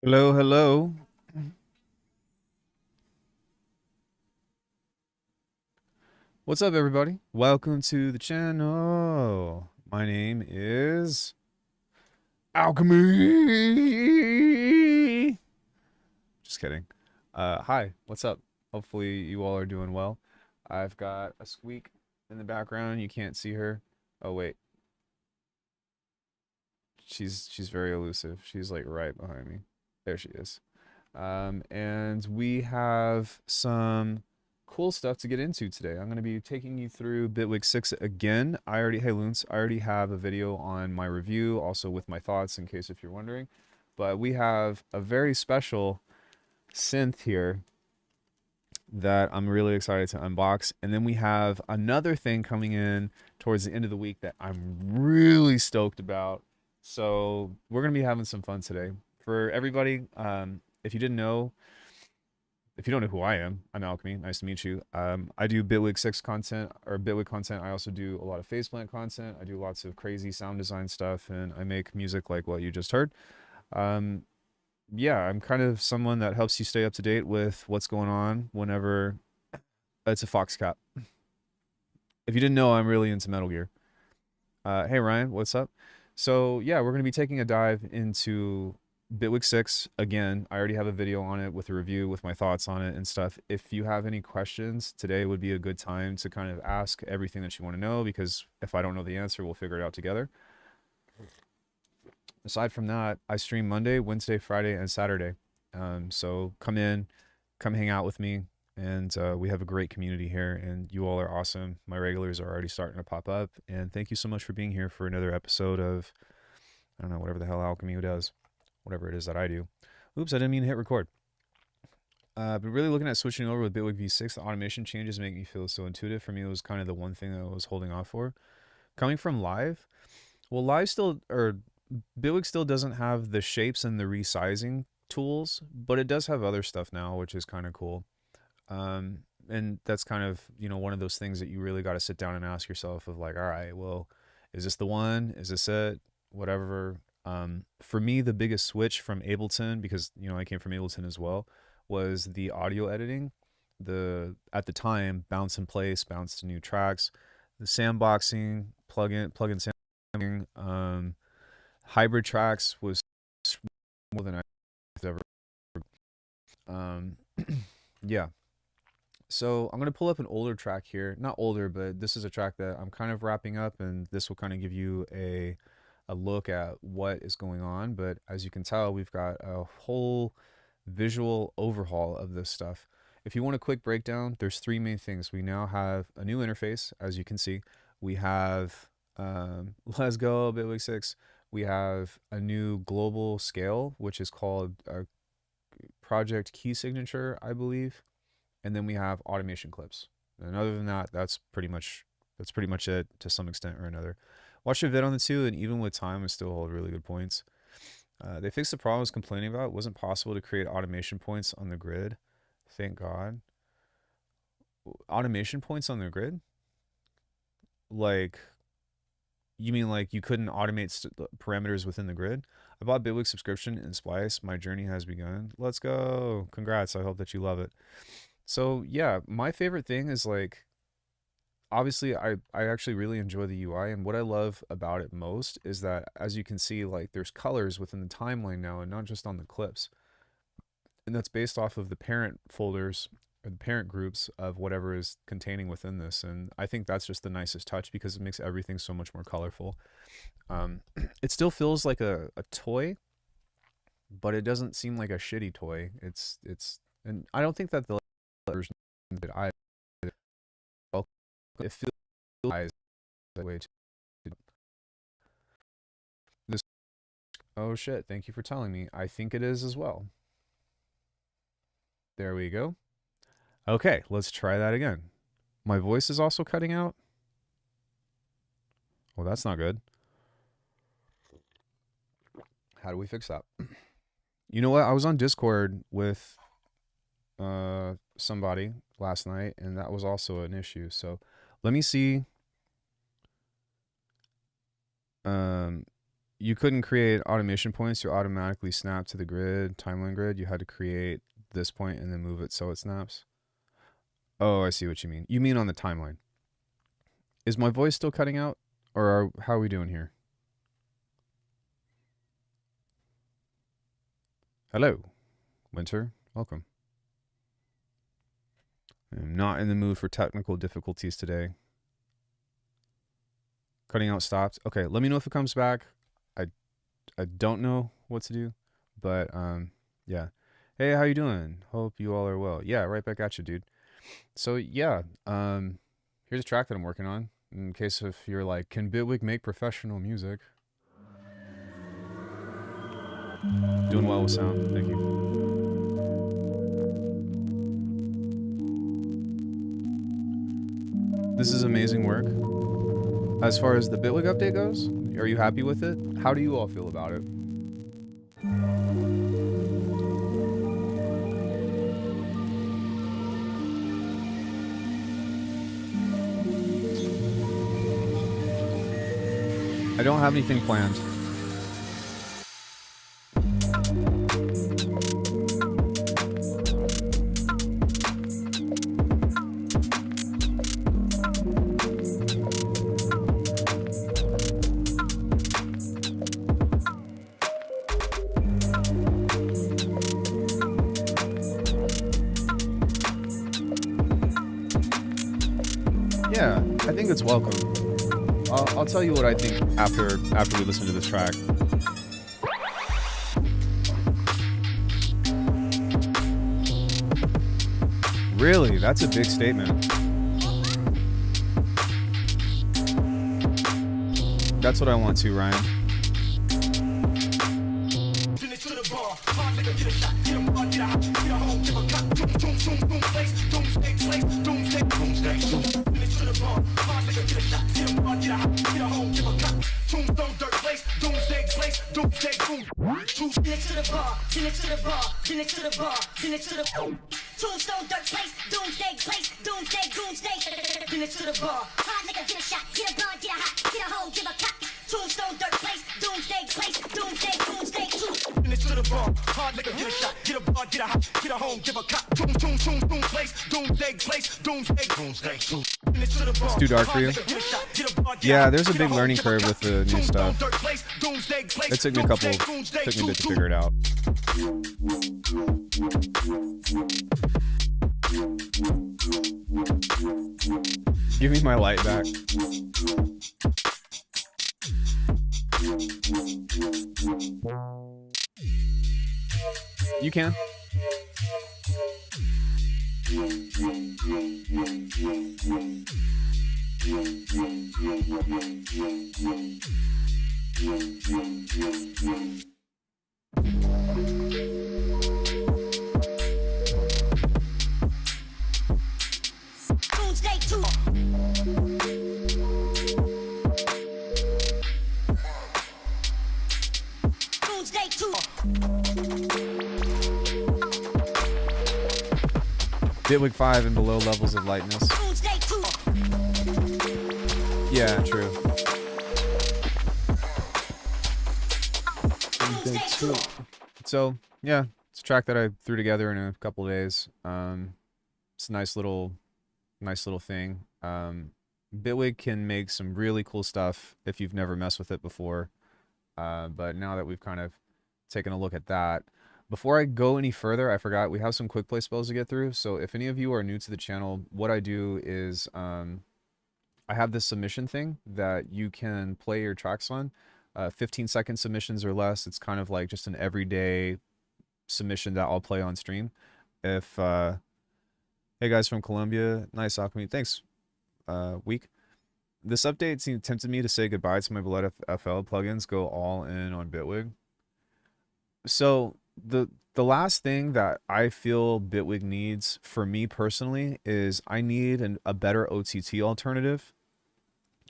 Hello, hello. What's up, everybody? Welcome to the channel. My name is Alckemy. Just kidding. Hi, what's up? Hopefully, you all are doing well. I've got a squeak in the background. You can't see her. Oh, wait. She's very elusive. She's like right behind me. There she is. And we have some cool stuff to get into today. I'm going to be taking you through Bitwig 6 again. Hey Loons, I already have a video on my review, also with my thoughts in case if you're wondering. But we have a very special synth here that I'm really excited to unbox. And then we have another thing coming in towards the end of the week that I'm really stoked about. So we're going to be having some fun today. For everybody, if you didn't know, if you don't know who I am, I'm Alckemy. Nice to meet you. I do Bitwig 6 content or Bitwig content. I also do a lot of faceplant content. I do lots of crazy sound design stuff, and I make music like what you just heard. Um, yeah, I'm kind of someone that helps you stay up to date with what's going on whenever it's a fox cap. If you didn't know, I'm really into Metal Gear. Hey Ryan, what's up? So yeah, we're gonna be taking a dive into Bitwig 6 again. I already have a video on it with a review with my thoughts on it and stuff. If you have any questions, today would be a good time to kind of ask everything that you want to know, because if I don't know the answer, we'll figure it out together. Aside from that, I stream Monday, Wednesday, Friday, and Saturday. So come in, come hang out with me, and we have a great community here, and you all are awesome. My regulars are already starting to pop up, and thank you so much for being here for another episode of, I don't know, whatever the hell Alchemy does, whatever it is that I do. Oops, I didn't mean to hit record. But really looking at switching over with Bitwig V6, the automation changes make me feel so intuitive. For me, it was kind of the one thing that I was holding off for. Coming from live, well, live still, or Bitwig still doesn't have the shapes and the resizing tools, but it does have other stuff now, which is kind of cool. And that's kind of, one of those things that you really got to sit down and ask yourself of like, all right, well, is this the one? Is this it? Whatever. For me, the biggest switch from Ableton, because, I came from Ableton as well, was the audio editing. At the time, bounce in place, bounce to new tracks, the sandboxing, plug in sandboxing, hybrid tracks was more than I've ever. Um, yeah. So I'm gonna pull up an older track here. Not older, but this is a track that I'm kind of wrapping up, and this will kind of give you a look at what is going on. But as you can tell, we've got a whole visual overhaul of this stuff. If you want a quick breakdown, there's three main things. We now have a new interface, as you can see. We have let's go Bitwig 6. We have a new global scale, which is called Project Key Signature, I believe, and then we have automation clips. And other than that, that's pretty much it to some extent or another. Watch the vid on the two, and even with time, I still hold really good points. They fixed the problem I was complaining about. It wasn't possible to create automation points on the grid. Thank God. Automation points on the grid? Like, you mean like you couldn't automate parameters within the grid? I bought Bitwig subscription in Splice. My journey has begun. Let's go. Congrats. I hope that you love it. So yeah, my favorite thing is like, obviously I actually really enjoy the UI, and what I love about it most is that, as you can see, like there's colors within the timeline now and not just on the clips. And that's based off of the parent folders or the parent groups of whatever is containing within this. And I think that's just the nicest touch because it makes everything so much more colorful. It still feels like a toy, but it doesn't seem like a shitty toy. And I don't think that the version that I it feels that way too. This Oh shit, thank you for telling me. I think it is as well. There we go. Okay, let's try that again. My voice is also cutting out. Well, that's not good. How do we fix that? You know what? I was on Discord with somebody last night, and that was also an issue. So let me see. Um, You couldn't create automation points to automatically snap to the grid, timeline grid. You had to create this point and then move it so it snaps. Oh, I see what you mean. You mean on the timeline. Is my voice still cutting out? Or how are we doing here? Hello, Winter. Welcome. I'm not in the mood for technical difficulties today. Cutting out stopped. Okay, let me know if it comes back. I don't know what to do, but yeah. Hey, how you doing? Hope you all are well. Yeah, right back at you, dude. So yeah, here's a track that I'm working on. In case if you're like, can Bitwig make professional music? Doing well with sound. Thank you. This is amazing work. As far as the Bitwig update goes, are you happy with it? How do you all feel about it? I don't have anything planned. Yeah, I think it's welcome. I'll tell you what I think after we listen to this track. Really? That's a big statement. That's what I want to, Ryan. Tombstone, dirt place, doomsday place, doomsday, doomsday. Bring it to the bar. Hard nigga, get a shot, get a blunt, get a hot, get a hoe, give a cock. Tombstone, dirt place, doomsday place, doomsday, doomsday. Bring it to the bar. Hard nigga, get a shot, get a blunt, get a hot, get a hoe, give a cock. Tombstone, place, doomsday place, doomsday, doomsday. It's too dark for you? Yeah, there's a big learning curve with the new stuff. It took me a bit to figure it out. Give me my light back. You can. Bitwig 5 and below levels of lightness. Yeah, true. So, yeah, it's a track that I threw together in a couple of days. It's a nice little thing. Bitwig can make some really cool stuff if you've never messed with it before. But now that we've kind of taken a look at that, before I go any further, I forgot we have some quick play spells to get through. So if any of you are new to the channel, what I do is I have this submission thing that you can play your tracks on. 15-second submissions or less. It's kind of like just an everyday submission that I'll play on stream. If hey guys from Colombia, nice Alckemy, thanks. Week. This update tempted me to say goodbye to my beloved FL plugins. Go all in on Bitwig. So the last thing that I feel Bitwig needs for me personally is I need a better OTT alternative.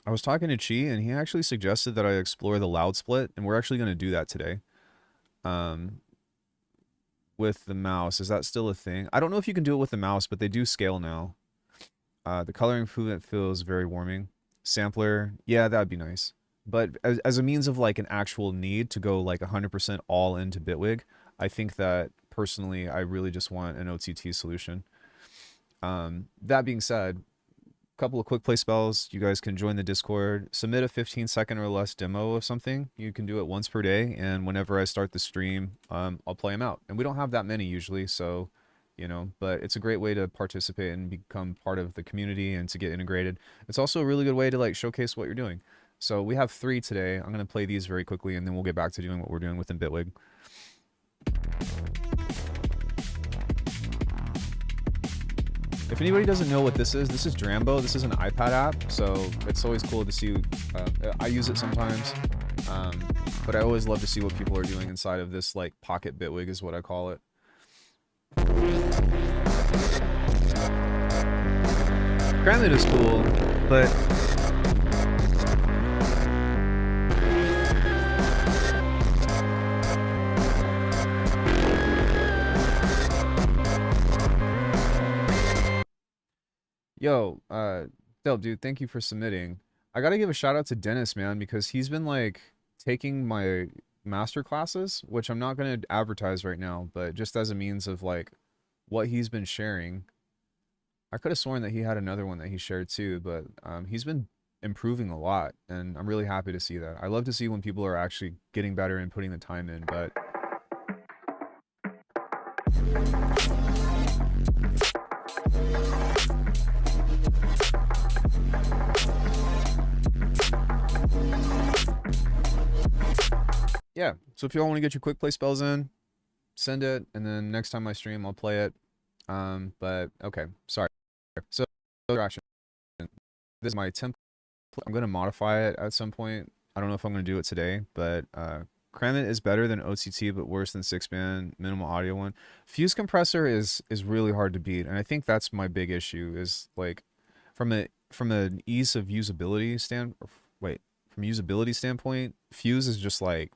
I was talking to Chi and he actually suggested that I explore the loud split, and we're actually going to do that today. With the mouse, is that still a thing? I don't know if you can do it with the mouse, but they do scale now. The coloring improvement feels very warming. Sampler, yeah, that'd be nice. But as a means of like an actual need to go like 100% all into Bitwig, I think that personally, I really just want an OTT solution. That being said, couple of quick play spells. You guys can join the Discord, submit a 15-second or less demo of something. You can do it once per day, and whenever I start the stream, I'll play them out. And we don't have that many usually, so but it's a great way to participate and become part of the community and to get integrated. It's also a really good way to like showcase what you're doing. So we have 3 today. I'm gonna play these very quickly, and then we'll get back to doing what we're doing within Bitwig. If anybody doesn't know what this is Drambo. This is an iPad app, so it's always cool to see. I use it sometimes, but I always love to see what people are doing inside of this like pocket Bitwig is what I call it. Granted, is cool, but yo, dope, dude, thank you for submitting. I gotta give a shout out to Dennis, man, because he's been like taking my master classes, which I'm not gonna advertise right now, but just as a means of like what he's been sharing. I could have sworn that he had another one that he shared too, but he's been improving a lot, and I'm really happy to see that. I love to see when people are actually getting better and putting the time in, but yeah, so if y'all want to get your quick play spells in, send it, and then next time I stream, I'll play it. But okay, sorry. So, action. This is my template. I'm going to modify it at some point. I don't know if I'm going to do it today, but Cram It is better than OTT, but worse than 6-band minimal audio one. Fuse compressor is really hard to beat, and I think that's my big issue. Is like from an ease of usability from usability standpoint, Fuse is just like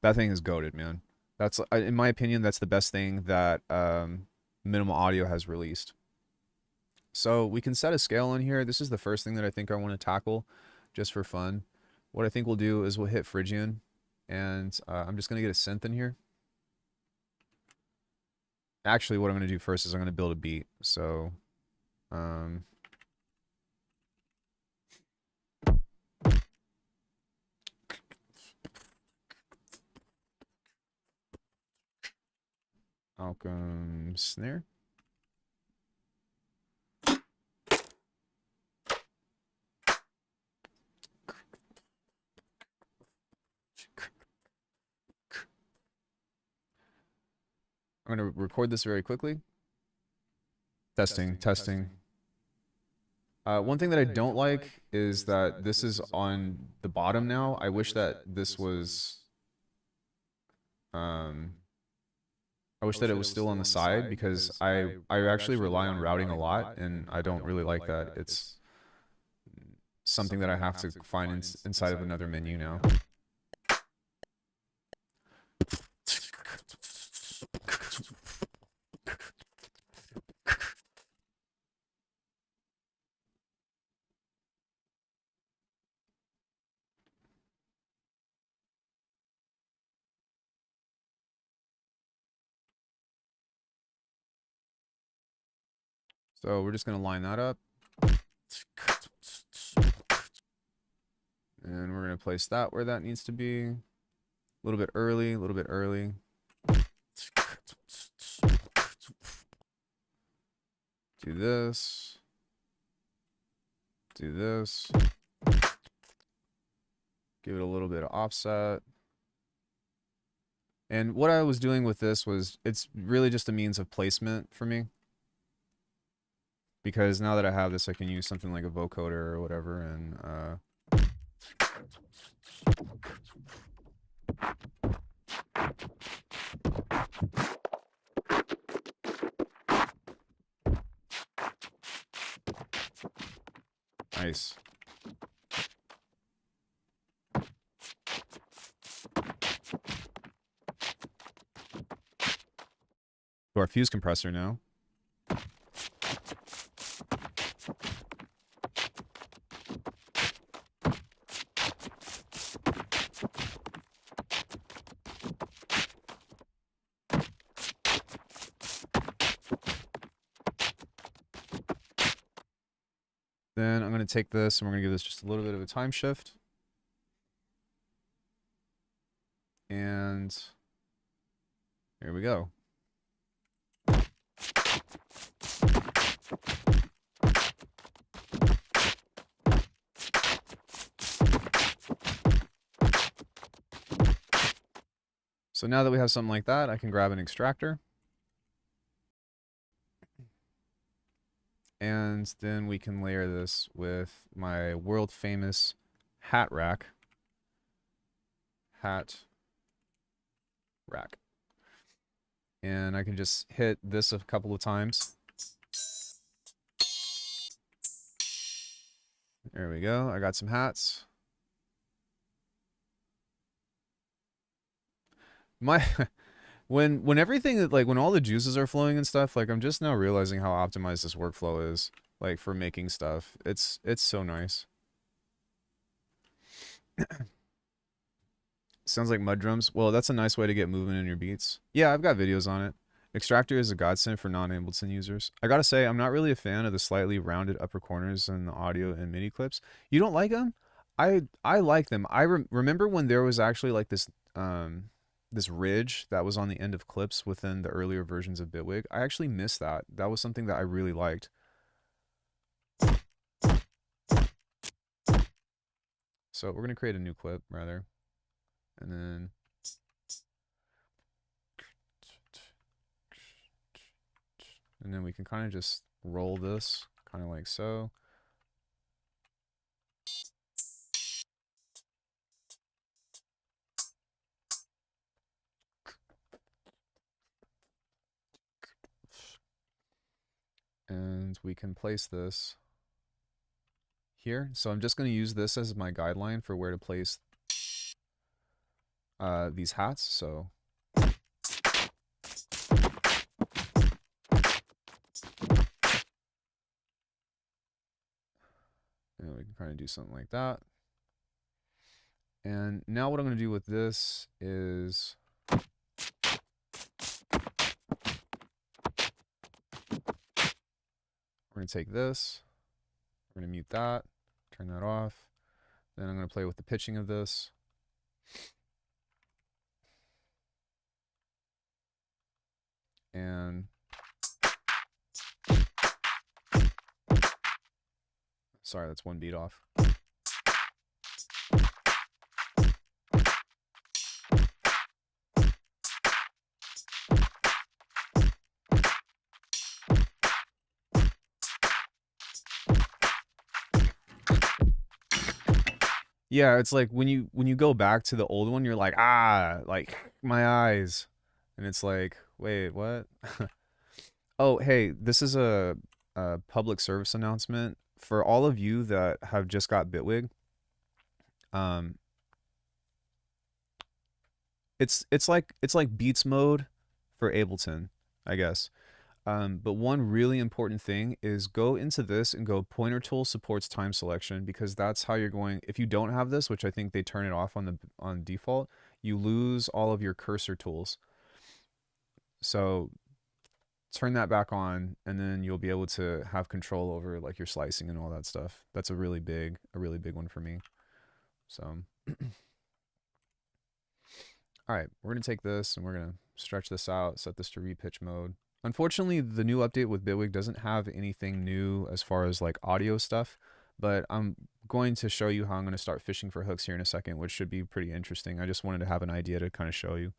that thing is goated, man. That's in my opinion, that's the best thing that minimal audio has released. So we can set a scale in here. This is the first thing that I think I want to tackle just for fun. What I think we'll do is we'll hit Phrygian, and I'm just going to get a synth in here. Actually, what I'm going to do first is I'm going to build a beat. So, Alckemy snare. I'm going to record this very quickly. Testing. One thing that I don't like is that this is on the bottom now. I wish that this was, I wish that it was still on the side, because I actually rely on routing a lot, and I don't really like that. It's something that I have to find inside of another menu now. So we're just going to line that up. And we're going to place that where that needs to be. A little bit early, a little bit early. Do this. Do this. Give it a little bit of offset. And what I was doing with this was, it's really just a means of placement for me. Because now that I have this, I can use something like a vocoder or whatever, and nice. To our fuse compressor now. Then I'm going to take this and we're going to give this just a little bit of a time shift. And here we go. So now that we have something like that, I can grab an extractor. And then we can layer this with my world famous hat rack. Hat rack. And I can just hit this a couple of times. There we go. I got some hats. My when everything, like when all the juices are flowing and stuff, like I'm just now realizing how optimized this workflow is, like for making stuff. It's so nice. Sounds like mud drums. Well, that's a nice way to get movement in your beats. Yeah, I've got videos on it. Extractor is a godsend for non-Ableton users. I gotta say, I'm not really a fan of the slightly rounded upper corners in the audio and MIDI clips. You don't like them? I like them. I remember when there was actually like this ridge that was on the end of clips within the earlier versions of Bitwig. I actually miss that. That was something that I really liked. So we're gonna create a new clip rather, and then we can kind of just roll this kind of like so. And we can place this here. So I'm just going to use this as my guideline for where to place these hats. So and we can kind of do something like that. And now what I'm going to do with this is we're going to take this, we're going to mute that, turn that off. Then I'm going to play with the pitching of this. And sorry, that's one beat off. Yeah, it's like when you go back to the old one, you're like, ah, like my eyes. And it's like, wait, what? Oh, hey, this is a public service announcement for all of you that have just got Bitwig. Um, it's like Beats mode for Ableton, I guess. But one really important thing is go into this and go pointer tool supports time selection, because that's how you're going. If you don't have this, which I think they turn it off on default, you lose all of your cursor tools. So turn that back on, and then you'll be able to have control over like your slicing and all that stuff. That's a really big one for me. So all right, we're gonna take this and we're gonna stretch this out, set this to repitch mode. Unfortunately, the new update with Bitwig doesn't have anything new as far as like audio stuff, but I'm going to show you how I'm going to start fishing for hooks here in a second, which should be pretty interesting. I just wanted to have an idea to kind of show you.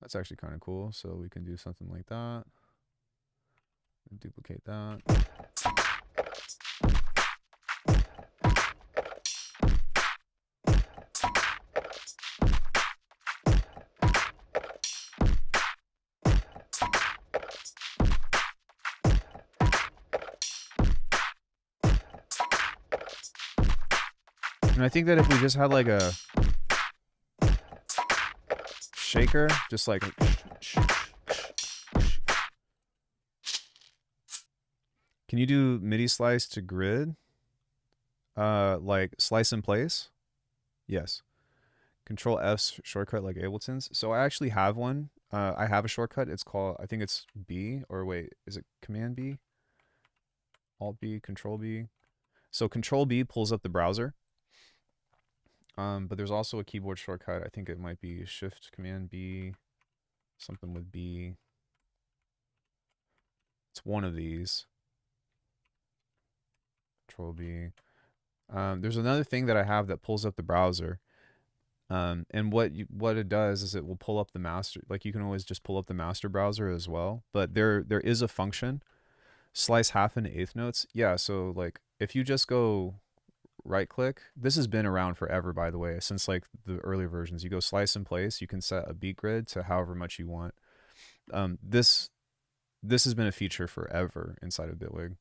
That's actually kind of cool. So we can do something like that. Duplicate that. And I think that if we just had like a shaker, just like can you do MIDI slice to grid? Like slice in place? Yes. Control F shortcut like Ableton's. So I actually have one. I have a shortcut. It's called, I think it's B, or wait, is it Command B? Alt B, Control B. So Control B pulls up the browser. But there's also a keyboard shortcut. I think it might be Shift Command B, something with B. It's one of these. Control B. There's another thing that I have that pulls up the browser. And what it does is it will pull up the master. Like you can always just pull up the master browser as well. But there is a function, slice half into eighth notes. Yeah, so like if you just go right click, this has been around forever, by the way, since like the earlier versions. You go slice in place, you can set a beat grid to however much you want. This has been a feature forever inside of Bitwig.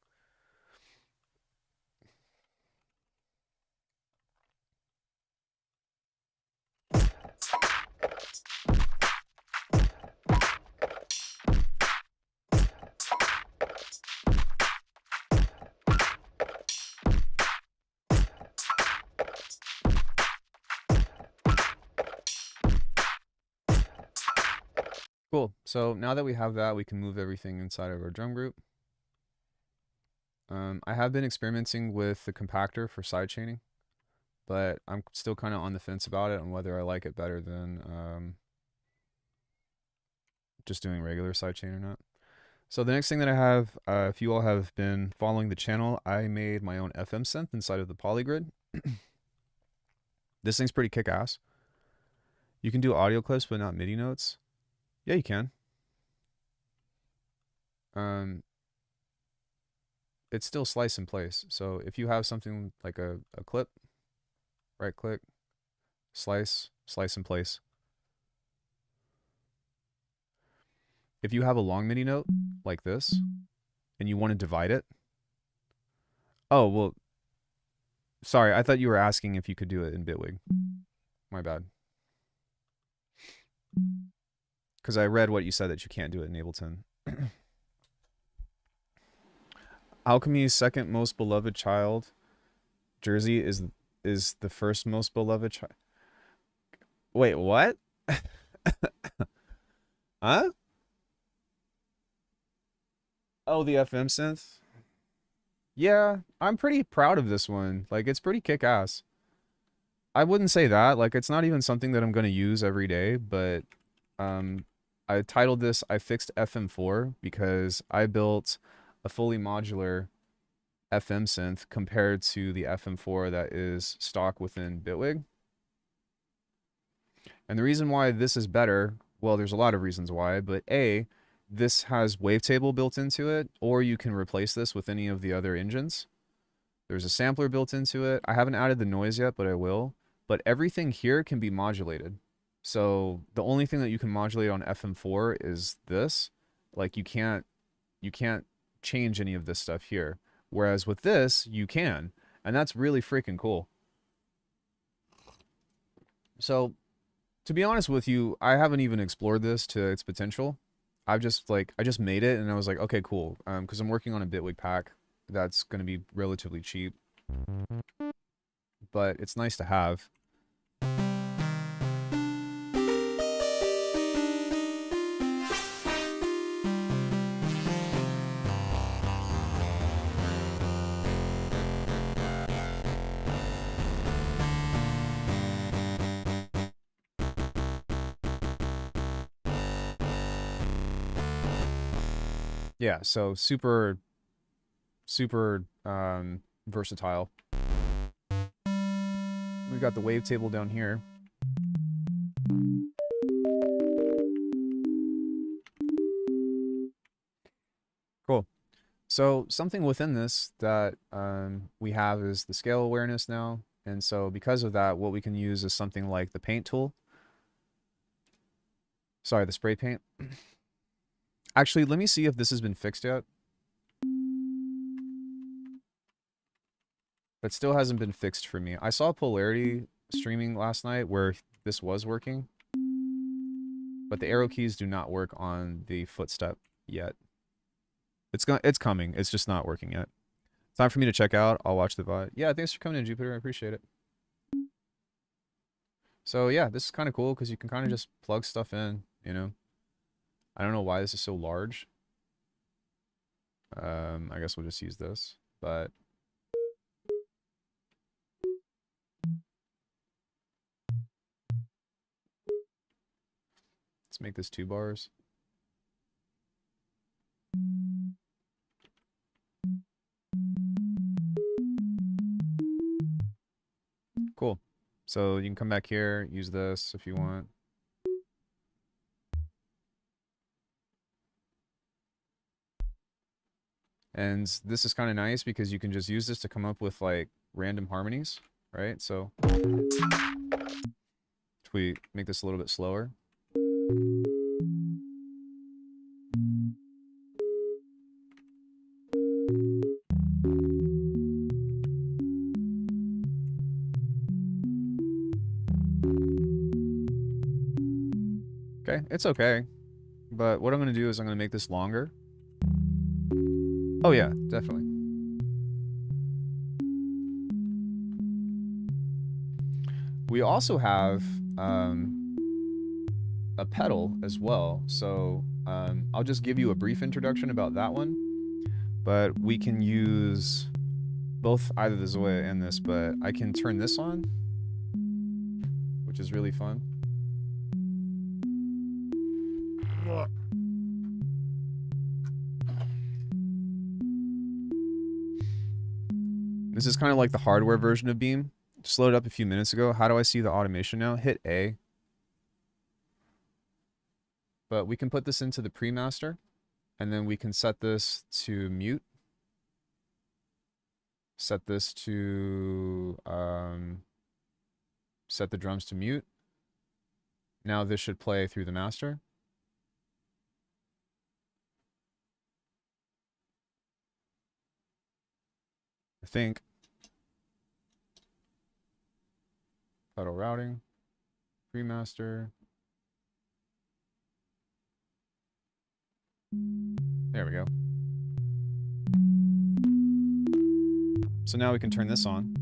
Cool. So now that we have that, we can move everything inside of our drum group. I have been experimenting with the compactor for sidechaining, but I'm still kind of on the fence about it and whether I like it better than just doing regular sidechain or not. So the next thing that I have, if you all have been following the channel, I made my own FM synth inside of the polygrid. This thing's pretty kick-ass. You can do audio clips, but not MIDI notes. Yeah, you can. It's still slice in place. So if you have something like a clip, right click, slice in place. If you have a long MIDI note like this and you want to divide it. Oh, well, sorry. I thought you were asking if you could do it in Bitwig. My bad. Because I read what you said that you can't do it in Ableton. Alckemy's second most beloved child, Jersey, is the first most beloved child. Wait, what? Huh? Oh, the FM synth? Yeah, I'm pretty proud of this one. Like, it's pretty kick-ass. I wouldn't say that. Like, it's not even something that I'm going to use every day, but I titled this I Fixed FM4 because I built a fully modular FM synth compared to the FM4 that is stock within Bitwig. And the reason why this is better, well, there's a lot of reasons why, but A, this has wavetable built into it, or you can replace this with any of the other engines. There's a sampler built into it. I haven't added the noise yet, but I will. But everything here can be modulated. So the only thing that you can modulate on FM4 is this. Like you can't change any of this stuff here. Whereas with this, you can. And that's really freaking cool. So to be honest with you, I haven't even explored this to its potential. I just made it and I was like, okay, cool. Because I'm working on a Bitwig pack that's going to be relatively cheap. But it's nice to have. Yeah, so super versatile. We've got the wavetable down here. Cool. So something within this that we have is the scale awareness now. And so because of that, what we can use is something like the paint tool. Sorry, the spray paint. Actually, let me see if this has been fixed yet. That still hasn't been fixed for me. I saw Polarity streaming last night where this was working. But the arrow keys do not work on the footstep yet. It's coming. It's just not working yet. Time for me to check out. I'll watch the VOD. Yeah, thanks for coming in, Jupiter. I appreciate it. So yeah, this is kind of cool because you can kind of just plug stuff in, you know. I don't know why this is so large. I guess we'll just use this, but let's make this 2 bars. Cool. So you can come back here, use this if you want. And this is kind of nice because you can just use this to come up with like random harmonies, right? So if we make this a little bit slower. Okay, it's okay. But what I'm going to do is I'm going to make this longer. Oh yeah, definitely. We also have a pedal as well. So I'll just give you a brief introduction about that one. But we can use both either the Zoya and this, but I can turn this on, which is really fun. This is kind of like the hardware version of Beam. Just loaded up a few minutes ago. How do I see the automation now? Hit A. But we can put this into the pre-master, and then we can set this to mute. Set this to, set the drums to mute. Now this should play through the master. I think. Pedal routing, pre-master. There we go. So now we can turn this on.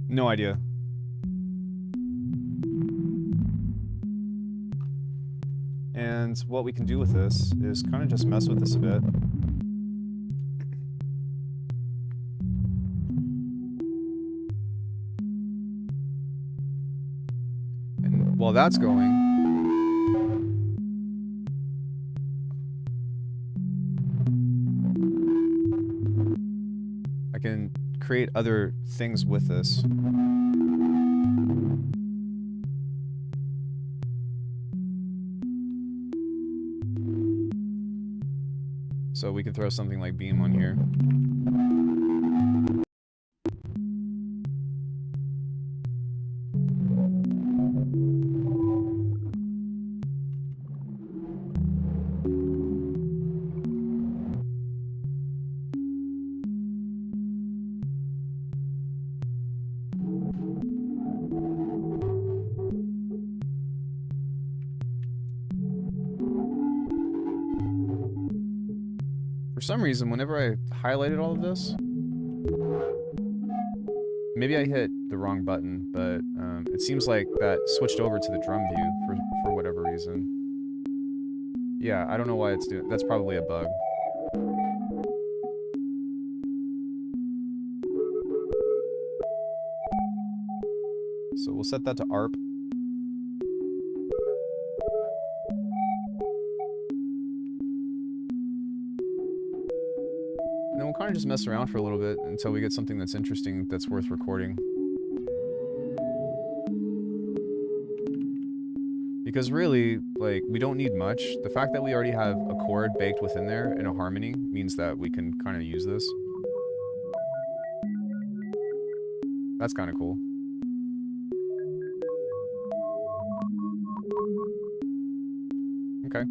No idea. And what we can do with this is kind of just mess with this a bit. And while that's going, I can create other things with this. So we can throw something like Beam on here. For some reason, whenever I highlighted all of this, maybe I hit the wrong button, but it seems like that switched over to the drum view for whatever reason. Yeah, I don't know why it's doing. That's probably a bug. So we'll set that to ARP. And then we'll kind of just mess around for a little bit until we get something that's interesting, that's worth recording. Because really, like, we don't need much. The fact that we already have a chord baked within there in a harmony means that we can kind of use this. That's kind of cool. Okay.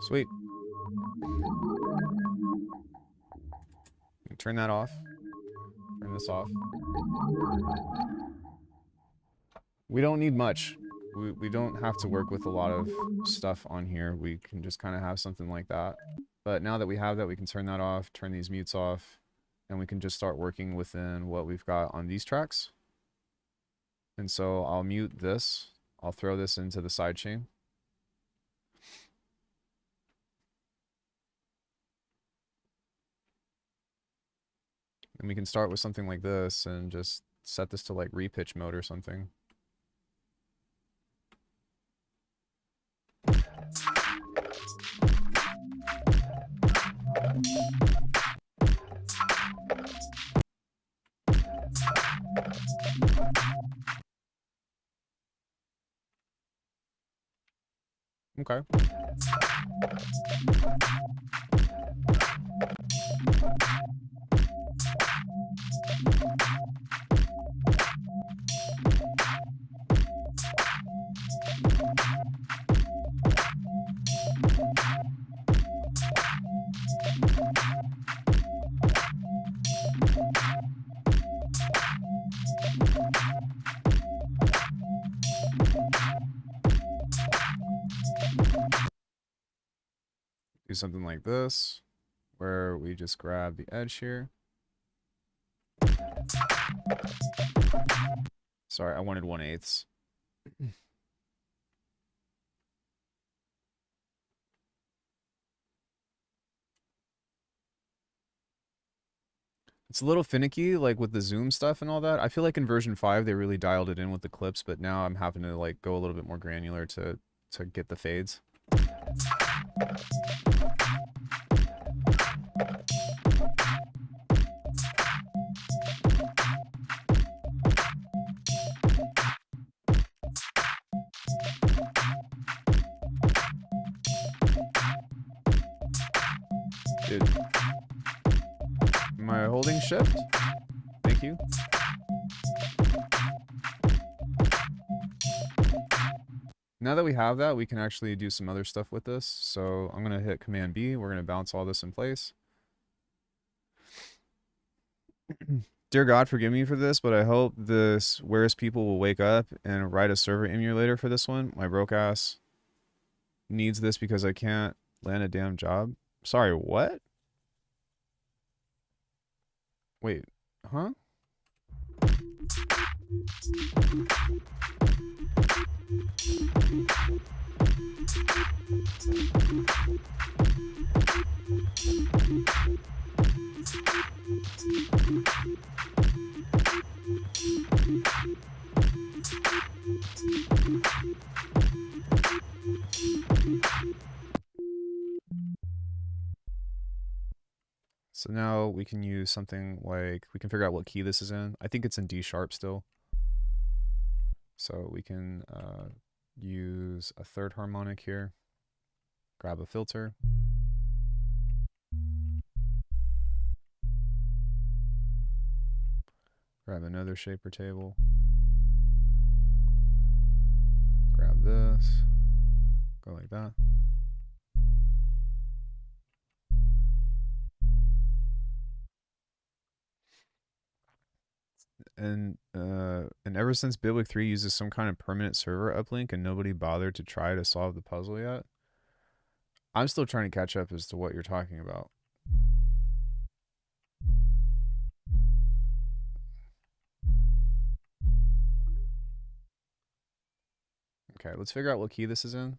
Sweet. Turn that off. Turn this off. We don't need much. We don't have to work with a lot of stuff on here. We can just kind of have something like that. But now that we have that, we can turn that off, turn these mutes off, and we can just start working within what we've got on these tracks. And so I'll mute this. I'll throw this into the sidechain. And we can start with something like this and just set this to like repitch mode or something. Okay. Do something like this, where we just grab the edge here. Sorry, I wanted 1/8. It's a little finicky, like with the zoom stuff and all that. I feel like in version 5 they really dialed it in with the clips, but now I'm having to like go a little bit more granular to get the fades. Dude. Am I holding shift? Thank you. Now that we have that, we can actually do some other stuff with this. So I'm going to hit Command B. We're going to bounce all this in place. Dear God, forgive me for this, but I hope this Where's People will wake up and write a server emulator for this one. My broke ass needs this because I can't land a damn job. Sorry, what? Wait, huh? So now we can use something like, we can figure out what key this is in. I think it's in D sharp still. So we can use a third harmonic here. Grab a filter. Grab another shaper table. Grab this. Go like that. And ever since Bitwig 3 uses some kind of permanent server uplink and nobody bothered to try to solve the puzzle yet, I'm still trying to catch up as to what you're talking about. Okay, let's figure out what key this is in.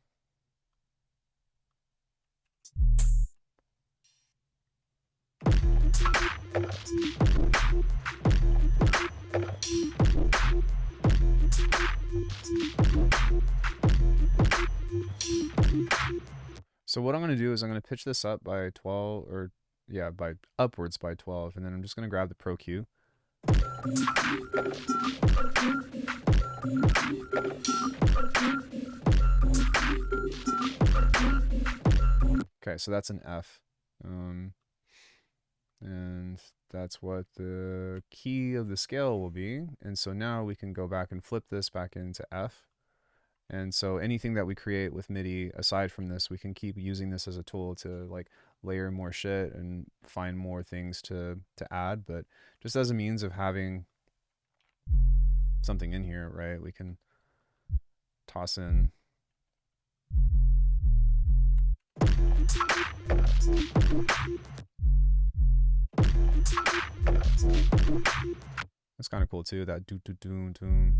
So what I'm going to do is I'm going to pitch this up by 12, or yeah, by upwards by 12, and then I'm just going to grab the Pro Q. Okay, so that's an F. And that's what the key of the scale will be. And so now we can go back and flip this back into F. And so anything that we create with MIDI aside from this, we can keep using this as a tool to like layer more shit and find more things to add, but just as a means of having something in here, right? We can toss in. That's kind of cool too. That doo doo doo doo.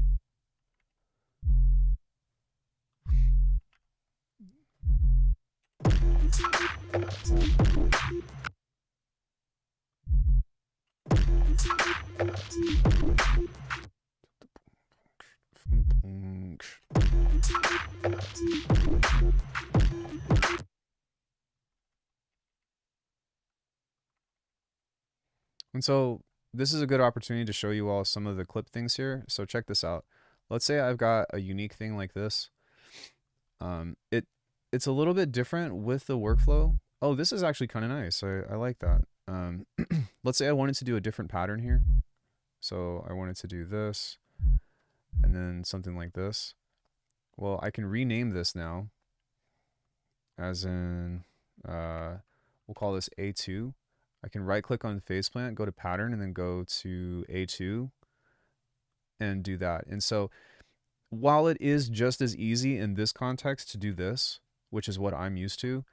And so this is a good opportunity to show you all some of the clip things here. So check this out. Let's say I've got a unique thing like this. It it's a little bit different with the workflow. Oh, this is actually kind of nice. I like that. Let's say I wanted to do a different pattern here. So I wanted to do this and then something like this. Well, I can rename this now as in, we'll call this A2. I can right click on phase plant, go to pattern, and then go to A2 and do that. And so while it is just as easy in this context to do this, which is what I'm used to,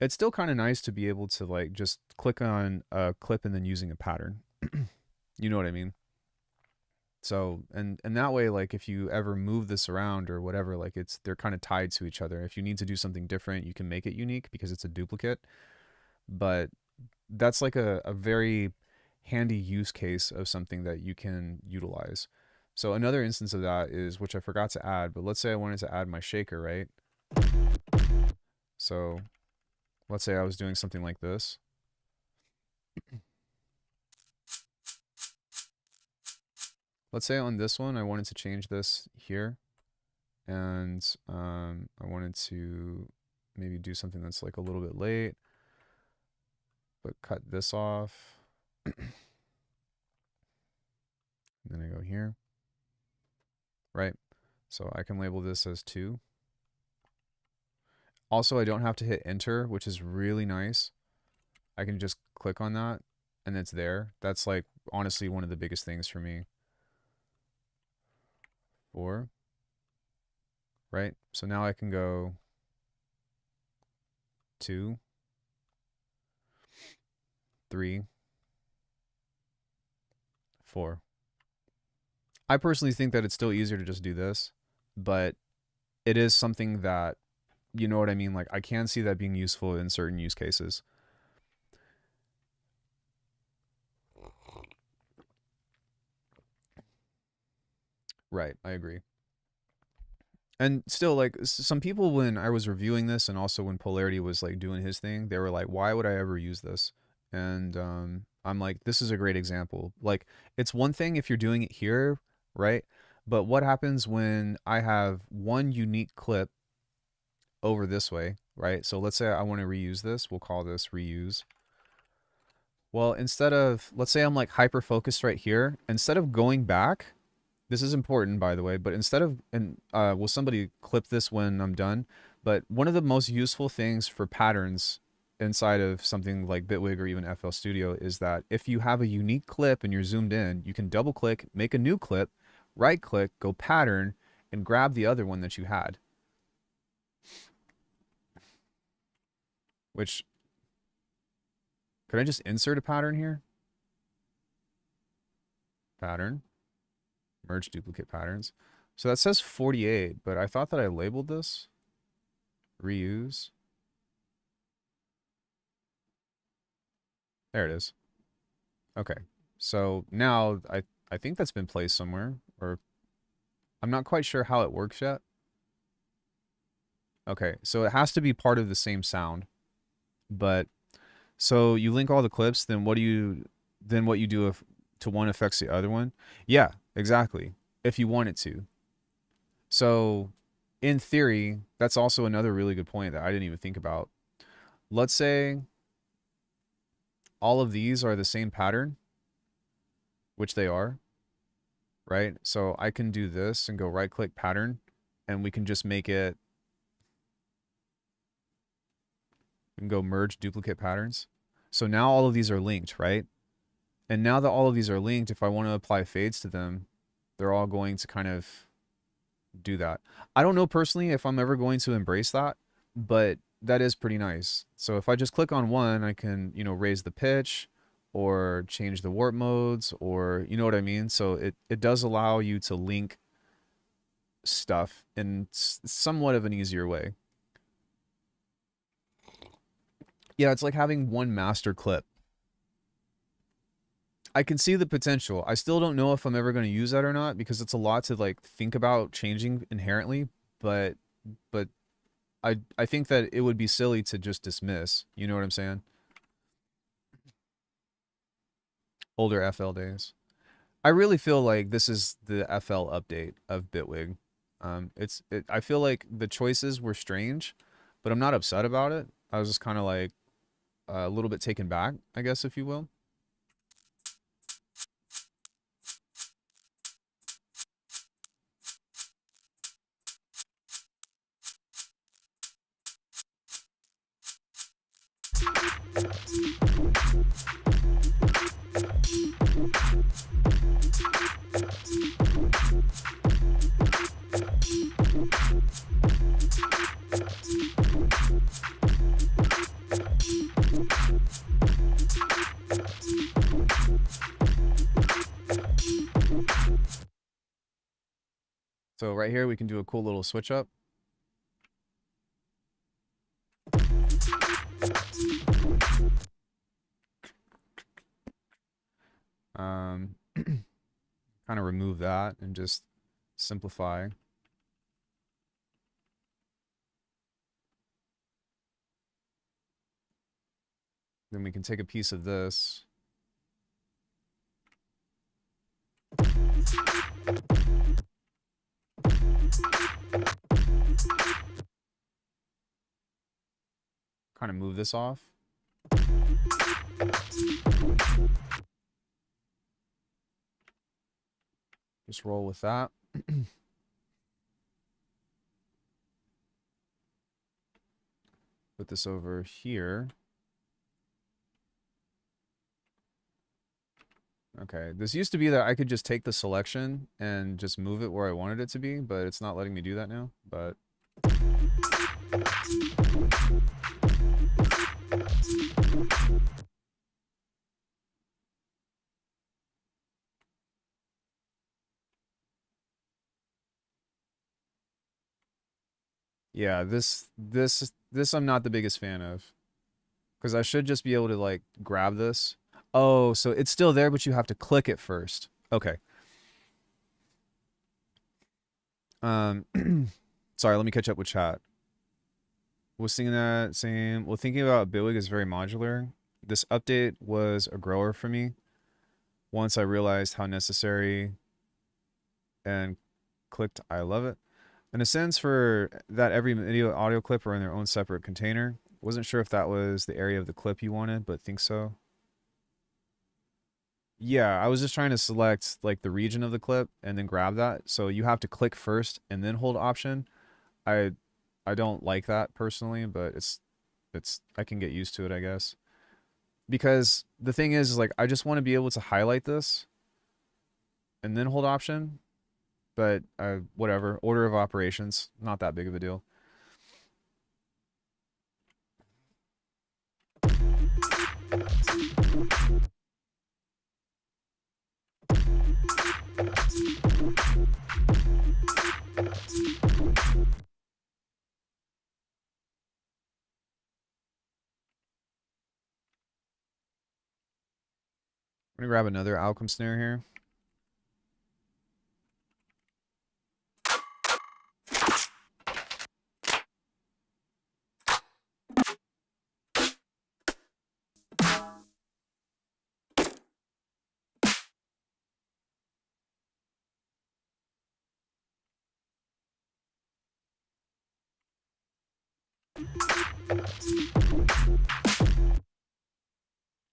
it's still kind of nice to be able to like just click on a clip and then using a pattern. You know what I mean? So, and that way, like if you ever move this around or whatever, like they're kind of tied to each other. If you need to do something different, you can make it unique because it's a duplicate. But that's like a very handy use case of something that you can utilize. So another instance of that is, which I forgot to add, but let's say I wanted to add my shaker, right? So let's say I was doing something like this. Let's say on this one, I wanted to change this here. And I wanted to maybe do something that's like a little bit late, but cut this off. Then I go here, right? So I can label this as 2. Also, I don't have to hit enter, which is really nice. I can just click on that and it's there. That's like honestly one of the biggest things for me. 4, right? So now I can go 2, 3, 4. I personally think that it's still easier to just do this, but it is something that, you know what I mean? Like I can see that being useful in certain use cases. Right, I agree. And still, like some people, when I was reviewing this, and also when Polarity was like doing his thing, they were like, "Why would I ever use this?" And I'm like, "This is a great example. Like, it's one thing if you're doing it here, right? But what happens when I have one unique clip over this way, right? So let's say I want to reuse this. We'll call this reuse. Well, instead of, let's say I'm like hyper focused right here, instead of going back, this is important, by the way, but instead of, and will somebody clip this when I'm done? But one of the most useful things for patterns inside of something like Bitwig or even FL Studio is that if you have a unique clip and you're zoomed in, you can double click, make a new clip, right click, go pattern, and grab the other one that you had. Which, could I just insert a pattern here? Pattern, merge duplicate patterns. So that says 48, but I thought that I labeled this. Reuse. There it is. Okay. So now I think that's been placed somewhere, or I'm not quite sure how it works yet. Okay, so it has to be part of the same sound. But so you link all the clips, then what you do if to one affects the other one? Yeah, exactly. If you want it to. So in theory, that's also another really good point that I didn't even think about. Let's say all of these are the same pattern, which they are, right? So I can do this and go right click pattern and we can just make it, we can go merge duplicate patterns. So now all of these are linked, right? And now that all of these are linked, if I want to apply fades to them, they're all going to kind of do that. I don't know personally if I'm ever going to embrace that, but that is pretty nice. So if I just click on one, I can, you know, raise the pitch or change the warp modes, or you know what I mean? So it does allow you to link stuff in somewhat of an easier way. Yeah, it's like having one master clip. I can see the potential. I still don't know if I'm ever going to use that or not, because it's a lot to like think about changing inherently, but but I think that it would be silly to just dismiss. You know what I'm saying? Older FL days. I really feel like this is the FL update of Bitwig. I feel like the choices were strange, but I'm not upset about it. I was just kind of like a little bit taken back, I guess, if you will. So right here, we can do a cool little switch up. Kind of remove that and just simplify. Then we can take a piece of this. Kind of move this off. Just roll with that. Put this over here. Okay, this used to be that I could just take the selection and just move it where I wanted it to be, but it's not letting me do that now. But yeah, this I'm not the biggest fan of, because I should just be able to like grab this. Oh, so it's still there, but you have to click it first. Okay. Sorry, let me catch up with chat. Was thinking that same. Well, thinking about Bitwig is very modular. This update was a grower for me. Once I realized how necessary and clicked, I love it. In a sense, for that every video audio clip are in their own separate container. Wasn't sure if that was the area of the clip you wanted, but think so. Yeah, I was just trying to select like the region of the clip and then grab that. So you have to click first and then hold Option. I I don't like that personally, but it's I can get used to it, I guess. Because the thing is like I just want to be able to highlight this and then hold Option, but whatever, order of operations, not that big of a deal. I'm gonna grab another Alckemy snare here.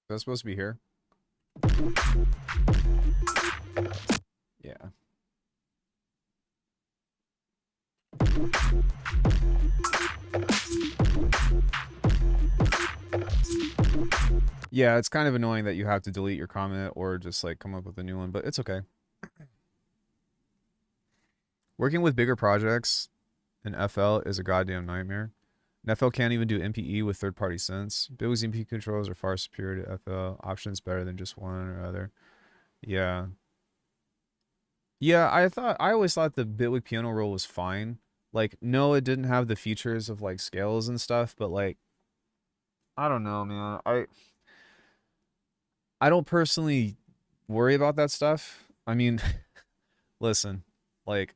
That's supposed to be here. Yeah. Yeah, it's kind of annoying that you have to delete your comment or just like come up with a new one, but it's okay. Working with bigger projects in FL is a goddamn nightmare. And FL can't even do MPE with third-party synths. Bitwig's MPE controls are far superior to FL. Options better than just one or other. Yeah. Yeah, I always thought the Bitwig piano roll was fine. Like, no, it didn't have the features of like scales and stuff, but like, I don't know, man. I don't personally worry about that stuff. I mean, listen, like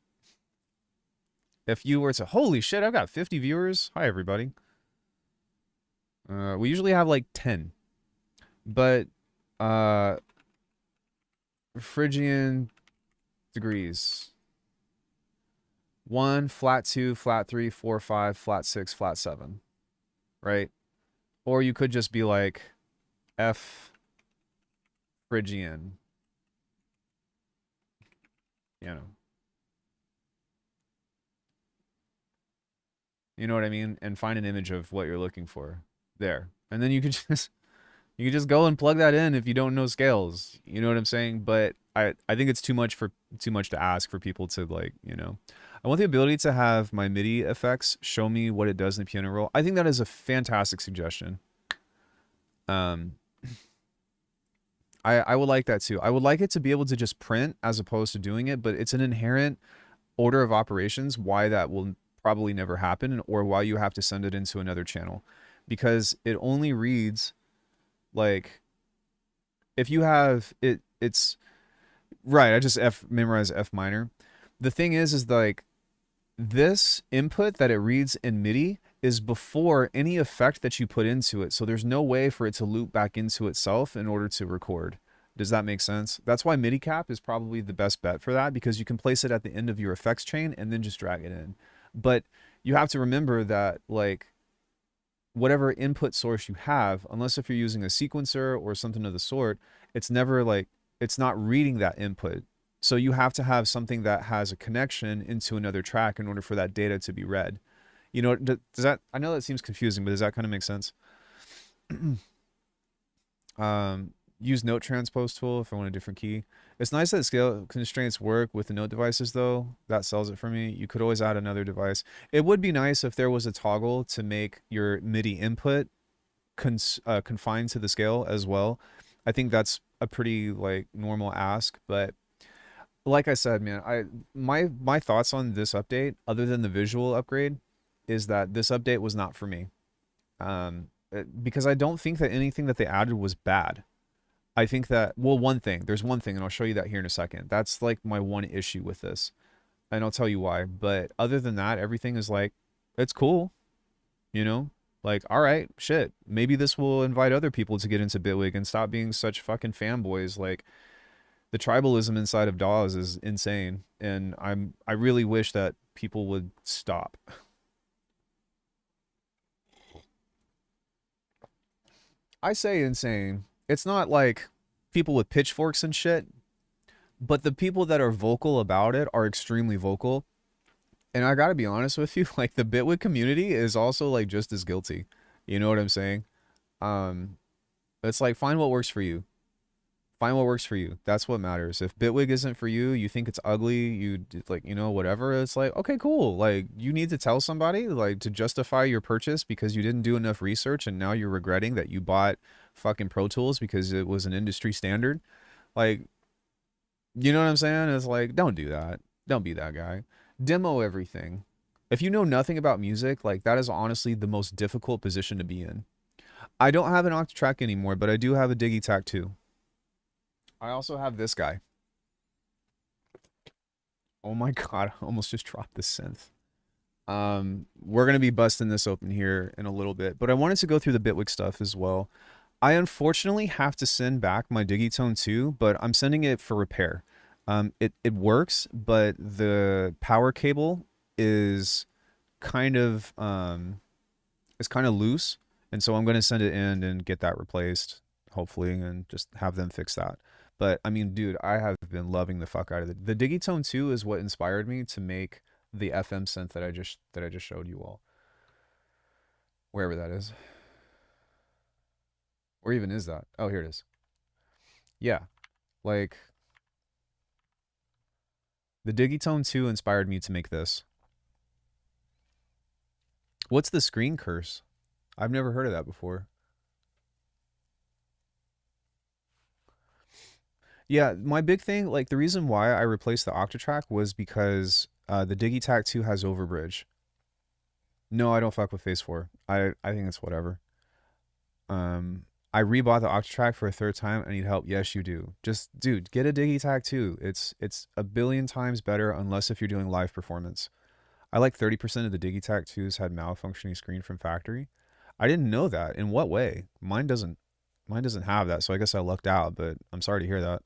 if you were to, holy shit, I've got 50 viewers. Hi everybody. We usually have like 10, but uh, Phrygian degrees. 1, flat 2, flat 3, 4, 5, flat 6, flat 7, right? Or you could just be like F Phrygian, you know. You know what I mean? And find an image of what you're looking for there. And then you could just you could just go and plug that in if you don't know scales. You know what I'm saying? But I think it's too much to ask for people to like, you know. I want the ability to have my MIDI effects show me what it does in the piano roll. I think that is a fantastic suggestion. Um I would like that too. I would like it to be able to just print as opposed to doing it, but it's an inherent order of operations why that will probably never happen or why you have to send it into another channel because it only reads like if you have it's right. I just memorize F minor. The thing is like this input that it reads in MIDI is before any effect that you put into it. So there's no way for it to loop back into itself in order to record. Does that make sense? That's why MIDI cap is probably the best bet for that because you can place it at the end of your effects chain and then just drag it in. But you have to remember that like whatever input source you have, unless if you're using a sequencer or something of the sort, it's never like it's not reading that input. So you have to have something that has a connection into another track in order for that data to be read. You know, does that, I know that seems confusing, but does that kind of make sense? Use note transpose tool if I want a different key. It's nice that scale constraints work with the note devices though. That sells it for me. You could always add another device. It would be nice if there was a toggle to make your MIDI input confined to the scale as well. I think that's a pretty like normal ask, but like I said, man, my thoughts on this update, other than the visual upgrade, is that this update was not for me. Because I don't think that anything that they added was bad. I think that, well, there's one thing, and I'll show you that here in a second. That's like my one issue with this, and I'll tell you why. But other than that, everything is like, it's cool, you know? Like, all right, shit. Maybe this will invite other people to get into Bitwig and stop being such fucking fanboys. Like, the tribalism inside of DAWs is insane, and I really wish that people would stop. I say insane. It's not like people with pitchforks and shit, but the people that are vocal about it are extremely vocal. And I gotta be honest with you, like the Bitwig community is also like just as guilty. You know what I'm saying? Um, it's like find what works for you. Find what works for you. That's what matters. If Bitwig isn't for you, you think it's ugly, like, you know, whatever, it's like, okay, cool. Like, you need to tell somebody, like, to justify your purchase because you didn't do enough research and now you're regretting that you bought fucking Pro Tools because it was an industry standard. Like, you know what I'm saying? It's like, don't do that. Don't be that guy. Demo everything. If you know nothing about music, like, that is honestly the most difficult position to be in. I don't have an Octatrack anymore, but I do have a Digitac 2. I also have this guy. Oh my god, I almost just dropped the synth. We're gonna be busting this open here in a little bit, but I wanted to go through the Bitwig stuff as well. I unfortunately have to send back my Digitone 2, but I'm sending it for repair. It works, but the power cable is kind of loose, and so I'm gonna send it in and get that replaced, hopefully, and just have them fix that. But I mean, dude, I have been loving the fuck out of it. The Digitone 2 is what inspired me to make the FM synth that I just showed you all. Wherever that is. Or even is that? Oh, here it is. Yeah, like the Digitone 2 inspired me to make this. What's the screen curse? I've never heard of that before. Yeah, my big thing, like the reason why I replaced the Octatrack was because the Digitac 2 has overbridge. No, I don't fuck with Phase 4. I think it's whatever. Um, I rebought the Octatrack for a third time. I need help. Yes, you do. Just, dude, get a Digitac 2. It's a billion times better unless if you're doing live performance. I like 30% of the Digitac 2s had malfunctioning screen from factory. I didn't know that. In what way? Mine doesn't have that, so I guess I lucked out, but I'm sorry to hear that.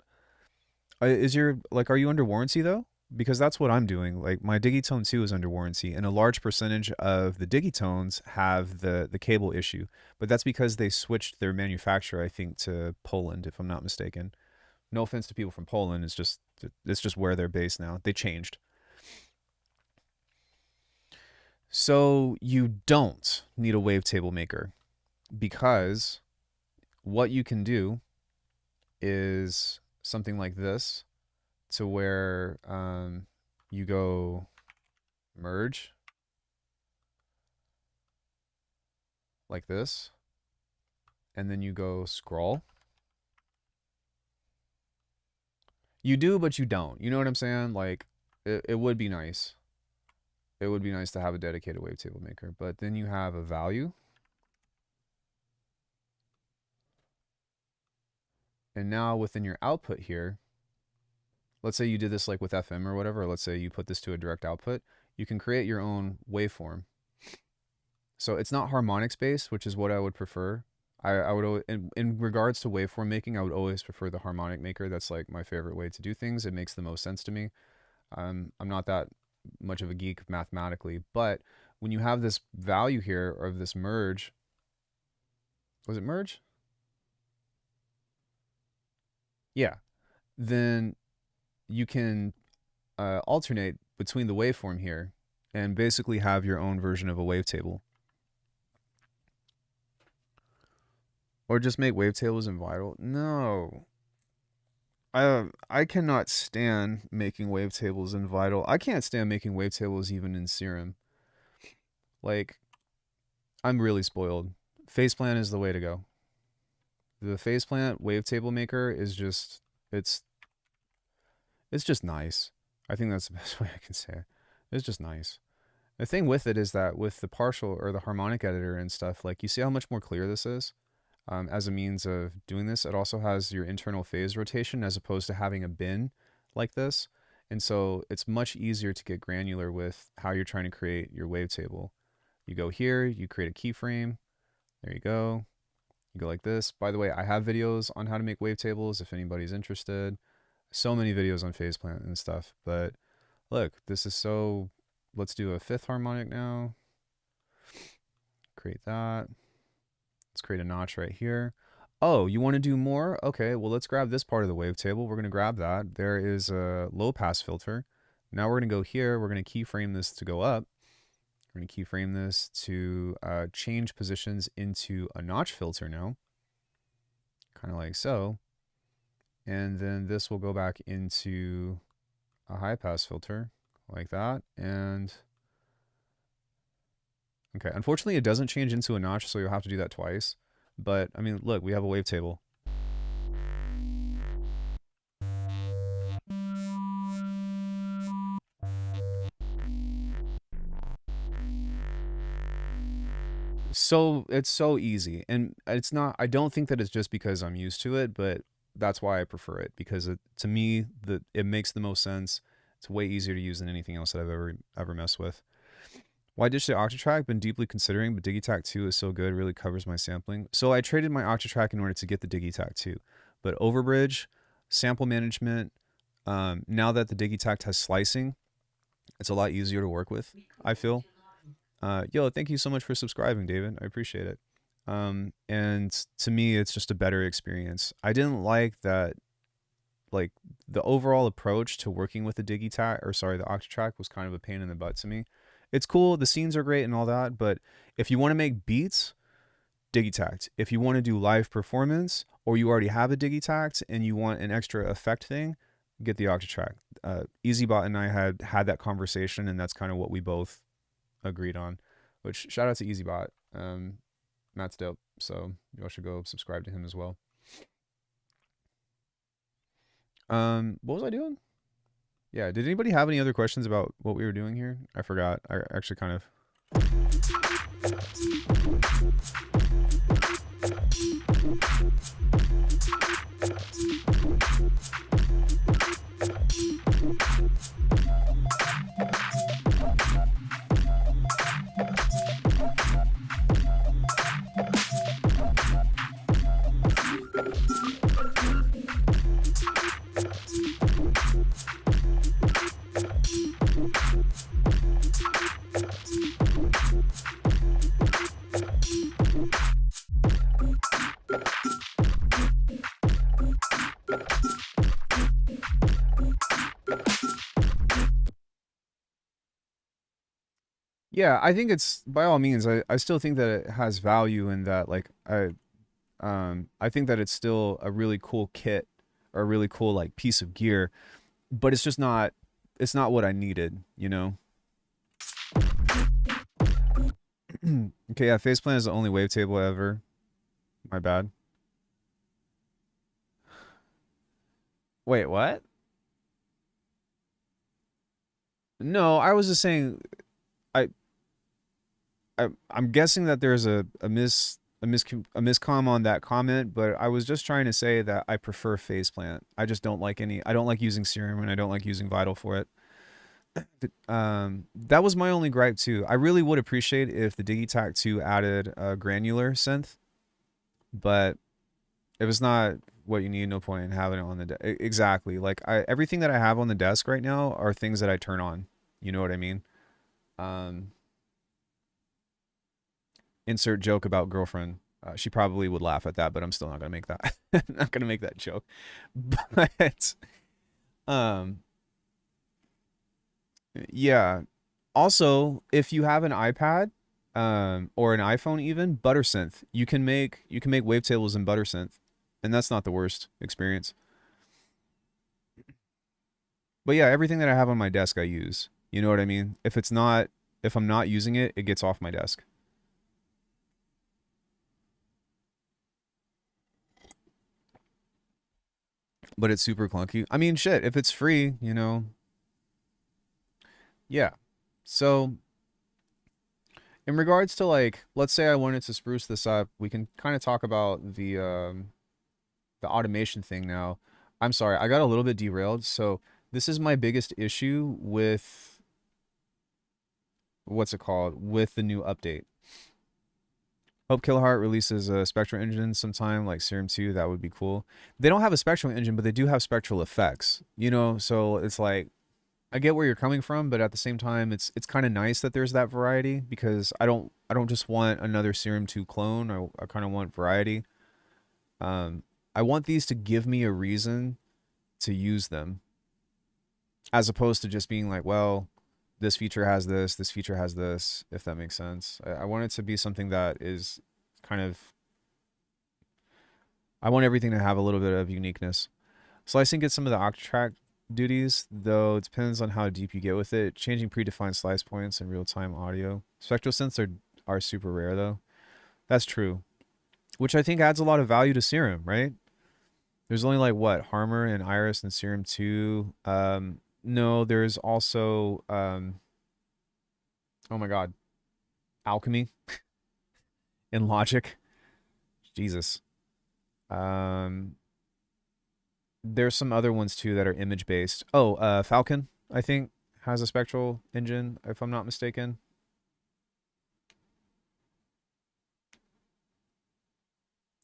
Is your like are you under warranty though? Because that's what I'm doing. Like my Digitone 2 is under warranty, and a large percentage of the Digitones have the cable issue. But that's because they switched their manufacturer, I think, to Poland, if I'm not mistaken. No offense to people from Poland, it's just where they're based now. They changed. So you don't need a wavetable maker because what you can do is something like this to where you go merge like this, and then you go scroll. You do, but you don't. You know what I'm saying? Like, it would be nice. It would be nice to have a dedicated wavetable maker, but then you have a value. And now within your output here, let's say you did this like with FM or whatever, or let's say you put this to a direct output, you can create your own waveform. So it's not harmonics based, which is what I would prefer. I would in regards to waveform making, I would always prefer the harmonic maker. That's like my favorite way to do things. It makes the most sense to me. I'm not that much of a geek mathematically, but when you have this value here of this merge, was it merge? Yeah. Then you can alternate between the waveform here and basically have your own version of a wavetable. Or just make wavetables in Vital. No. I cannot stand making wavetables in Vital. I can't stand making wavetables even in Serum. Like, I'm really spoiled. Faceplant is the way to go. The Faceplant wavetable maker is just it's just nice. I think that's the best way I can say it. It's just nice. The thing with it is that with the partial or the harmonic editor and stuff, like you see how much more clear this is as a means of doing this. It also has your internal phase rotation as opposed to having a bin like this. And so it's much easier to get granular with how you're trying to create your wavetable. You go here, you create a keyframe. There you go. You go like this. By the way, I have videos on how to make wavetables if anybody's interested. So many videos on Faceplant and stuff. But look, this is so... Let's do a fifth harmonic now. Create that. Let's create a notch right here. Oh, you want to do more? Okay, well, let's grab this part of the wavetable. We're going to grab that. There is a low pass filter. Now we're going to go here. We're going to keyframe this to go up. We're going to keyframe this to change positions into a notch filter now. Kind of like so. And then this will go back into a high pass filter like that. And okay, unfortunately it doesn't change into a notch, so you'll have to do that twice. But I mean, look, we have a wavetable. So it's so easy, and it's not. I don't think that it's just because I'm used to it, but that's why I prefer it because to me it makes the most sense. It's way easier to use than anything else that I've ever messed with. Why ditch the Octatrack? Been deeply considering, but Digitac 2 is so good, it really covers my sampling. So I traded my Octatrack in order to get the Digitac 2. But Overbridge, sample management, now that the Digitac has slicing, it's a lot easier to work with, I feel. Yo, thank you so much for subscribing, David. I appreciate it. And to me, it's just a better experience. I didn't like that, like, the overall approach to working with the Digitac, or sorry, the Octatrack was kind of a pain in the butt to me. It's cool, the scenes are great and all that, but if you want to make beats, Digitact. If you want to do live performance or you already have a Digitact and you want an extra effect thing, get the Octatrack. EasyBot and I had that conversation, and that's kind of what we both agreed on. Which shout out to EasyBot. Matt's dope, so you all should go subscribe to him as well. What was I doing? Yeah, did anybody have any other questions about what we were doing here? I forgot. I actually kind of. Yeah, I think it's by all means. I still think that it has value in that. Like I think that it's still a really cool kit or a really cool like piece of gear, but it's just not. It's not what I needed, you know. Okay, yeah, faceplant is the only wavetable ever. My bad. Wait, what? No, I was just saying. I I'm guessing that there's a miscom on that comment, but I was just trying to say that I prefer faceplant. I just don't like any. I don't like using serum, and I don't like using vital for it. That was my only gripe too. I really would appreciate if the Digitac 2 added a granular synth, but if it's not what you need, no point in having it on the exactly. Like everything that I have on the desk right now are things that I turn on. You know what I mean? Um, insert joke about girlfriend. She probably would laugh at that, but I'm still not gonna make that. Not gonna make that joke. But um, yeah. Also, if you have an iPad, or an iPhone, even ButterSynth, you can make wavetables in ButterSynth, and that's not the worst experience. But yeah, everything that I have on my desk, I use. You know what I mean? If I'm not using it, it gets off my desk. But it's super clunky. I mean, shit, if it's free, you know. Yeah. So, in regards to like, let's say I wanted to spruce this up, we can kind of talk about the automation thing now. I'm sorry, I got a little bit derailed. So, this is my biggest issue with what's it called? With the new update. Hope Killheart releases a spectral engine sometime, like Serum 2. That would be cool. They don't have a spectral engine, but they do have spectral effects. You know, so it's like I get where you're coming from, but at the same time, it's kind of nice that there's that variety because I don't just want another Serum 2 clone. I kind of want variety. I want these to give me a reason to use them, as opposed to just being like, well, this feature has this feature has this, if that makes sense. I want it to be something that is kind of, I want everything to have a little bit of uniqueness. Slicing gets some of the Octatrack duties, though it depends on how deep you get with it. Changing predefined slice points in real-time audio. Spectral synths are super rare, though. That's true. Which I think adds a lot of value to Serum, right? There's only like, what, Harmer and Iris and Serum 2. No, there's also, oh my god, Alckemy and Logic. Jesus. Um, there's some other ones too that are image based. Oh, Falcon, I think, has a spectral engine, if I'm not mistaken.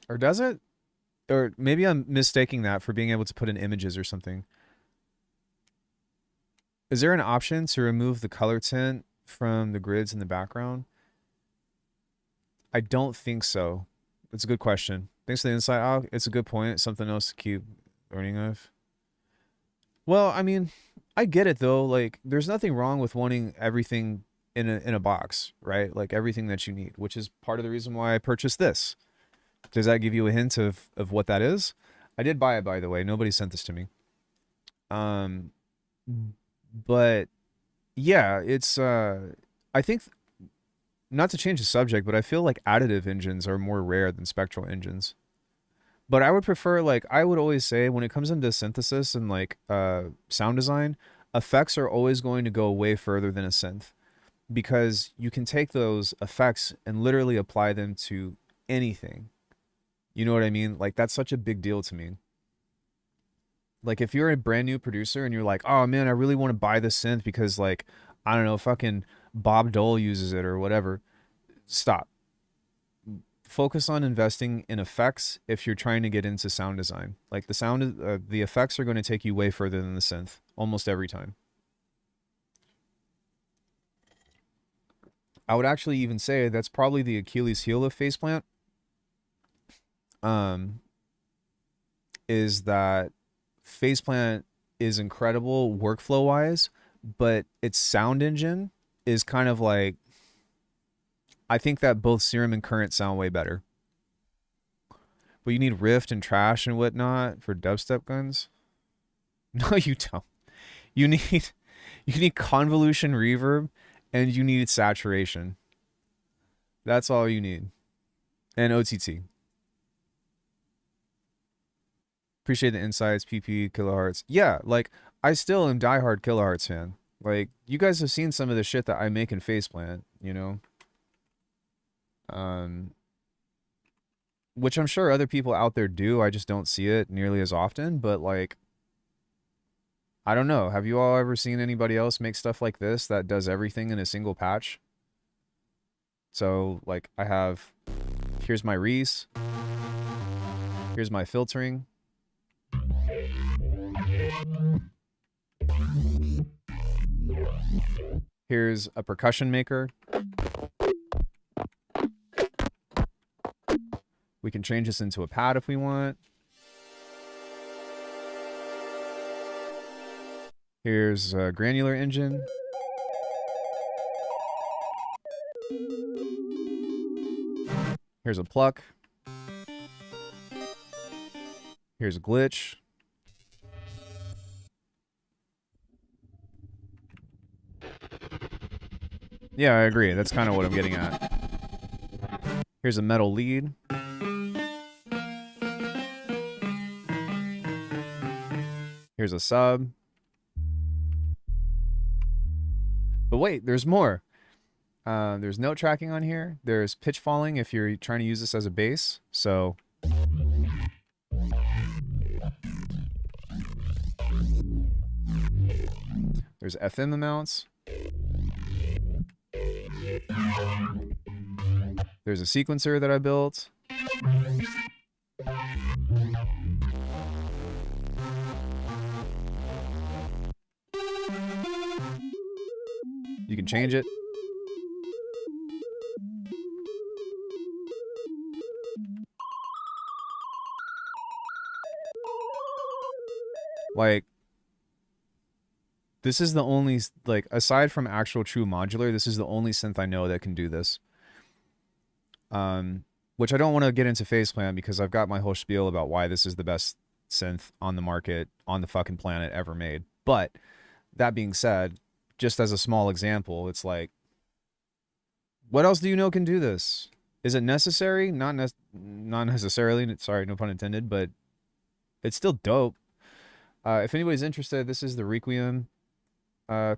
Or does it? Or maybe I'm mistaking that for being able to put in images or something. Is there an option to remove the color tint from the grids in the background? I don't think so. It's a good question. Thanks for the insight, Al. It's a good point. It's something else to keep learning of. Well, I mean, I get it though. Like, there's nothing wrong with wanting everything. in a box, right? Like everything that you need, which is part of the reason why I purchased this. Does that give you a hint of what that is? I did buy it, by the way. Nobody sent this to me. Um, but yeah, it's I think, not to change the subject, but I feel like additive engines are more rare than spectral engines. But I would prefer, like, I would always say when it comes into synthesis and like sound design, effects are always going to go way further than a synth, because you can take those effects and literally apply them to anything. You know what I mean? Like, that's such a big deal to me. Like, if you're a brand new producer and you're like, oh man, I really want to buy this synth because, like, I don't know, fucking Bob Dole uses it or whatever, stop. Focus on investing in effects if you're trying to get into sound design. Like, the effects are going to take you way further than the synth almost every time. I would actually even say that's probably the Achilles heel of Faceplant. Um, is that Faceplant is incredible workflow wise, but its sound engine is kind of like, I think that both Serum and Current sound way better. But you need Rift and Trash and whatnot for dubstep guns. No, you don't. You need you need convolution reverb and you need saturation. That's all you need. And OTT. Appreciate the insights, PP, Kilohertz. Yeah, like, I still am diehard Kilohertz fan. Like, you guys have seen some of the shit that I make in Faceplant, you know? Which I'm sure other people out there do. I just don't see it nearly as often. But, like, I don't know. Have you all ever seen anybody else make stuff like this that does everything in a single patch? So, like, here's my Reese. Here's my filtering. Here's a percussion maker. We can change this into a pad if we want. Here's a granular engine. Here's a pluck. Here's a glitch. Yeah, I agree. That's kind of what I'm getting at. Here's a metal lead. Here's a sub. But wait, there's more. There's note tracking on here. There's pitch falling if you're trying to use this as a bass. So there's FM amounts. There's a sequencer that I built. You can change it. Like, this is the only, like, aside from actual true modular, this is the only synth I know that can do this. Which I don't want to get into Faceplant because I've got my whole spiel about why this is the best synth on the market, on the fucking planet ever made. But that being said, just as a small example, it's like, what else do you know can do this? Is it necessary? Not necessarily. Sorry, no pun intended. But it's still dope. If anybody's interested, this is the Requiem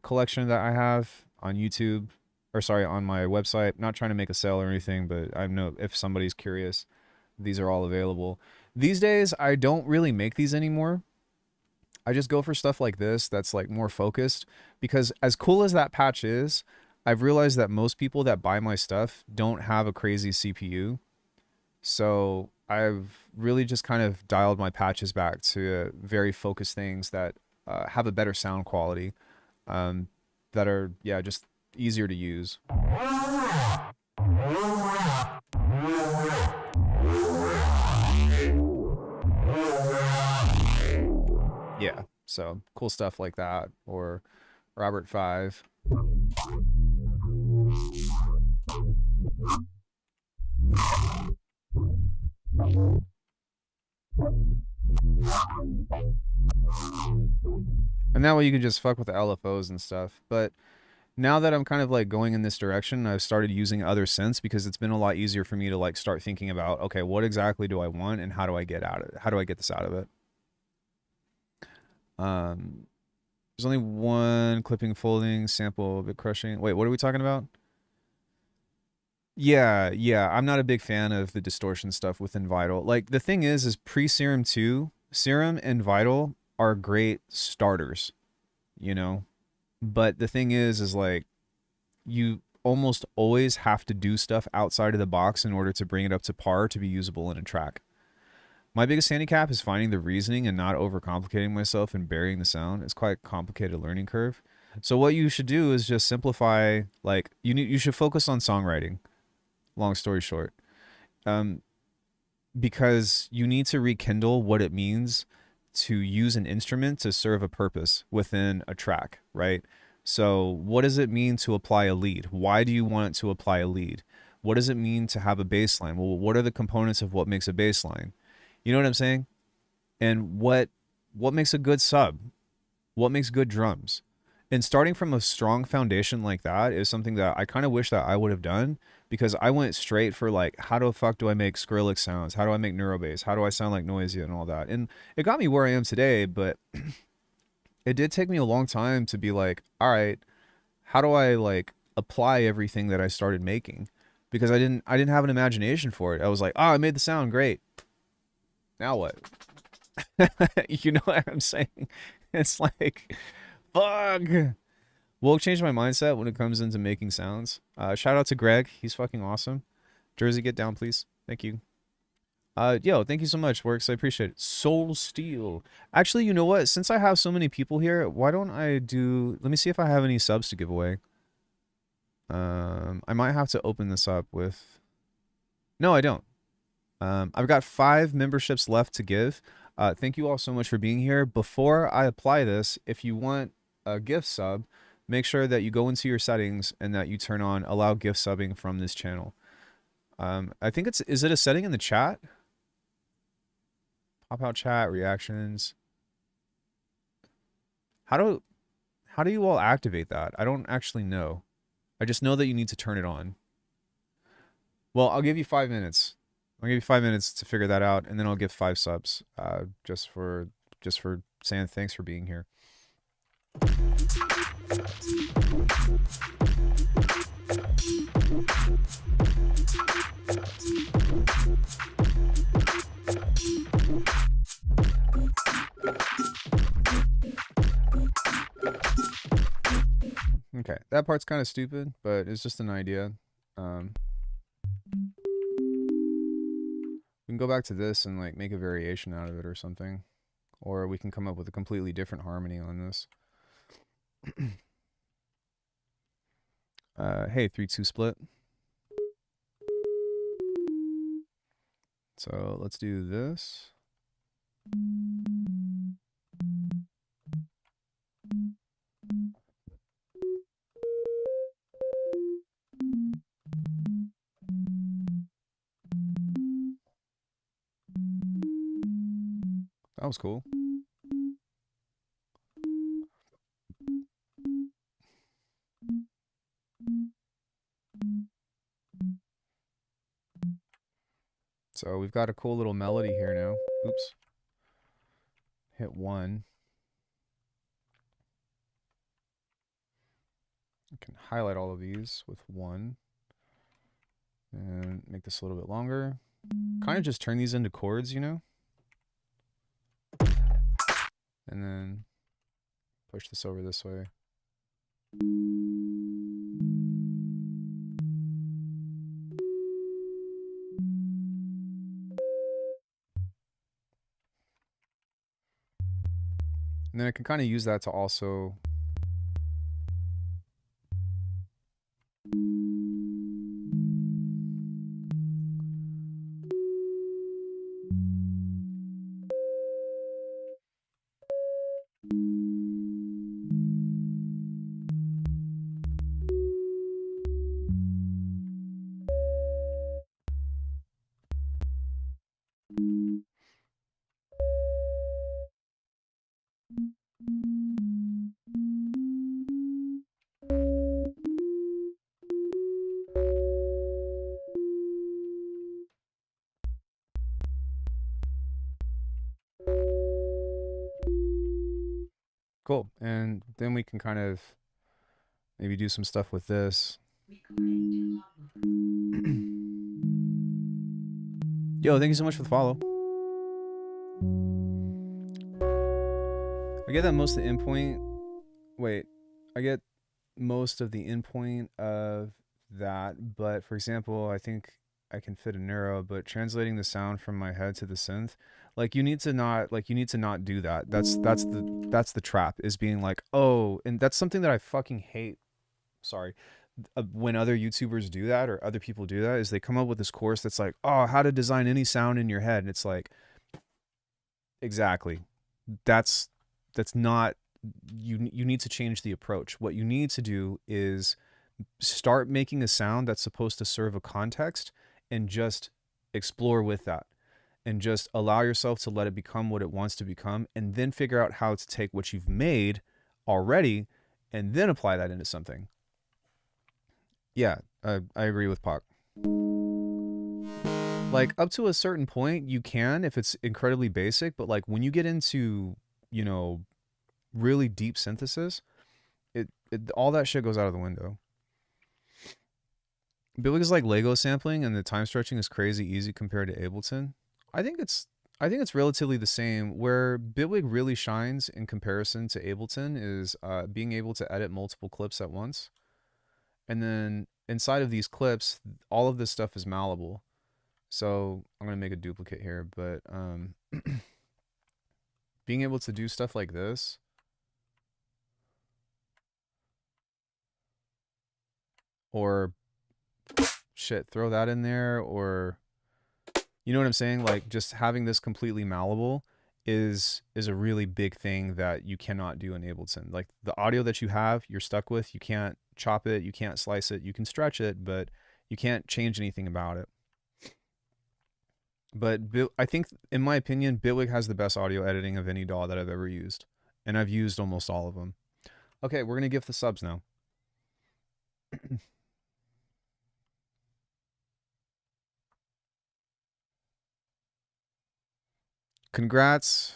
collection that I have on YouTube, or sorry, on my website. Not trying to make a sale or anything, but I know if somebody's curious, these are all available. These days, I don't really make these anymore. I just go for stuff like this that's like more focused, because as cool as that patch is, I've realized that most people that buy my stuff don't have a crazy CPU. So I've really just kind of dialed my patches back to very focused things that have a better sound quality, that are, yeah, just easier to use. Yeah, so cool stuff like that, or Robert 5. And that way you can just fuck with the LFOs and stuff. But now that I'm kind of like going in this direction, I've started using other synths because it's been a lot easier for me to like start thinking about, okay, what exactly do I want and how do I get out of it? How do I get this out of it? Um, there's only one clipping, folding, sample, bit crushing. Wait, what are we talking about? Yeah, yeah. I'm not a big fan of the distortion stuff within Vital. Like the thing is pre-Serum 2, Serum and Vital are great starters, you know? But the thing is like you almost always have to do stuff outside of the box in order to bring it up to par to be usable in a track. My biggest handicap is finding the reasoning and not overcomplicating myself and burying the sound. It's quite a complicated learning curve. So what you should do is just simplify. Like you should focus on songwriting. Long story short, um, because you need to rekindle what it means to use an instrument to serve a purpose within a track, right? So, what does it mean to apply a lead? Why do you want it to apply a lead? What does it mean to have a bass line? Well, what are the components of what makes a bass line? You know what I'm saying? And what makes a good sub? What makes good drums? And starting from a strong foundation like that is something that I kind of wish that I would have done because I went straight for like, how the fuck do I make Skrillex sounds? How do I make neurobass? How do I sound like Noisia and all that? And it got me where I am today, but it did take me a long time to be like, all right, how do I like apply everything that I started making? Because I didn't have an imagination for it. I was like, oh, I made the sound great. Now what? You know what I'm saying? It's like, fuck. Will change my mindset when it comes into making sounds. Shout out to Greg. He's fucking awesome. Jersey, get down, please. Thank you. Yo, thank you so much, Works. I appreciate it. Soul Steel. Actually, you know what? Since I have so many people here, why don't I do... Let me see if I have any subs to give away. I might have to open this up with... No, I don't. I've got 5 memberships left to give. Thank you all so much for being here. Before I apply this, if you want a gift sub, make sure that you go into your settings and that you turn on allow gift subbing from this channel. I think is it a setting in the chat? Pop out chat, reactions. How do you all activate that? I don't actually know. I just know that you need to turn it on. Well, I'll give you 5 minutes. I'll give you 5 minutes to figure that out, and then I'll give 5 subs. Just for saying thanks for being here. Okay, that part's kind of stupid, but it's just an idea. We can go back to this and like make a variation out of it or something. Or we can come up with a completely different harmony on this. Hey, 3-2 split. So let's do this. That was cool. So we've got a cool little melody here now. Oops. Hit 1. I can highlight all of these with 1. And make this a little bit longer. Kind of just turn these into chords, you know? And then push this over this way. And then I can kind of use that to also... Cool. And then we can kind of maybe do some stuff with this. Yo, thank you so much for the follow. I get that most of the endpoint. Wait, I get most of the endpoint of that, but for example, I think I can fit a neuro, but translating the sound from my head to the synth, like you need to not do that. That's the trap, is being like, oh, and that's something that I fucking hate. Sorry. When other YouTubers do that or other people do that, is they come up with this course that's like, oh, how to design any sound in your head, and it's like, exactly. That's that's not, you need to change the approach. What you need to do is start making a sound that's supposed to serve a context and just explore with that and just allow yourself to let it become what it wants to become, and then figure out how to take what you've made already and then apply that into something. Yeah, I agree with Pac. Like up to a certain point you can if it's incredibly basic, but like when you get into, you know, really deep synthesis, it all that shit goes out of the window. Bitwig is like Lego sampling, and the time stretching is crazy easy compared to Ableton. I think it's I think it's relatively the same. Where Bitwig really shines in comparison to Ableton is being able to edit multiple clips at once, and then inside of these clips, all of this stuff is malleable. So I'm gonna make a duplicate here, but being able to do stuff like this, or shit, throw that in there, or you know what I'm saying? Like just having this completely malleable is a really big thing that you cannot do in Ableton. Like the audio that you have, you're stuck with. You can't chop it, you can't slice it, you can stretch it, but you can't change anything about it. But I think, in my opinion, Bitwig has the best audio editing of any DAW that I've ever used, and I've used almost all of them. Okay, we're gonna give the subs now. Congrats,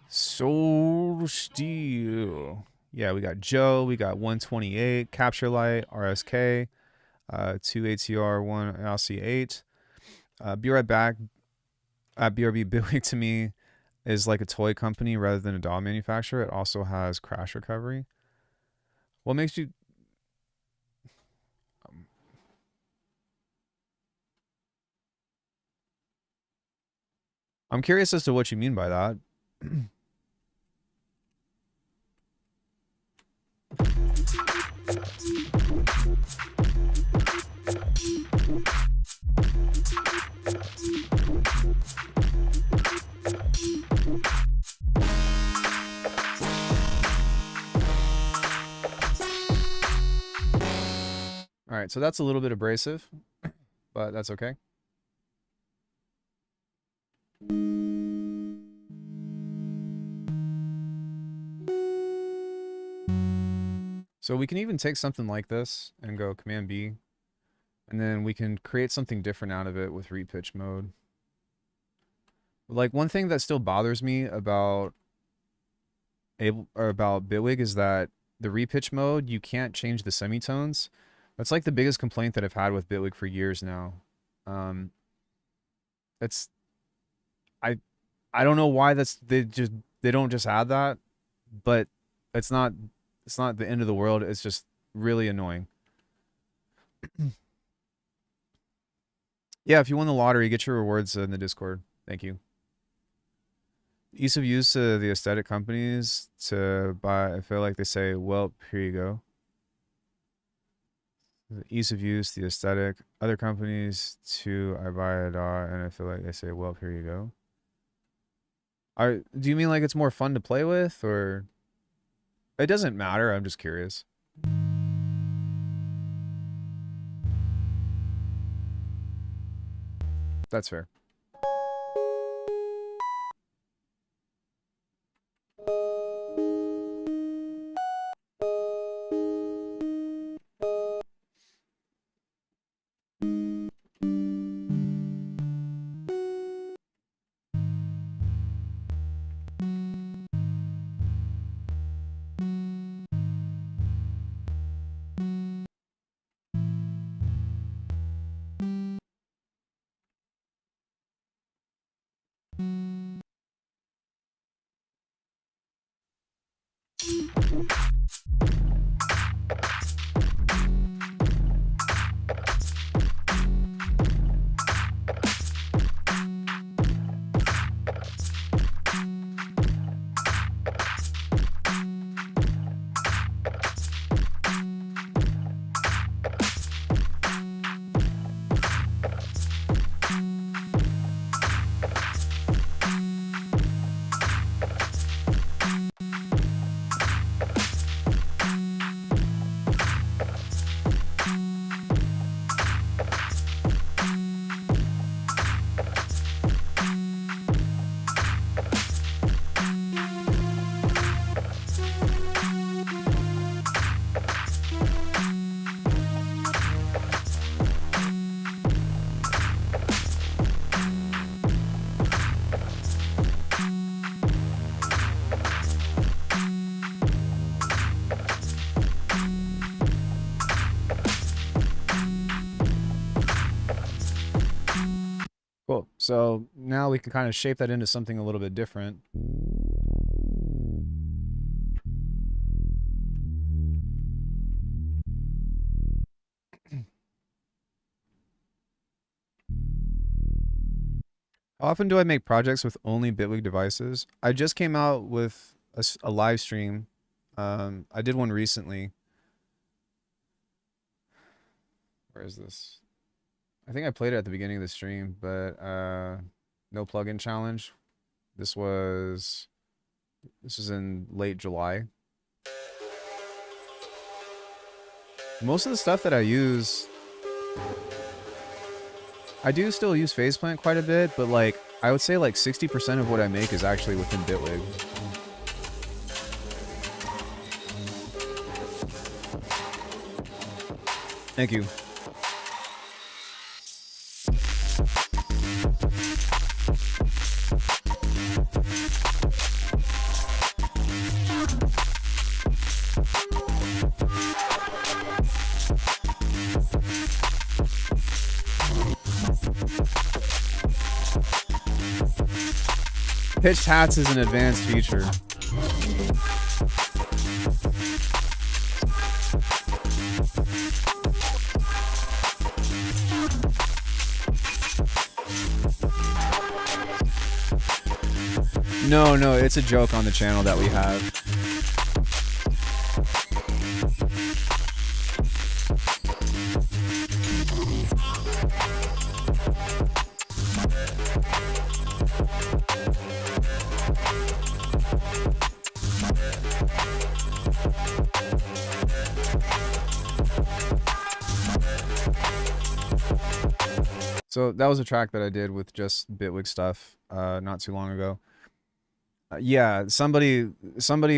Soul Steel. Yeah, we got Joe, we got 128, Capture Light, RSK, 2 ATR, 1 LC8. Be right back. BRB Bitwig to me is like a toy company rather than a DAW manufacturer. It also has crash recovery. What makes you... I'm curious as to what you mean by that. All right, so that's a little bit abrasive, but that's okay. So we can even take something like this and go Command B, and then we can create something different out of it with repitch mode. Like one thing that still bothers me about Bitwig is that the repitch mode, you can't change the semitones. That's like the biggest complaint that I've had with Bitwig for years now. Um, it's I I don't know why they don't just add that, but it's not it's not the end of the world. It's just really annoying. Yeah, if you won the lottery, get your rewards in the Discord. Thank you. Ease of use to the aesthetic companies to buy. I feel like they say, well, here you go. The ease of use, the aesthetic. Other companies to I buy a DAW, and I feel like they say, well, here you go. Do you mean like it's more fun to play with, or it doesn't matter? I'm just curious. That's fair. Cool. So now we can kind of shape that into something a little bit different. How often do I make projects with only Bitwig devices? I just came out with a live stream. I did one recently. Where is this? I think I played it at the beginning of the stream, but no plugin challenge. This was in late July. Most of the stuff that I use, I do still use Faceplant quite a bit, but like I would say like 60% of what I make is actually within Bitwig. Thank you. Pitched hats is an advanced feature. No, no, it's a joke on the channel that we have. So that was a track that I did with just Bitwig stuff not too long ago. Yeah, somebody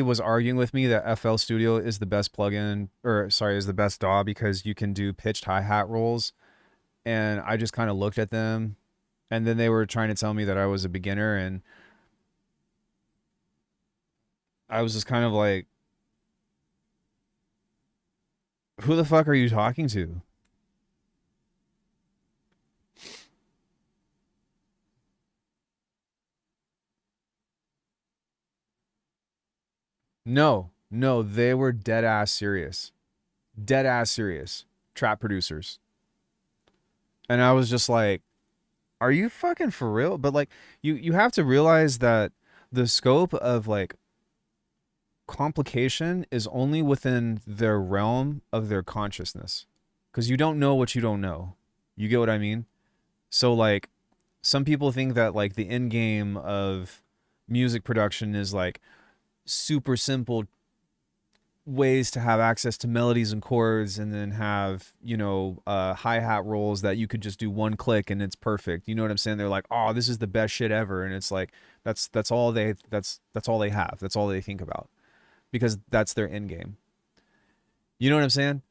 was arguing with me that FL Studio is the best plugin, or sorry, is the best DAW because you can do pitched hi-hat rolls. And I just kind of looked at them, and then they were trying to tell me that I was a beginner, and I was just kind of like, who the fuck are you talking to? No, no, they were dead ass serious. Dead ass serious. Trap producers. And I was just like, are you fucking for real? But like you have to realize that the scope of like complication is only within their realm of their consciousness. Cuz you don't know what you don't know. You get what I mean? So like some people think that like the end game of music production is like super simple ways to have access to melodies and chords and then have, you know, hi-hat rolls that you could just do one click and it's perfect. You know what I'm saying? They're like, "Oh, this is the best shit ever." And it's like that's all they that's all they have. That's all they think about because that's their end game. You know what I'm saying?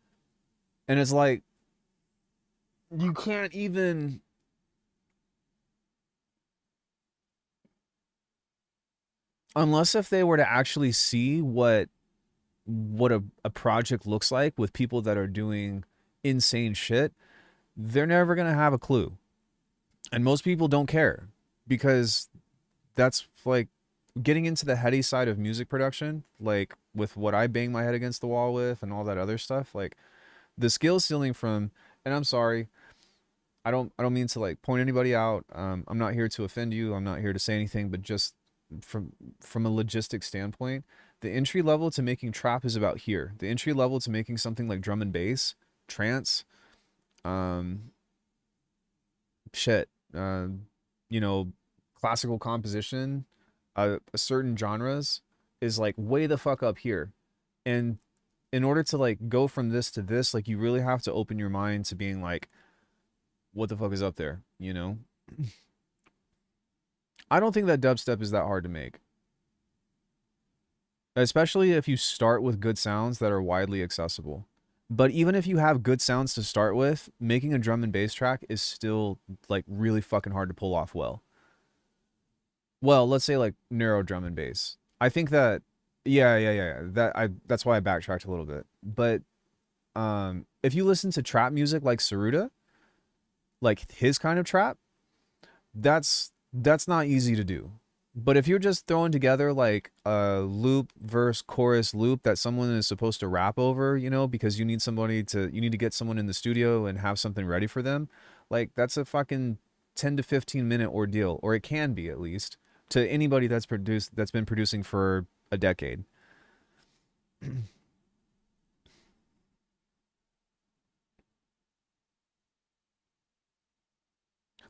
And it's like you can't even unless if they were to actually see what a project looks like with people that are doing insane shit, they're never going to have a clue. And most people don't care because that's like getting into the heady side of music production, like with what I bang my head against the wall with and all that other stuff, like the skill ceiling from, and I'm sorry, I don't mean to like point anybody out. I'm not here to offend you. I'm not here to say anything, but just from from a logistic standpoint, the entry level to making trap is about here. The entry level to making something like drum and bass, trance, um, shit, you know, classical composition, certain genres is like way the fuck up here. And in order to like go from this to this, like you really have to open your mind to being like, what the fuck is up there, you know? I don't think that dubstep is that hard to make, especially if you start with good sounds that are widely accessible. But even if you have good sounds to start with, making a drum and bass track is still like really fucking hard to pull off well. Well, let's say like narrow drum and bass. I think that yeah. That's why I backtracked a little bit. But if you listen to trap music like Saruda, like his kind of trap, that's not easy to do. But if you're just throwing together like a loop, verse, chorus, loop that someone is supposed to rap over, you know, because you need to get someone in the studio and have something ready for them, like that's a fucking 10 to 15 minute ordeal, or it can be at least to anybody that's been producing for a decade.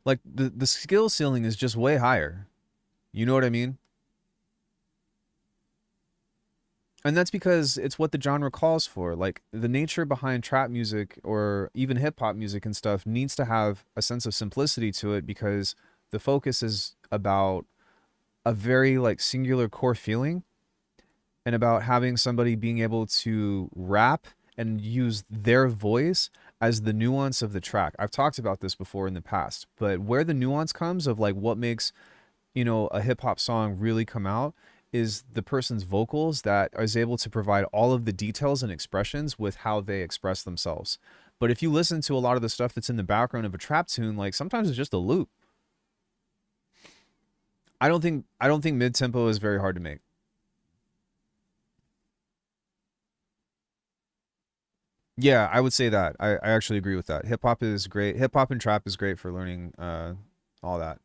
Like the skill ceiling is just way higher. You know what I mean? And that's because it's what the genre calls for. Like the nature behind trap music or even hip hop music and stuff needs to have a sense of simplicity to it because the focus is about a very like singular core feeling and about having somebody being able to rap and use their voice as the nuance of the track. I've talked about this before in the past, but where the nuance comes of like what makes, you know, a hip hop song really come out is the person's vocals that is able to provide all of the details and expressions with how they express themselves. But if you listen to a lot of the stuff that's in the background of a trap tune, like sometimes it's just a loop. I don't think mid tempo is very hard to make. Yeah, I would say that. I actually agree with that. Hip hop is great. Hip hop and trap is great for learning all that.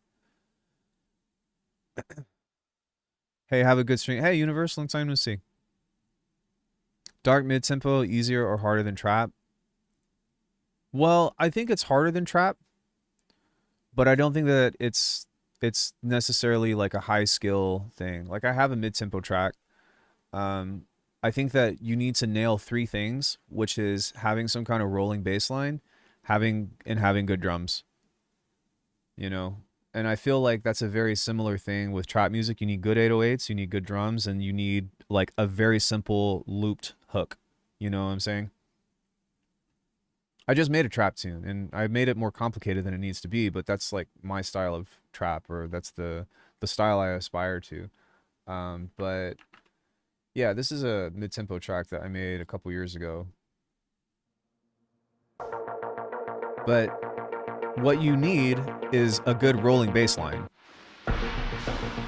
Hey, have a good stream. Hey, Universe, long time no see. Dark mid tempo, easier or harder than trap? Well, I think it's harder than trap, but I don't think that it's necessarily like a high skill thing. Like I have a mid tempo track. Um, I think that you need to nail three things, which is having some kind of rolling bass line, having good drums, you know. And I feel like that's a very similar thing with trap music. You need good 808s, you need good drums, and you need like a very simple looped hook. You know what I'm saying? I just made a trap tune and I made it more complicated than it needs to be, but that's like my style of trap, or that's the style I aspire to. But yeah, this is a mid-tempo track that I made a couple years ago. But what you need is a good rolling bass line.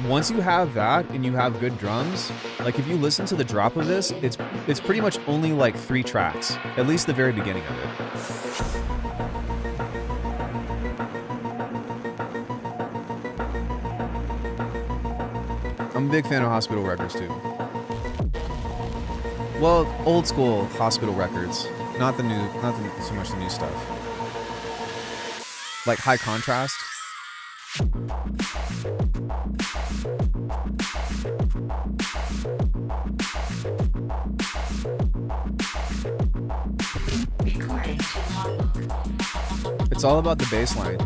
Once you have that and you have good drums, like if you listen to the drop of this, it's pretty much only like 3 tracks, at least the very beginning of it. I'm a big fan of Hospital Records too. Well, old school Hospital Records, not so much the new stuff. Like High Contrast. It's all about the bass line.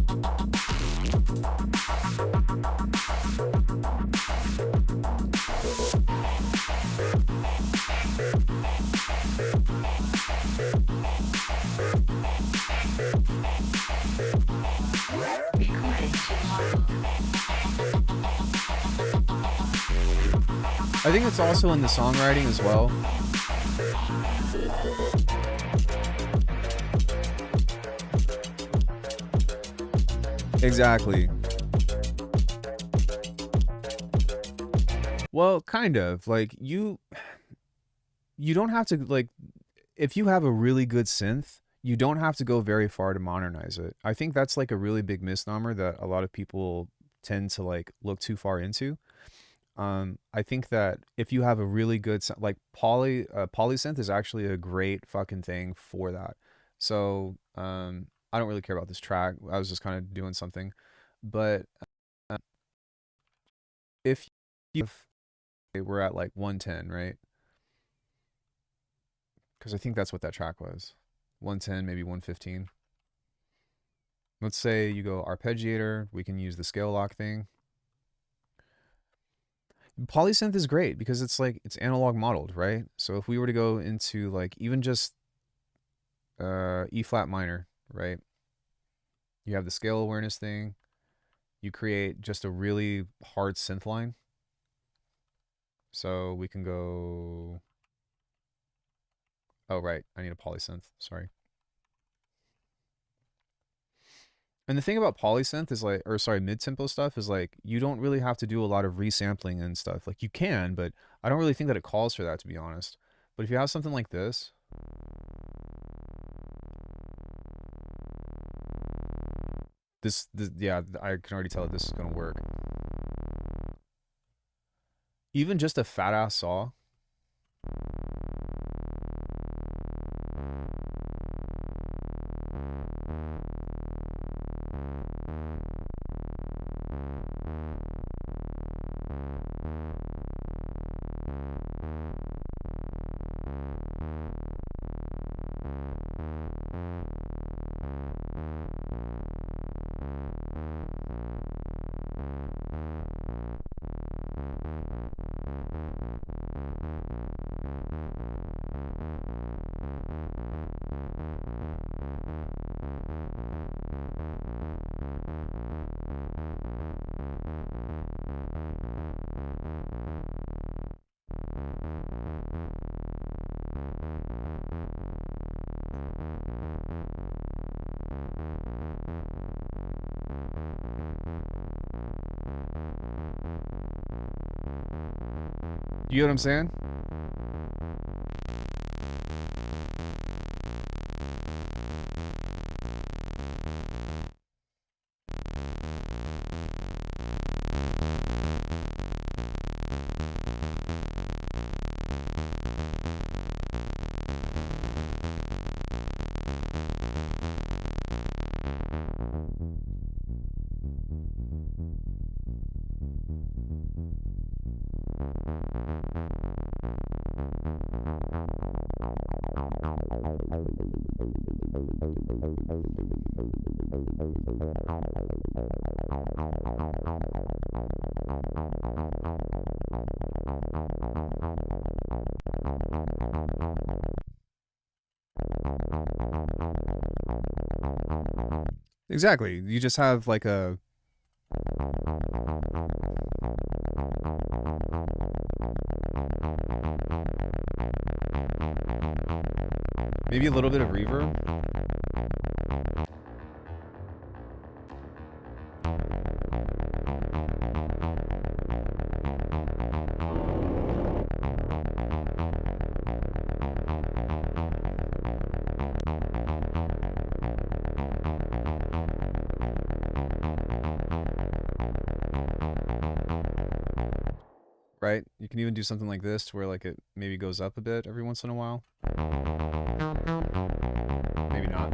I think it's also in the songwriting as well. Exactly. Well, kind of. Like you don't have to like if you have a really good synth, you don't have to go very far to modernize it. I think that's like a really big misnomer that a lot of people tend to like look too far into. I think that if you have a really good like polysynth is actually a great fucking thing for that. So I don't really care about this track. I was just kind of doing something, but uh, if you we're at like 110, right? Because I think that's what that track was, 110 maybe 115. Let's say you go arpeggiator. We can use the scale lock thing. Polysynth is great because it's like it's analog modeled, right? So if we were to go into like even just E flat minor, right? You have the scale awareness thing. You create just a really hard synth line. So we can go. Oh right, I need a polysynth. Sorry. And the thing about polysynth is like, or sorry, mid-tempo stuff is like you don't really have to do a lot of resampling and stuff. Like you can, but I don't really think that it calls for that to be honest. But if you have something like this yeah, I can already tell that this is gonna work. Even just a fat ass saw. You know what I'm saying? Exactly. You just have like a maybe a little bit of reverb. Right? You can even do something like this to where like it maybe goes up a bit every once in a while. Maybe not.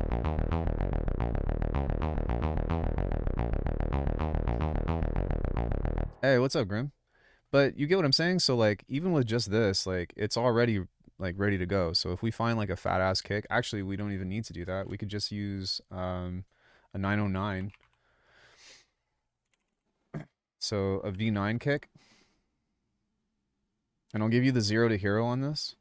Hey, what's up, Grim? But you get what I'm saying? So like even with just this, like it's already like ready to go. So if we find like a fat ass kick, actually we don't even need to do that. We could just use a 909. So a V9 kick. And I'll give you the 0 to hero on this.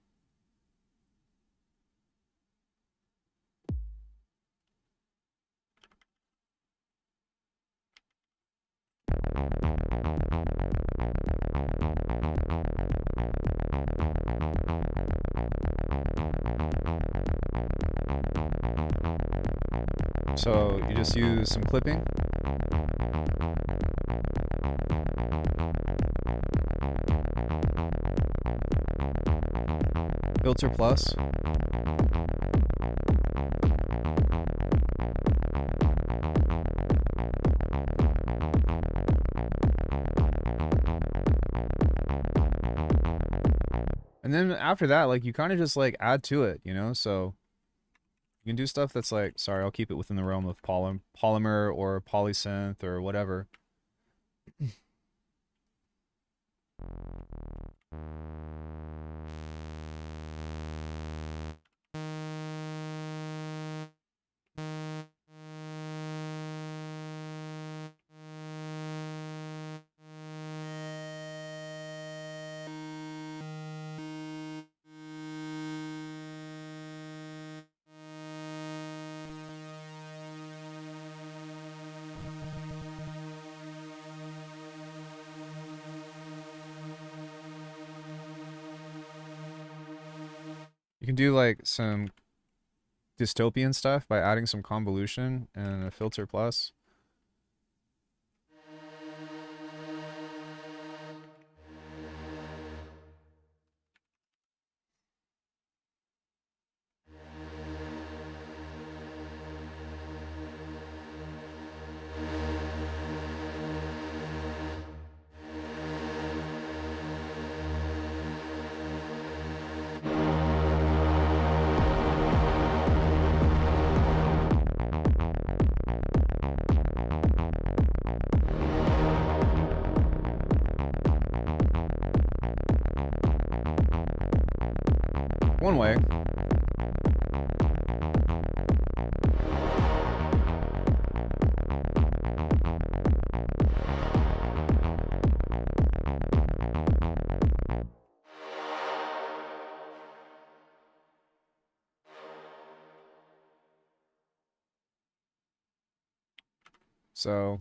So you just use some clipping. Filter plus. And then after that, like you kind of just like add to it, you know? So you can do stuff that's like, sorry, I'll keep it within the realm of polymer or polysynth or whatever. You can do like some dystopian stuff by adding some convolution and a filter plus. One way. So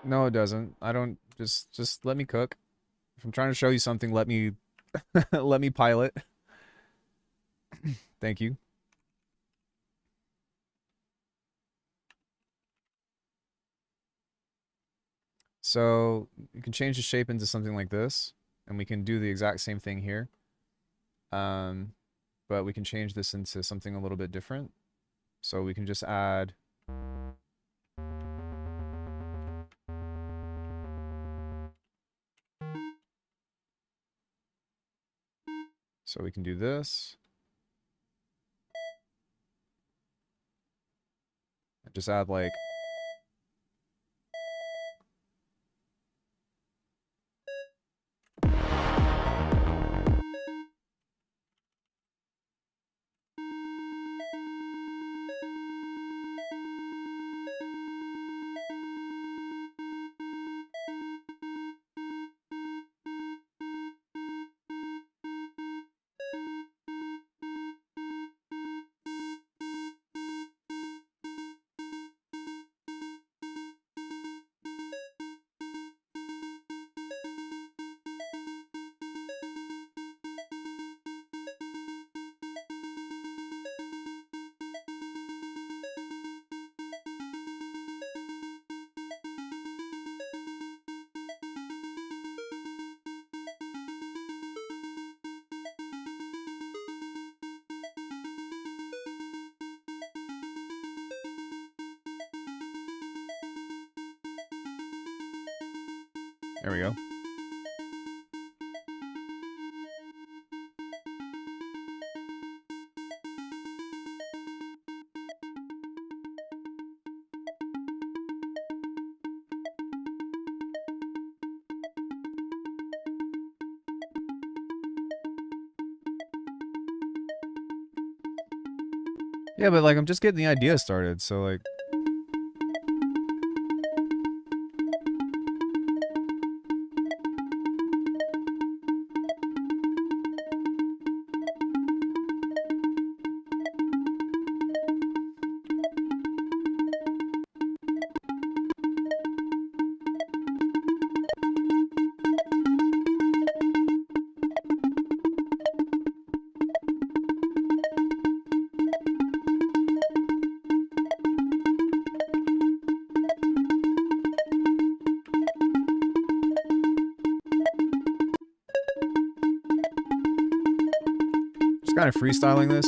no, it doesn't. I don't just let me cook. If I'm trying to show you something, let me let me pilot. Thank you. So you can change the shape into something like this, and we can do the exact same thing here. But we can change this into something a little bit different. So we can just add so we can do this. Just add like there we go. Yeah, but like I'm just getting the idea started, so like kind of freestyling this.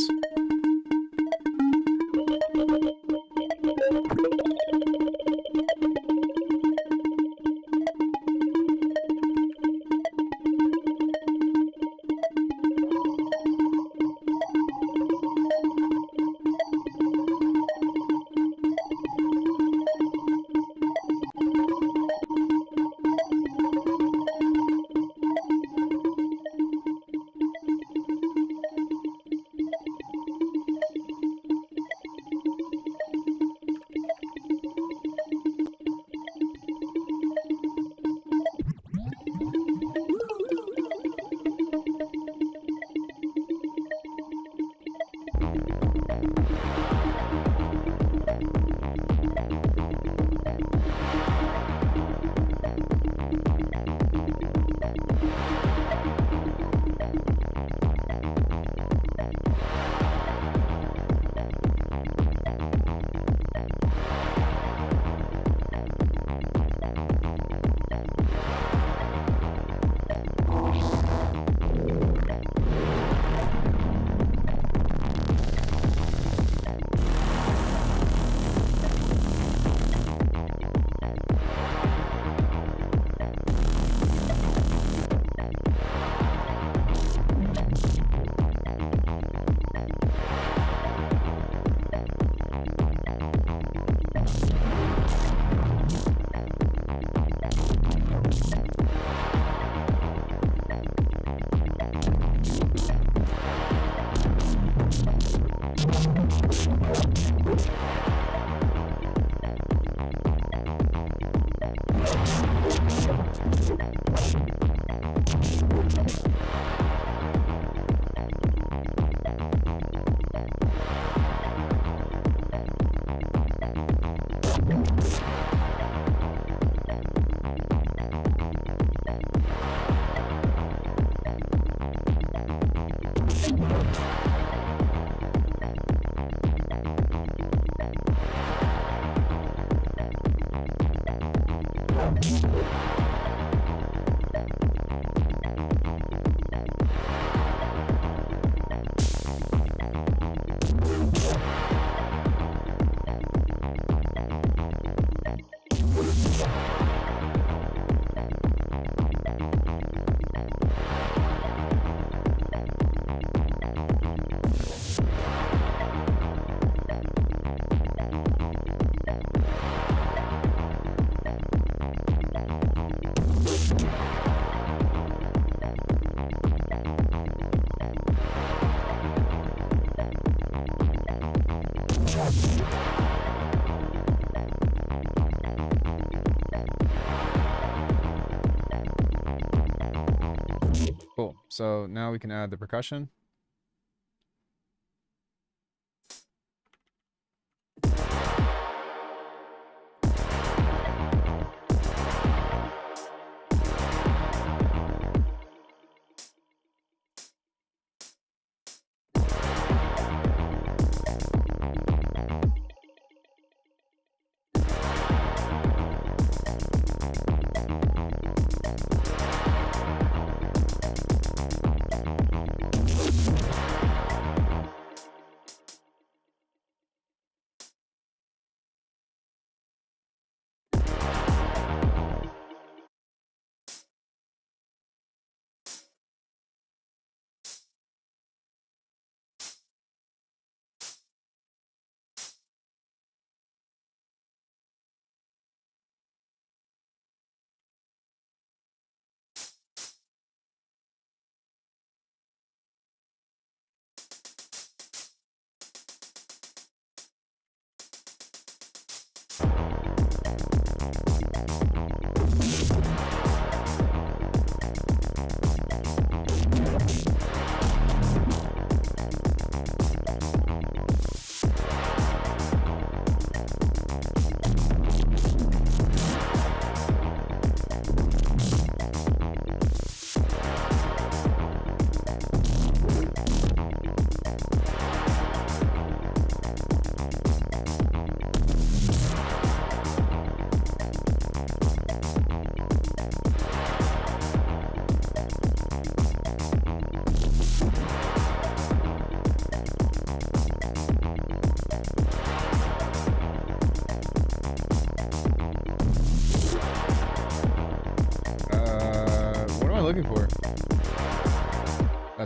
Cool. So now we can add the percussion.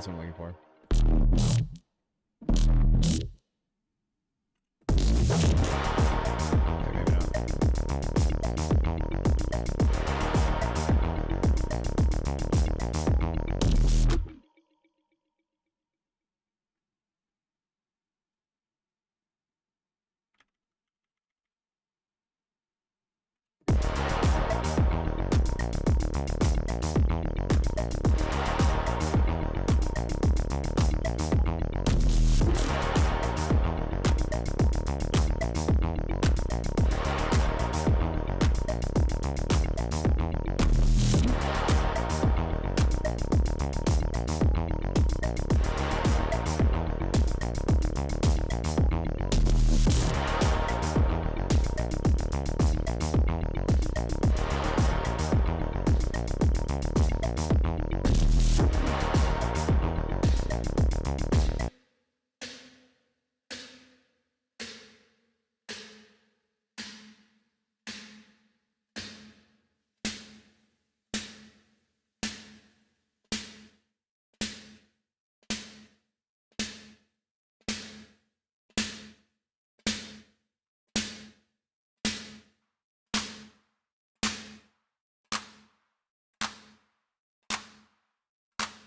That's what I'm looking for. Okay, maybe not.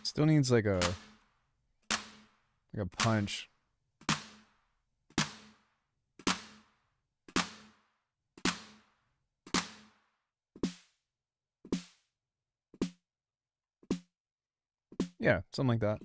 Still needs like a punch. Yeah, something like that.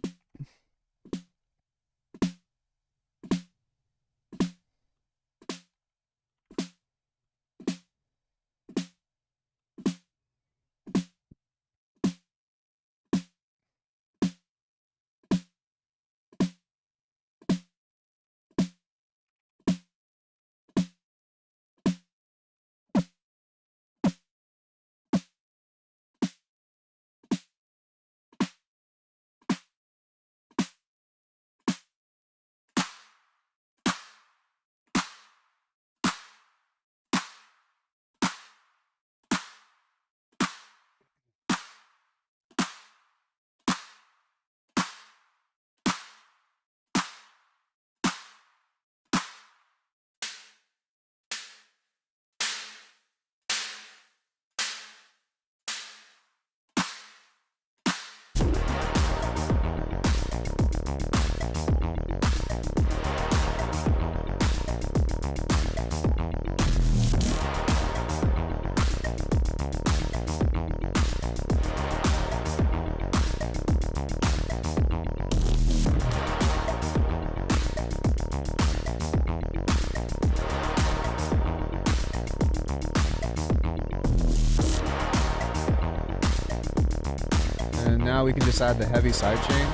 And now we can just add the heavy sidechain.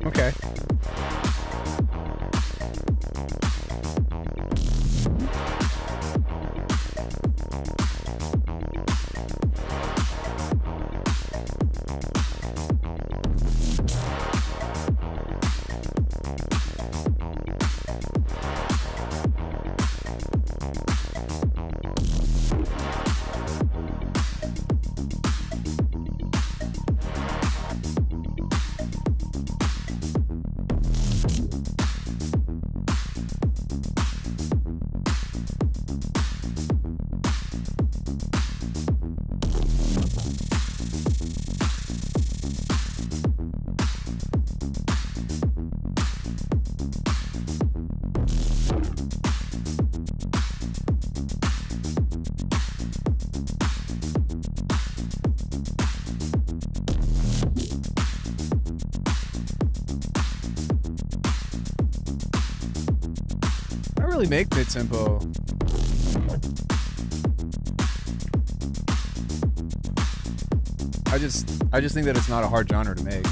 Okay. I really make mid tempo. I just think that it's not a hard genre to make.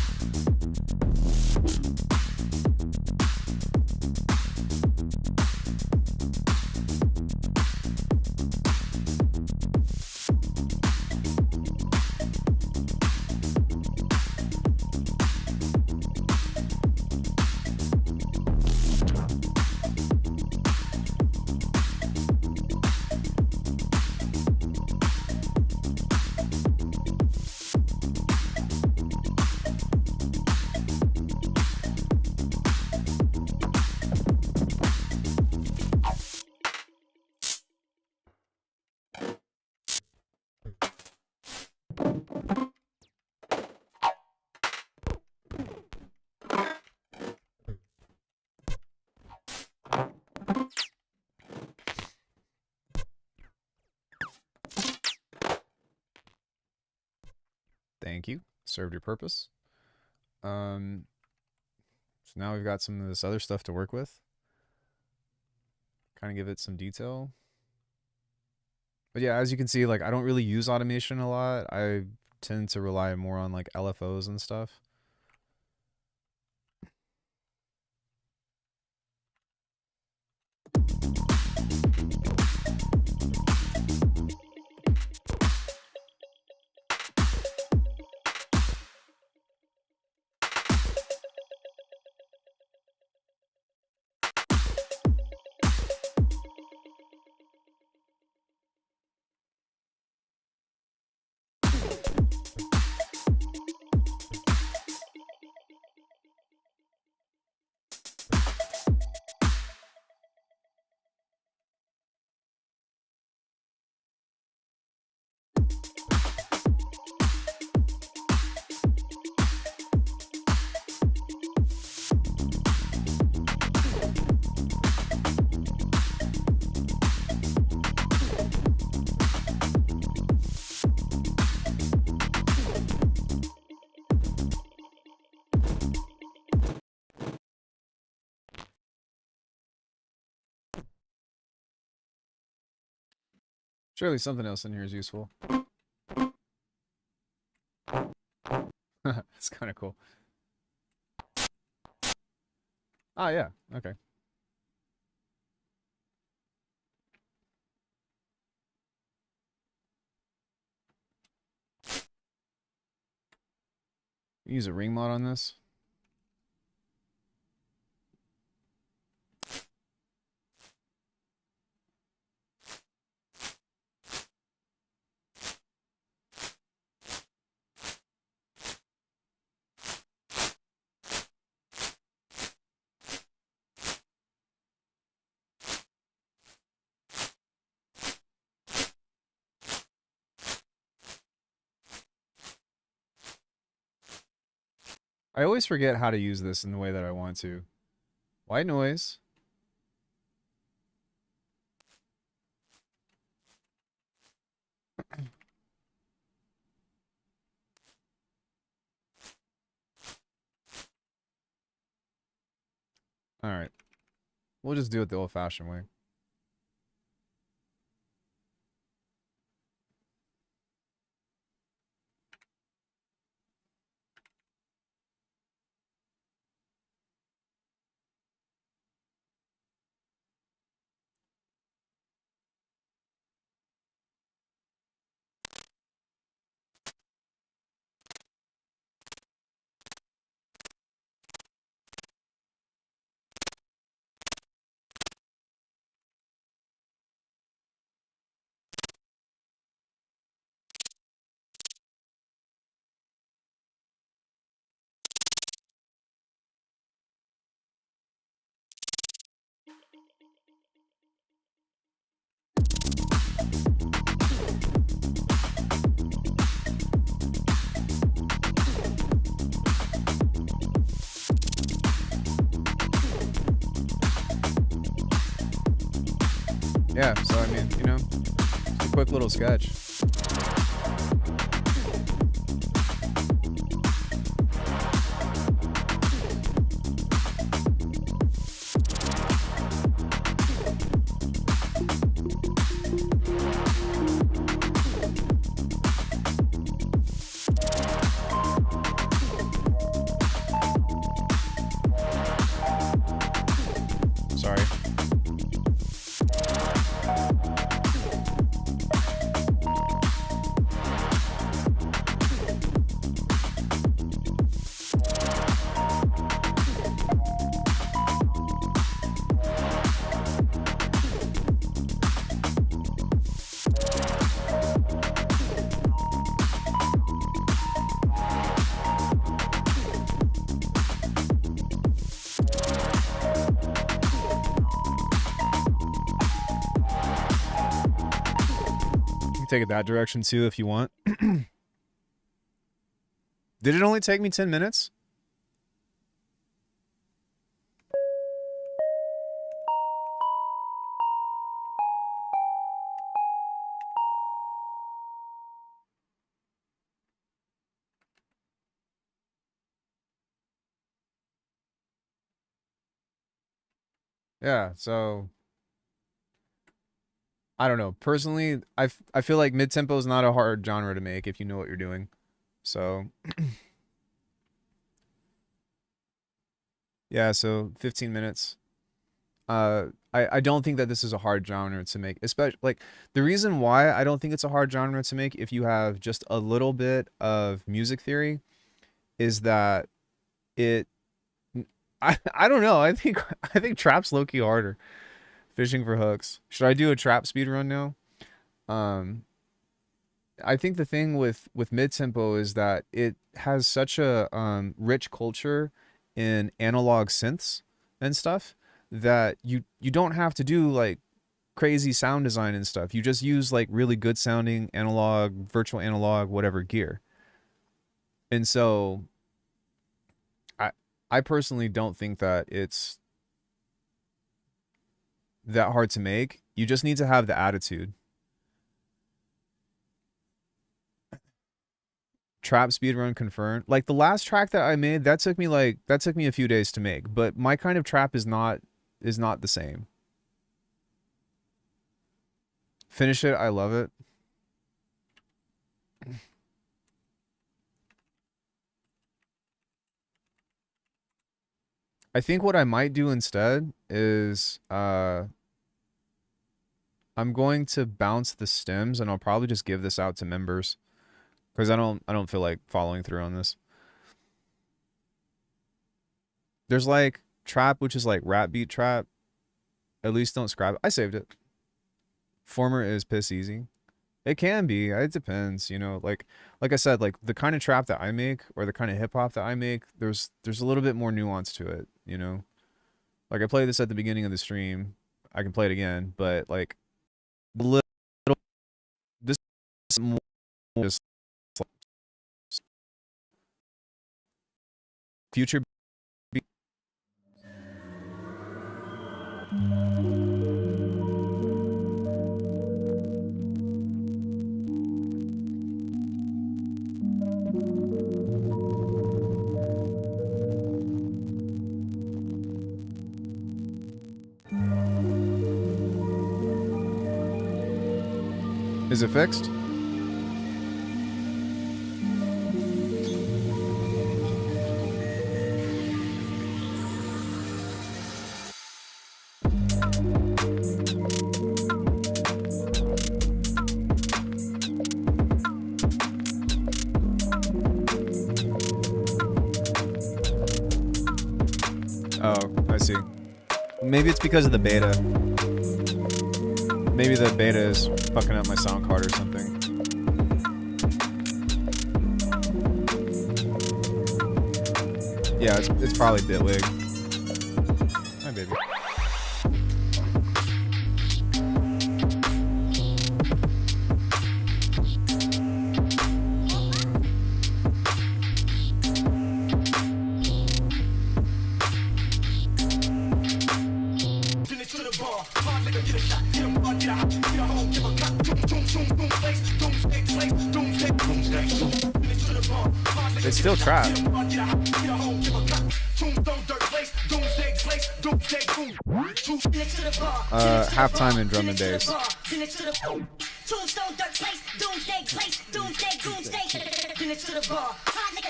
Thank you. Served your purpose. So now we've got some of this other stuff to work with. Kind of give it some detail. But yeah, as you can see, like I don't really use automation a lot. I tend to rely more on like LFOs and stuff. Surely something else in here is useful. It's kind of cool. Ah, yeah. Okay. Use a ring mod on this. I always forget how to use this in the way that I want to. White noise. All right. We'll just do it the old-fashioned way. Yeah, so I mean, you know, just a quick little sketch. Sorry. You can take it that direction too if you want. Did it only take me 10 minutes? Yeah, so I don't know. Personally, I feel like mid tempo is not a hard genre to make if you know what you're doing. So yeah, so 15 minutes. I don't think that this is a hard genre to make, especially like the reason why I don't think it's a hard genre to make if you have just a little bit of music theory is that it I don't know. I think trap's low key harder. Fishing for hooks. Should I do a trap speed run now? Um I think the thing with mid tempo is that it has such a rich culture in analog synths and stuff that you don't have to do like crazy sound design and stuff. You just use like really good sounding analog, virtual analog, whatever gear. And so I I personally don't think that it's that hard to make. You just need to have the attitude. Trap speedrun confirmed. Like the last track that I made, that took me a few days to make, but my kind of trap is not the same. Finish it, I love it. I think what I might do instead is I'm going to bounce the stems and I'll probably just give this out to members because I don't feel like following through on this. There's like trap, which is like rap beat trap. At least don't scribe. I saved it. Former is piss easy. It can be. It depends, you know. Like I said, like the kind of trap that I make or the kind of hip hop that I make, there's a little bit more nuance to it, you know. Like I played this at the beginning of the stream. I can play it again, but like a little this is more just future. Is it fixed? Oh, I see. Maybe it's because of the beta. Maybe the beta is fucking up my sound card or something. Yeah, it's probably Bitwig. Hi, baby. It's still trap. Halftime in drum and bass.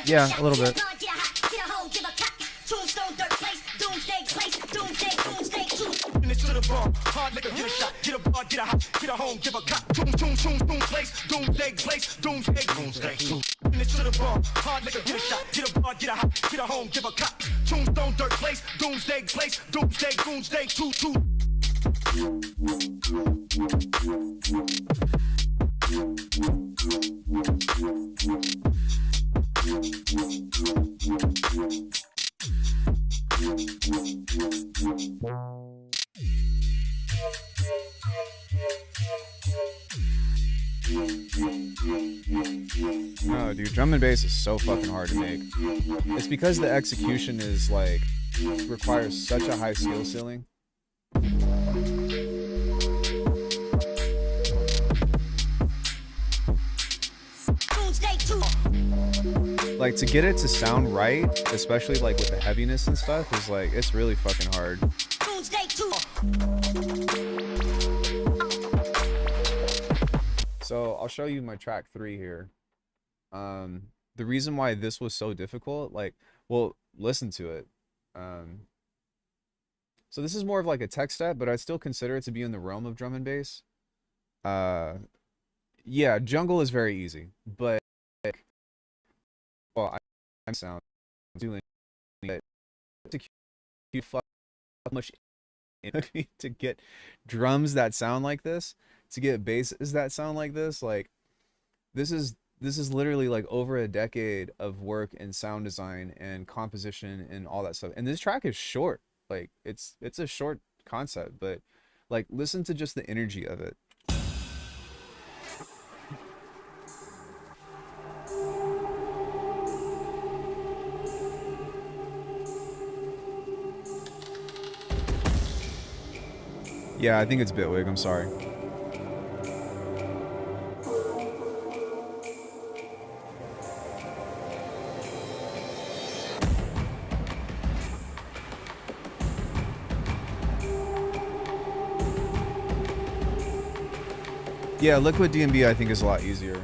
Yeah, a little bit. No, dude, drum and bass is so fucking hard to make. It's because the execution is like requires such a high skill ceiling. Like to get it to sound right, especially like with the heaviness and stuff, is like it's really fucking hard. So I'll show you my track 3 here. Um, the reason why this was so difficult, like, well, listen to it. Um, so this is more of like a tech step, but I still consider it to be in the realm of drum and bass. Uh, yeah, jungle is very easy, but well, I sound doing it to keep much energy to get drums that sound like this, to get basses that sound like this. Like this is literally like over a decade of work in sound design and composition and all that stuff. And this track is short. Like it's a short concept, but like listen to just the energy of it. Yeah, I think it's Bitwig. I'm sorry. Yeah, Liquid DMB I think is a lot easier.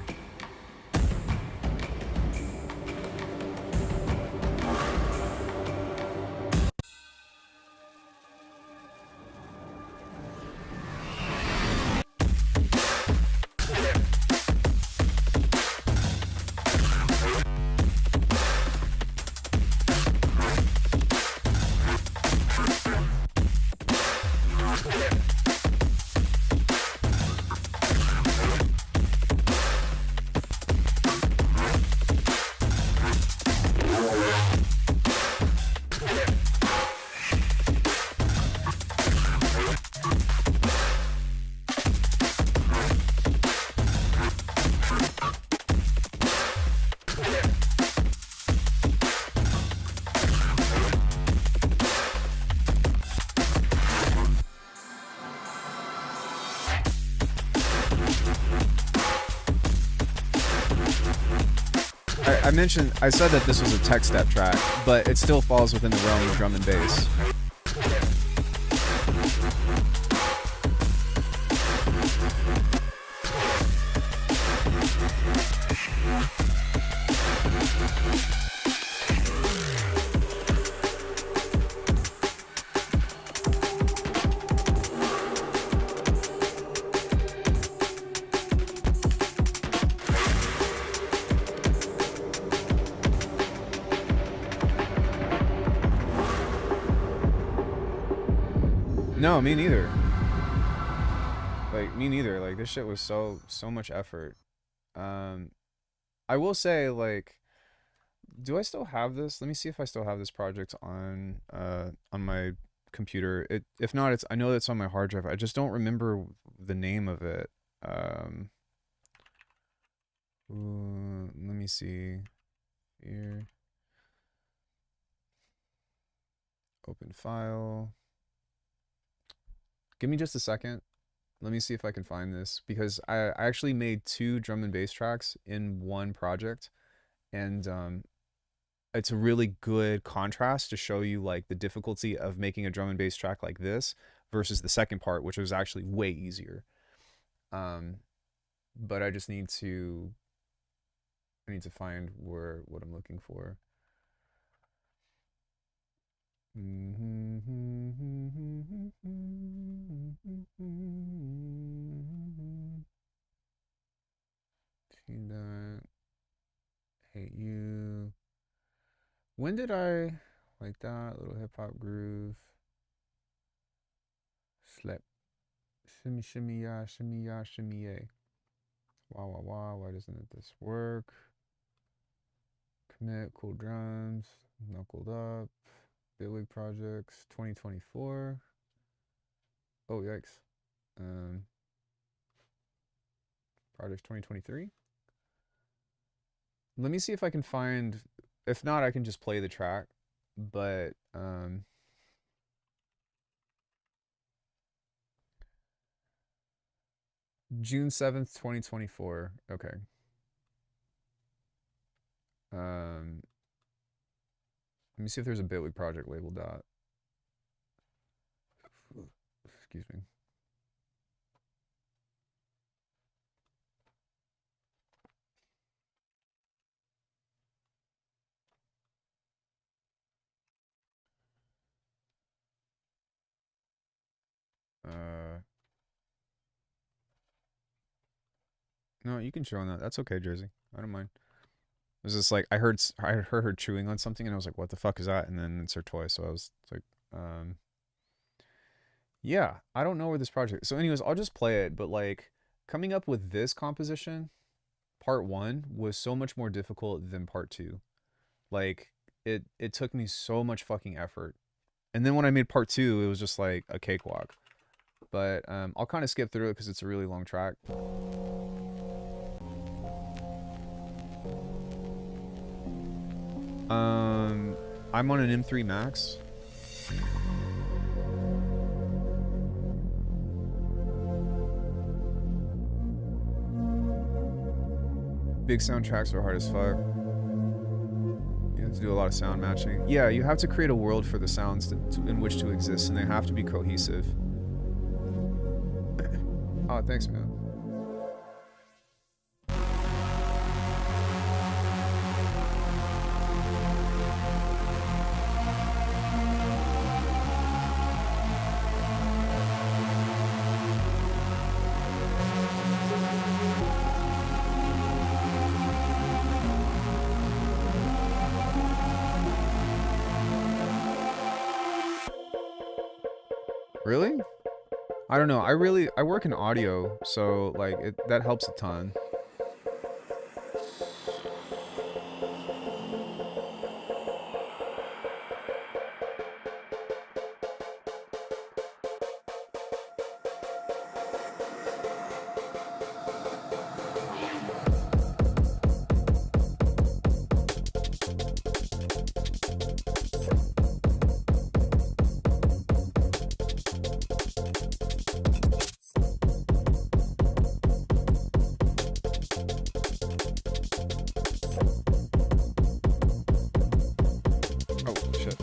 I said that this was a tech step track, but it still falls within the realm of drum and bass. No, me neither. Like me neither. Like this shit was so much effort. Um, I will say like, do I still have this? Let me see if I still have this project on my computer. It if not, it's I know it's on my hard drive. I just don't remember the name of it. Um, let me see here. Open file. Give me just a second. Let me see if I can find this because I actually made two drum and bass tracks in one project, and it's a really good contrast to show you like the difficulty of making a drum and bass track like this versus the second part, which was actually way easier. Um, but I need to find where what I'm looking for. That hate you. When did I like that little hip hop groove? Slap. Shimmy, shimmy, ya, shimmy, ya, shimmy, yay. Wah, wah, wah. Why doesn't this work? Commit, cool drums, knuckled up. Bitwig projects, 2024. Oh, yikes. Um, projects 2023. Let me see if I can find. If not, I can just play the track. But June 7th, 2024. Okay. Um, Let me see if there's a Bitwig project labeled that. Excuse me. Uh, no, you can show on that. That's okay, Jersey. I don't mind. It was just like I heard her chewing on something, and I was like, "What the fuck is that?" And then it's her toy, so I was like, "Yeah, I don't know where this project." So, anyways, I'll just play it. But like coming up with this composition, part one was so much more difficult than part two. Like it took me so much fucking effort. And then when I made part two, it was just like a cakewalk. But I'll kind of skip through it because it's a really long track. I'm on an M3 Max. Big soundtracks are hard as fuck. You have to do a lot of sound matching. Yeah, you have to create a world for the sounds in which to exist, and they have to be cohesive. Oh, thanks, man. Really? I don't know. I work in audio, so like that helps a ton. Oh shit.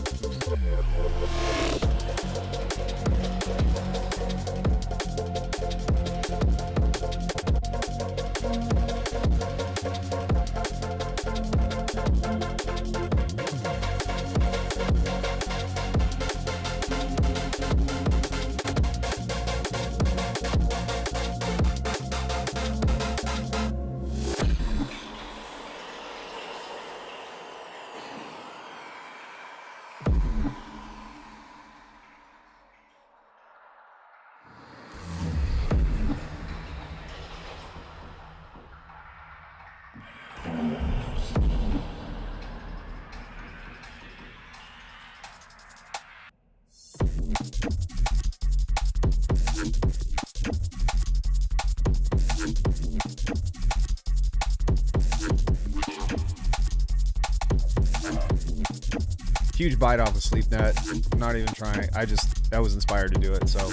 Huge bite off of sleep net. Not even trying. I was inspired to do it, so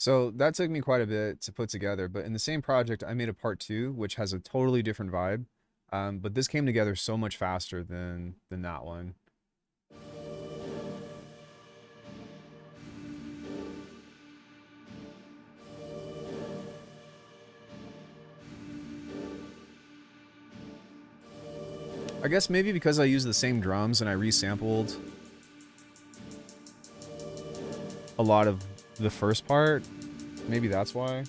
So that took me quite a bit to put together, but in the same project, I made a part two, which has a totally different vibe. But this came together so much faster than that one. I guess maybe because I use the same drums and I resampled a lot of the first part. Maybe that's why.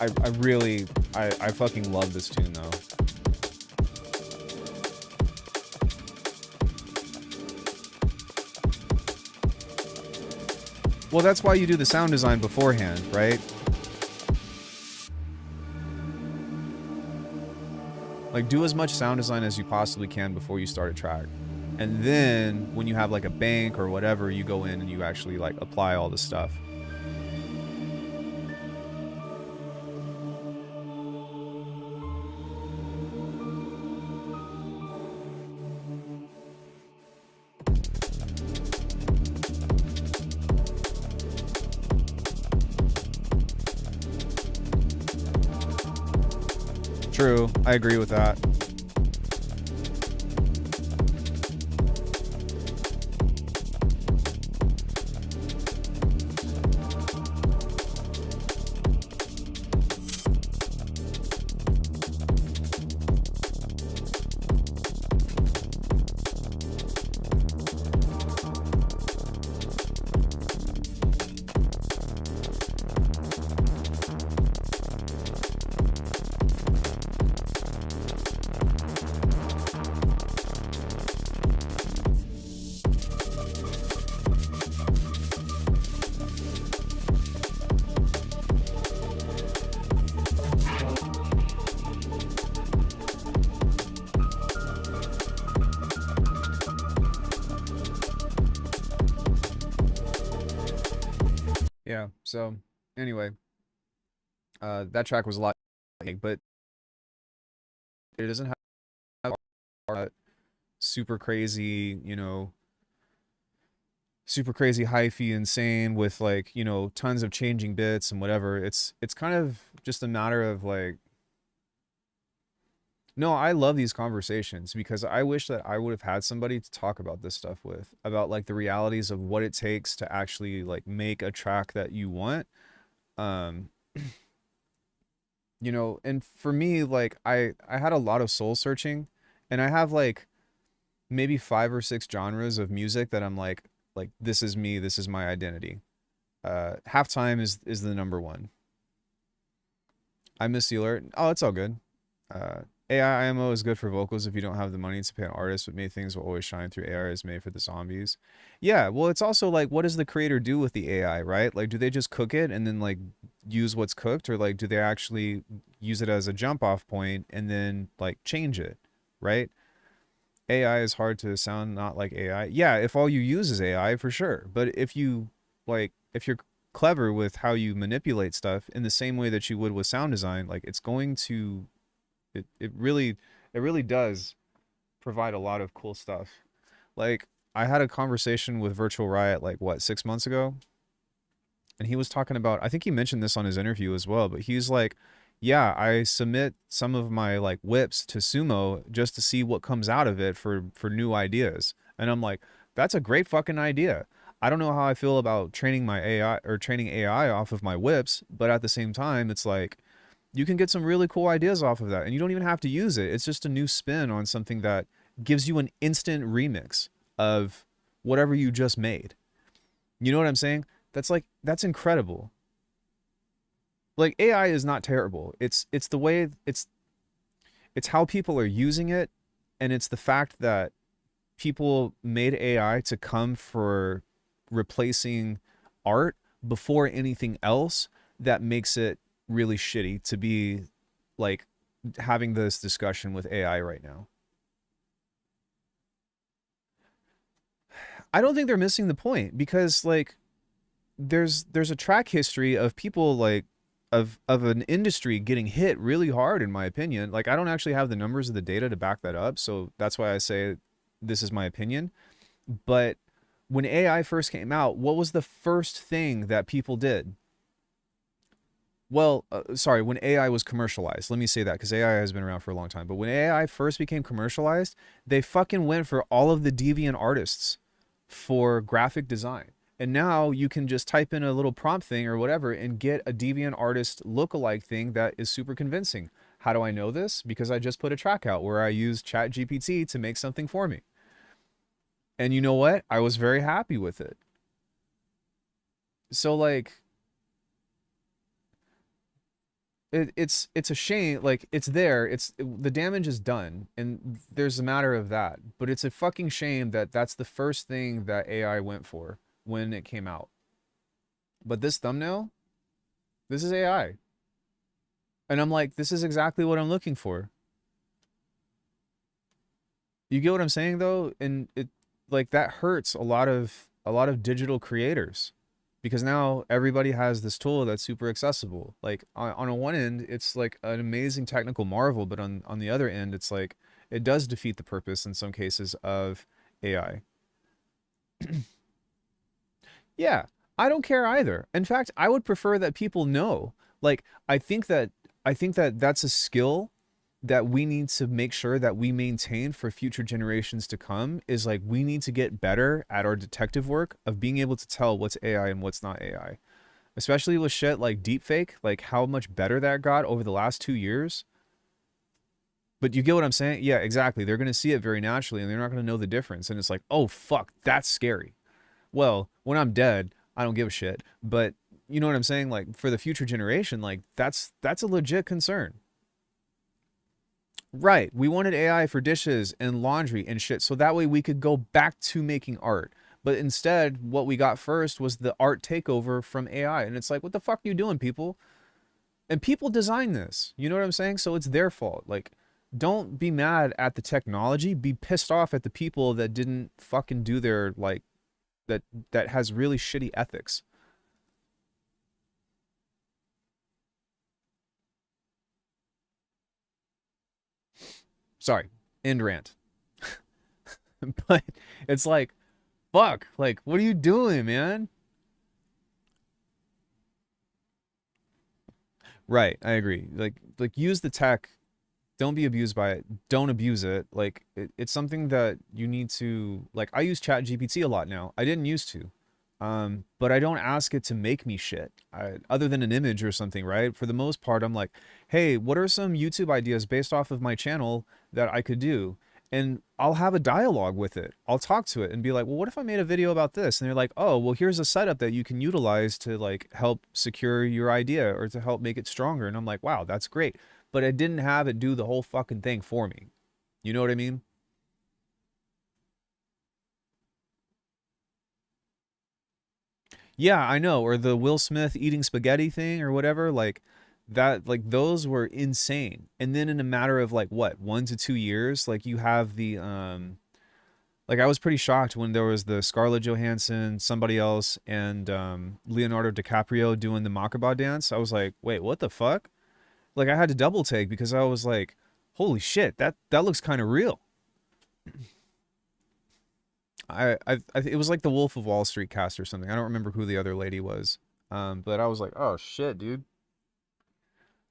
I really, I fucking love this tune though. Well, that's why you do the sound design beforehand, right? Like, do as much sound design as you possibly can before you start a track. And then, when you have like a bank or whatever, you go in and you actually like apply all the stuff. True, I agree with that. Yeah, so anyway, that track was a lot, but it doesn't have super crazy, super crazy hyphy insane with like, tons of changing bits and whatever. It's kind of just a matter of like, no, I love these conversations because I wish that I would have had somebody to talk about this stuff with, about like the realities of what it takes to actually like make a track that you want. Um, and for me, like I had a lot of soul searching, and I have like maybe 5 or 6 genres of music that I'm like this is me, this is my identity. Halftime is the number one. I miss the alert. Oh, it's all good. Uh, AI IMO is good for vocals if you don't have the money to pay an artist, but many things will always shine through AI is made for the zombies. Yeah, well, it's also like, what does the creator do with the AI, right? Like, do they just cook it and then like use what's cooked, or like do they actually use it as a jump off point and then like change it, right? AI is hard to sound not like AI. Yeah, if all you use is AI, for sure. But if you're clever with how you manipulate stuff in the same way that you would with sound design, like it's going to it really does provide a lot of cool stuff. Like I had a conversation with Virtual Riot like what 6 months ago, and he was talking about, I think he mentioned this on his interview as well, but he's like, yeah, I submit some of my like whips to Sumo just to see what comes out of it for new ideas. And I'm like, that's a great fucking idea. I don't know how I feel about training my AI or training AI off of my whips, but at the same time, it's like you can get some really cool ideas off of that, and you don't even have to use it. It's just a new spin on something that gives you an instant remix of whatever you just made. You know what I'm saying? That's incredible. Like AI is not terrible. It's the way it's how people are using it, and it's the fact that people made AI to come for replacing art before anything else that makes it really shitty to be like having this discussion with AI right now. I don't think they're missing the point because like there's a track history of people like of an industry getting hit really hard in my opinion. Like I don't actually have the numbers of the data to back that up, so that's why I say this is my opinion. But when AI first came out, what was the first thing that people did? Well, sorry, when AI was commercialized, let me say that because AI has been around for a long time. But when AI first became commercialized, they fucking went for all of the deviant artists for graphic design. And now you can just type in a little prompt thing or whatever and get a deviant artist lookalike thing that is super convincing. How do I know this? Because I just put a track out where I used ChatGPT to make something for me. And you know what? I was very happy with it. So like it's a shame, like it's there, the damage is done and there's a matter of that, but it's a fucking shame that that's the first thing that AI went for when it came out. But this thumbnail, this is AI. And I'm like, this is exactly what I'm looking for. You get what I'm saying though? And it, like, that hurts a lot of digital creators because now everybody has this tool that's super accessible. Like on a one end, it's like an amazing technical marvel, but on the other end, it's like it does defeat the purpose in some cases of AI. Yeah, I don't care either. In fact, I would prefer that people know. Like, I think that that's a skill that we need to make sure that we maintain for future generations to come, is like we need to get better at our detective work of being able to tell what's AI and what's not AI. Especially with shit like deepfake, like how much better that got over the last 2 years. But you get what I'm saying? Yeah, exactly. They're going to see it very naturally and they're not going to know the difference. And it's like, oh, fuck, that's scary. Well, when I'm dead, I don't give a shit. But you know what I'm saying? Like for the future generation, like that's a legit concern. Right. We wanted AI for dishes and laundry and shit. So that way we could go back to making art. But instead, what we got first was the art takeover from AI. And it's like, what the fuck are you doing, people? And people design this. You know what I'm saying? So it's their fault. Like, don't be mad at the technology. Be pissed off at the people that didn't fucking do their, like, that has really shitty ethics. Sorry, end rant. But it's like, fuck, like, what are you doing, man? Right, I agree. Like use the tech. Don't be abused by it. Don't abuse it. Like it's something that you need to, like, I use Chat GPT a lot now. I didn't used to. But I don't ask it to make me shit. Other than an image or something, right? For the most part, I'm like, hey, what are some YouTube ideas based off of my channel that I could do? And I'll have a dialogue with it. I'll talk to it and be like, well, what if I made a video about this? And they're like, oh, well, here's a setup that you can utilize to like help secure your idea or to help make it stronger. And I'm like, wow, that's great. But I didn't have it do the whole fucking thing for me. You know what I mean? Yeah, I know. Or the Will Smith eating spaghetti thing or whatever, like that, like those were insane. And then in a matter of like what, 1 to 2 years, like you have the like I was pretty shocked when there was the Scarlett Johansson, somebody else, and Leonardo DiCaprio doing the Makaba dance. I was like, wait, what the fuck? Like I had to double take because I was like, holy shit, that looks kind of real. It was like the Wolf of Wall Street cast or something. I don't remember who the other lady was. But I was like, oh shit, dude.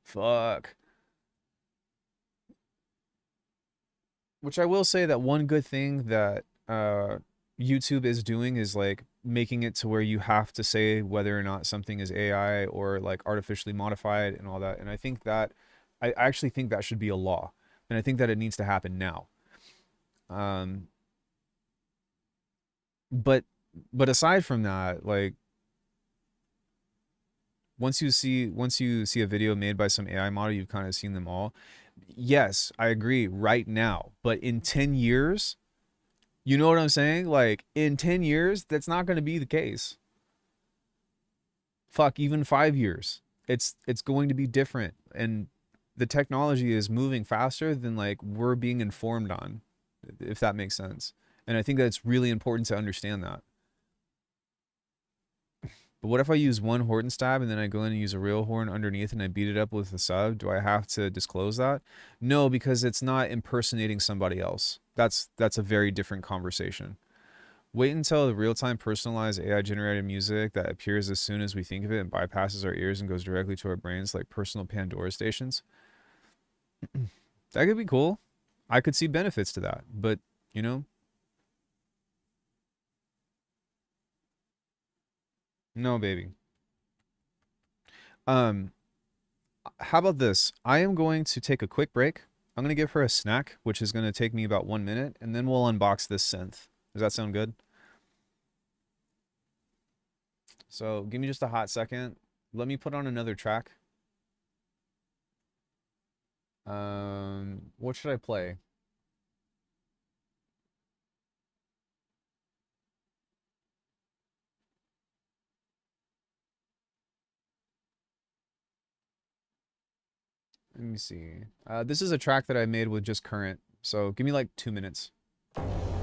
Fuck. Which I will say that one good thing that YouTube is doing is like making it to where you have to say whether or not something is AI or like artificially modified and all that. And I actually think that should be a law. And I think that it needs to happen now. Um, but but aside from that, like once you see a video made by some AI model, you've kind of seen them all. Yes, I agree right now, but in 10 years, you know what I'm saying? Like in 10 years, that's not going to be the case. Fuck, even 5 years. It's going to be different and the technology is moving faster than like we're being informed on, if that makes sense. And I think that's really important to understand that. But what if I use one horn stab and then I go in and use a real horn underneath and I beat it up with a sub? Do I have to disclose that? No, because it's not impersonating somebody else. That's a very different conversation. Wait until the real-time personalized AI-generated music that appears as soon as we think of it and bypasses our ears and goes directly to our brains like personal Pandora stations. That could be cool. I could see benefits to that, but you know, No, baby. Um, how about this? I am going to take a quick break. I'm going to give her a snack, which is going to take me about 1 minute, and then we'll unbox this synth. Does that sound good? So give me just a hot second. Let me put on another track. What should I play? Let me see. This is a track that I made with just current. So give me like 2 minutes. Come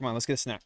on, let's get a snack.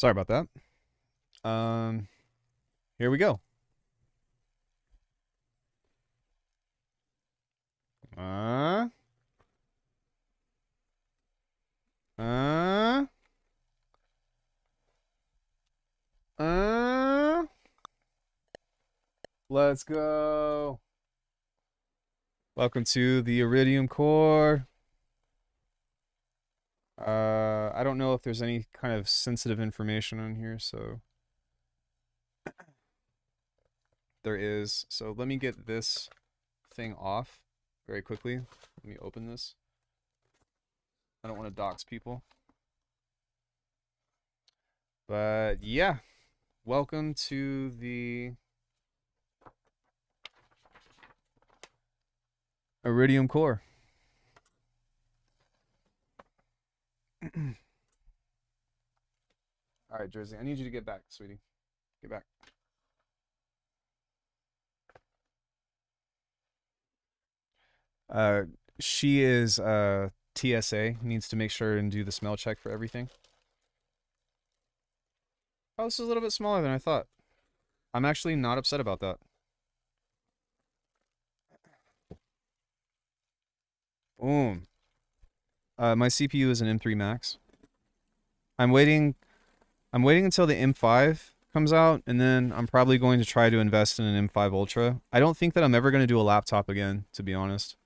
Sorry about that. Here we go. Uh, uh, uh. Let's go. Welcome to the Iridium Core. I don't know if there's any kind of sensitive information on here, so there is. So let me get this thing off very quickly. Let me open this. I don't want to dox people. But yeah, welcome to the Iridium Core. All right, Jersey, I need you to get back, sweetie. Get back. Uh, she is TSA, needs to make sure and do the smell check for everything. Oh, this is a little bit smaller than I thought. I'm actually not upset about that. Boom. My CPU is an M3 Max. I'm waiting until the M5 comes out, and then I'm probably going to try to invest in an M5 Ultra. I don't think that I'm ever going to do a laptop again, to be honest.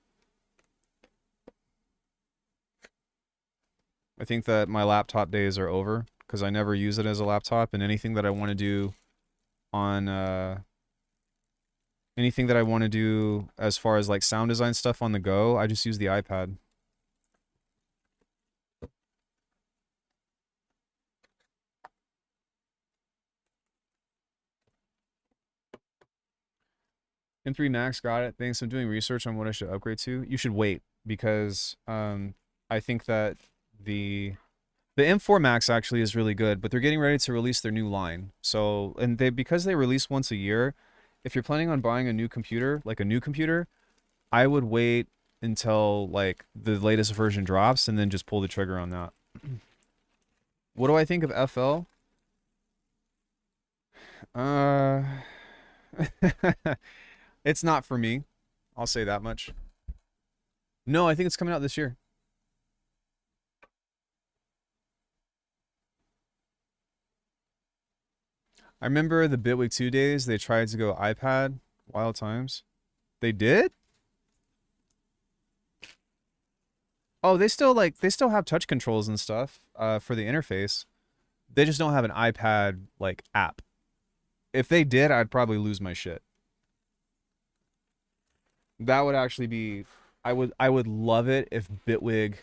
I think that my laptop days are over because I never use it as a laptop, and anything that I want to do on anything that I want to do as far as like sound design stuff on the go, I just use the iPad. M3 Max, got it. Thanks. I'm doing research on what I should upgrade to. You should wait because I think that the M4 Max actually is really good, but they're getting ready to release their new line. So, and because they release once a year, if you're planning on buying a new computer, like a new computer, I would wait until like the latest version drops and then just pull the trigger on that. What do I think of FL? Uh It's not for me. I'll say that much. No, I think it's coming out this year. I remember the Bitwig 2 days, they tried to go iPad, wild times. They did? Oh, they still have touch controls and stuff for the interface. They just don't have an iPad like app. If they did, I'd probably lose my shit. That would actually be I would love it if Bitwig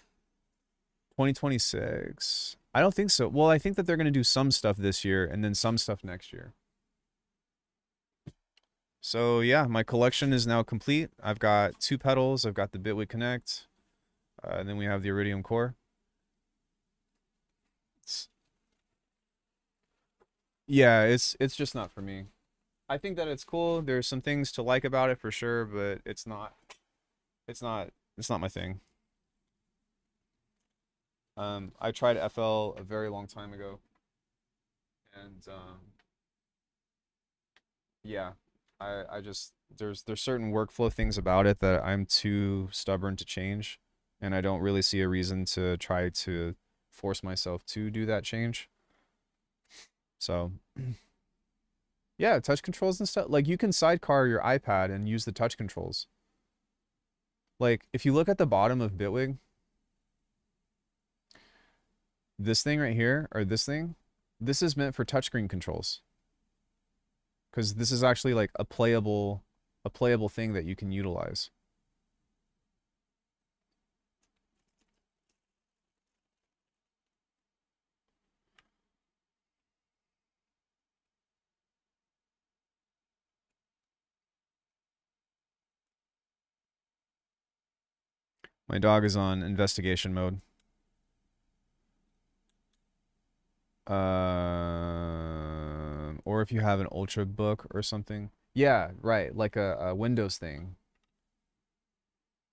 2026. I don't think so. Well, I think that they're going to do some stuff this year and then some stuff next year. So yeah, my collection is now complete. I've got 2 pedals. I've got the Bitwig Connect. And then we have the Iridium Core. Yeah, it's just not for me. I think that it's cool. There's some things to like about it for sure, but it's not it's not my thing. I tried FL a very long time ago, and yeah, I just there's certain workflow things about it that I'm too stubborn to change, and I don't really see a reason to try to force myself to do that change. So yeah, touch controls and stuff. Like you can sidecar your iPad and use the touch controls. Like if you look at the bottom of Bitwig, this thing right here, or this thing, this is meant for touchscreen controls. Because this is actually like a playable thing that you can utilize. My dog is on investigation mode. Or if you have an Ultra book or something. Yeah, right, like a Windows thing.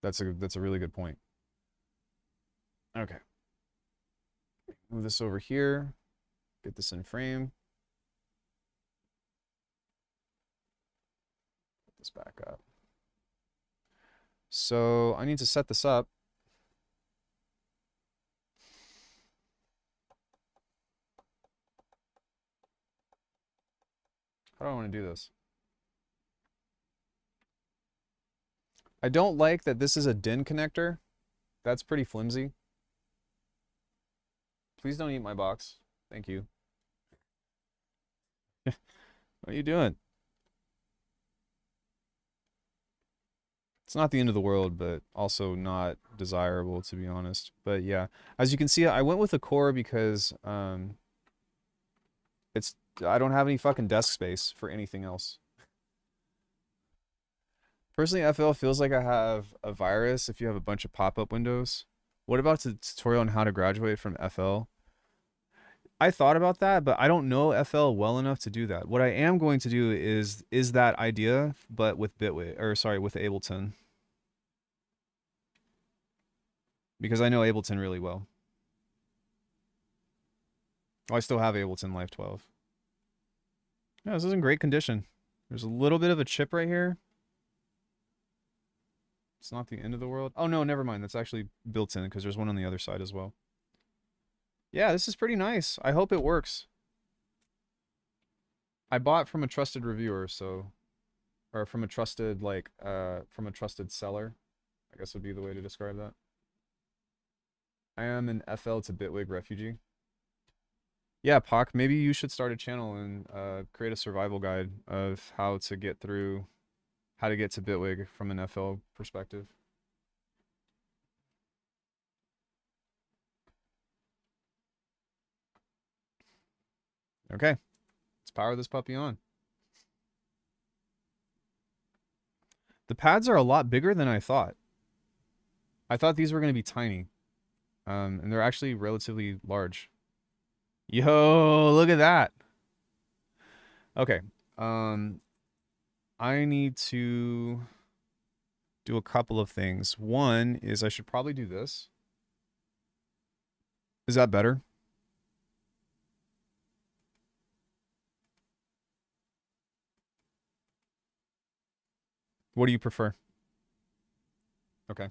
That's a really good point. Okay. Move this over here. Get this in frame. Put this back up. So I need to set this up. How do I want to do this? I don't like that this is a DIN connector. That's pretty flimsy. Please don't eat my box. Thank you. What are you doing? It's not the end of the world, but also not desirable, to be honest. But yeah, as you can see, I went with a core because it's I don't have any fucking desk space for anything else. Personally, FL feels like I have a virus if you have a bunch of pop-up windows. What about the tutorial on how to graduate from FL? I thought about that, but I don't know FL well enough to do that. What I am going to do is that idea, but with Bitwig, or sorry, with Ableton. Because I know Ableton really well. Oh, I still have Ableton Live 12. Yeah, this is in great condition. There's a little bit of a chip right here. It's not the end of the world. Oh no, never mind. That's actually built in because there's one on the other side as well. Yeah, this is pretty nice. I hope it works. I bought from a trusted reviewer, so, or from a trusted from a trusted seller, I guess would be the way to describe that. I am an FL to Bitwig refugee. Yeah, Pac, maybe you should start a channel and create a survival guide of how to get through, how to get to Bitwig from an FL perspective. Okay, let's power this puppy on. The pads are a lot bigger than I thought. I thought these were going to be tiny, and they're actually relatively large. Yo, look at that. Okay, I need to do a couple of things. One is I should probably do this. Is that better? What do you prefer? Okay.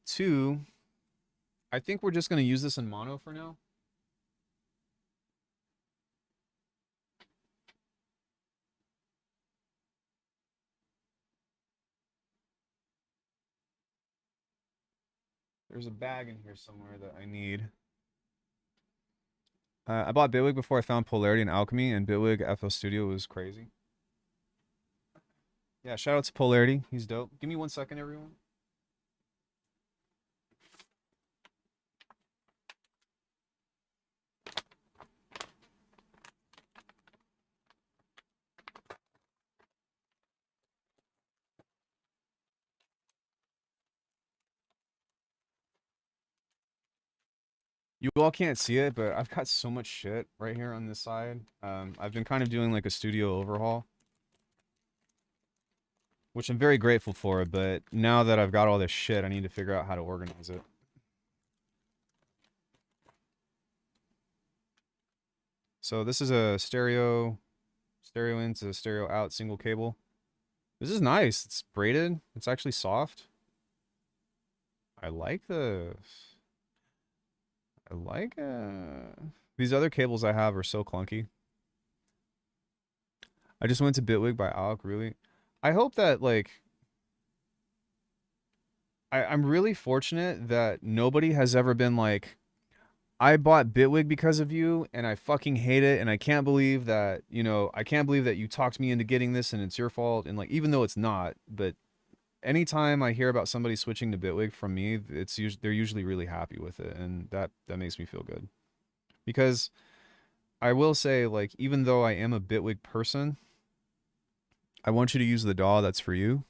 Two, I think we're just going to use this in mono for now. There's a bag in here somewhere that I need. I bought Bitwig before I found Polarity and Alchemy, and Bitwig FL Studio was crazy. Yeah, shout out to Polarity. He's dope. Give me 1 second, everyone. You all can't see it, but I've got so much shit right here on this side. I've been kind of doing like a studio overhaul, which I'm very grateful for, but now that I've got all this shit, I need to figure out how to organize it. So this is a stereo in to stereo out single cable. This is nice. It's braided. It's actually soft. I like this. I like these other cables I have are so clunky. I just went to Bitwig by Alec, really. I hope that like I'm really fortunate that nobody has ever been like, I bought Bitwig because of you and I fucking hate it and I can't believe that, you know, I can't believe that you talked me into getting this and it's your fault. And like, even though it's not, but anytime I hear about somebody switching to Bitwig from me, they're usually really happy with it, and that makes me feel good. Because I will say, like, even though I am a Bitwig person, I want you to use the DAW that's for you.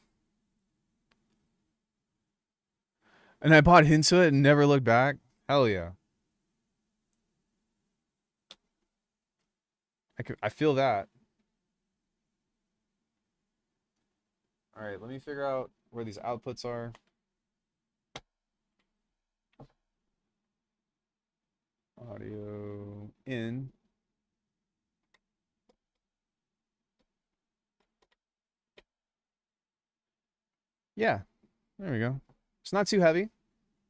And I bought into it and never looked back. Hell yeah. I feel that. All right, let me figure out where these outputs are. Audio in. Yeah, there we go. It's not too heavy.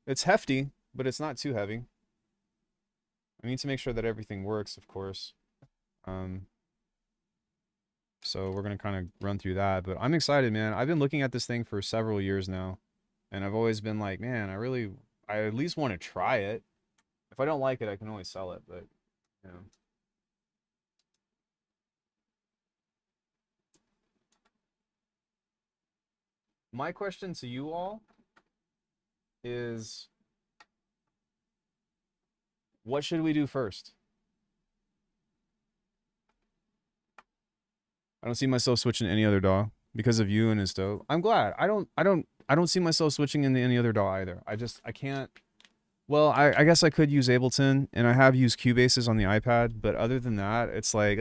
It's hefty, but it's not too heavy. I need to make sure that everything works, of course. Um, so we're gonna kind of run through that, but I'm excited, man. I've been looking at this thing for several years now, and I've always been like, man, I at least want to try it. If I don't like it, I can always sell it, but you know. My question to you all is, what should we do first? I don't see myself switching to any other DAW because of you and his dough. I'm glad. I don't see myself switching into any other DAW either. I can't. Well, I guess I could use Ableton, and I have used Cubases on the iPad, but other than that, it's like,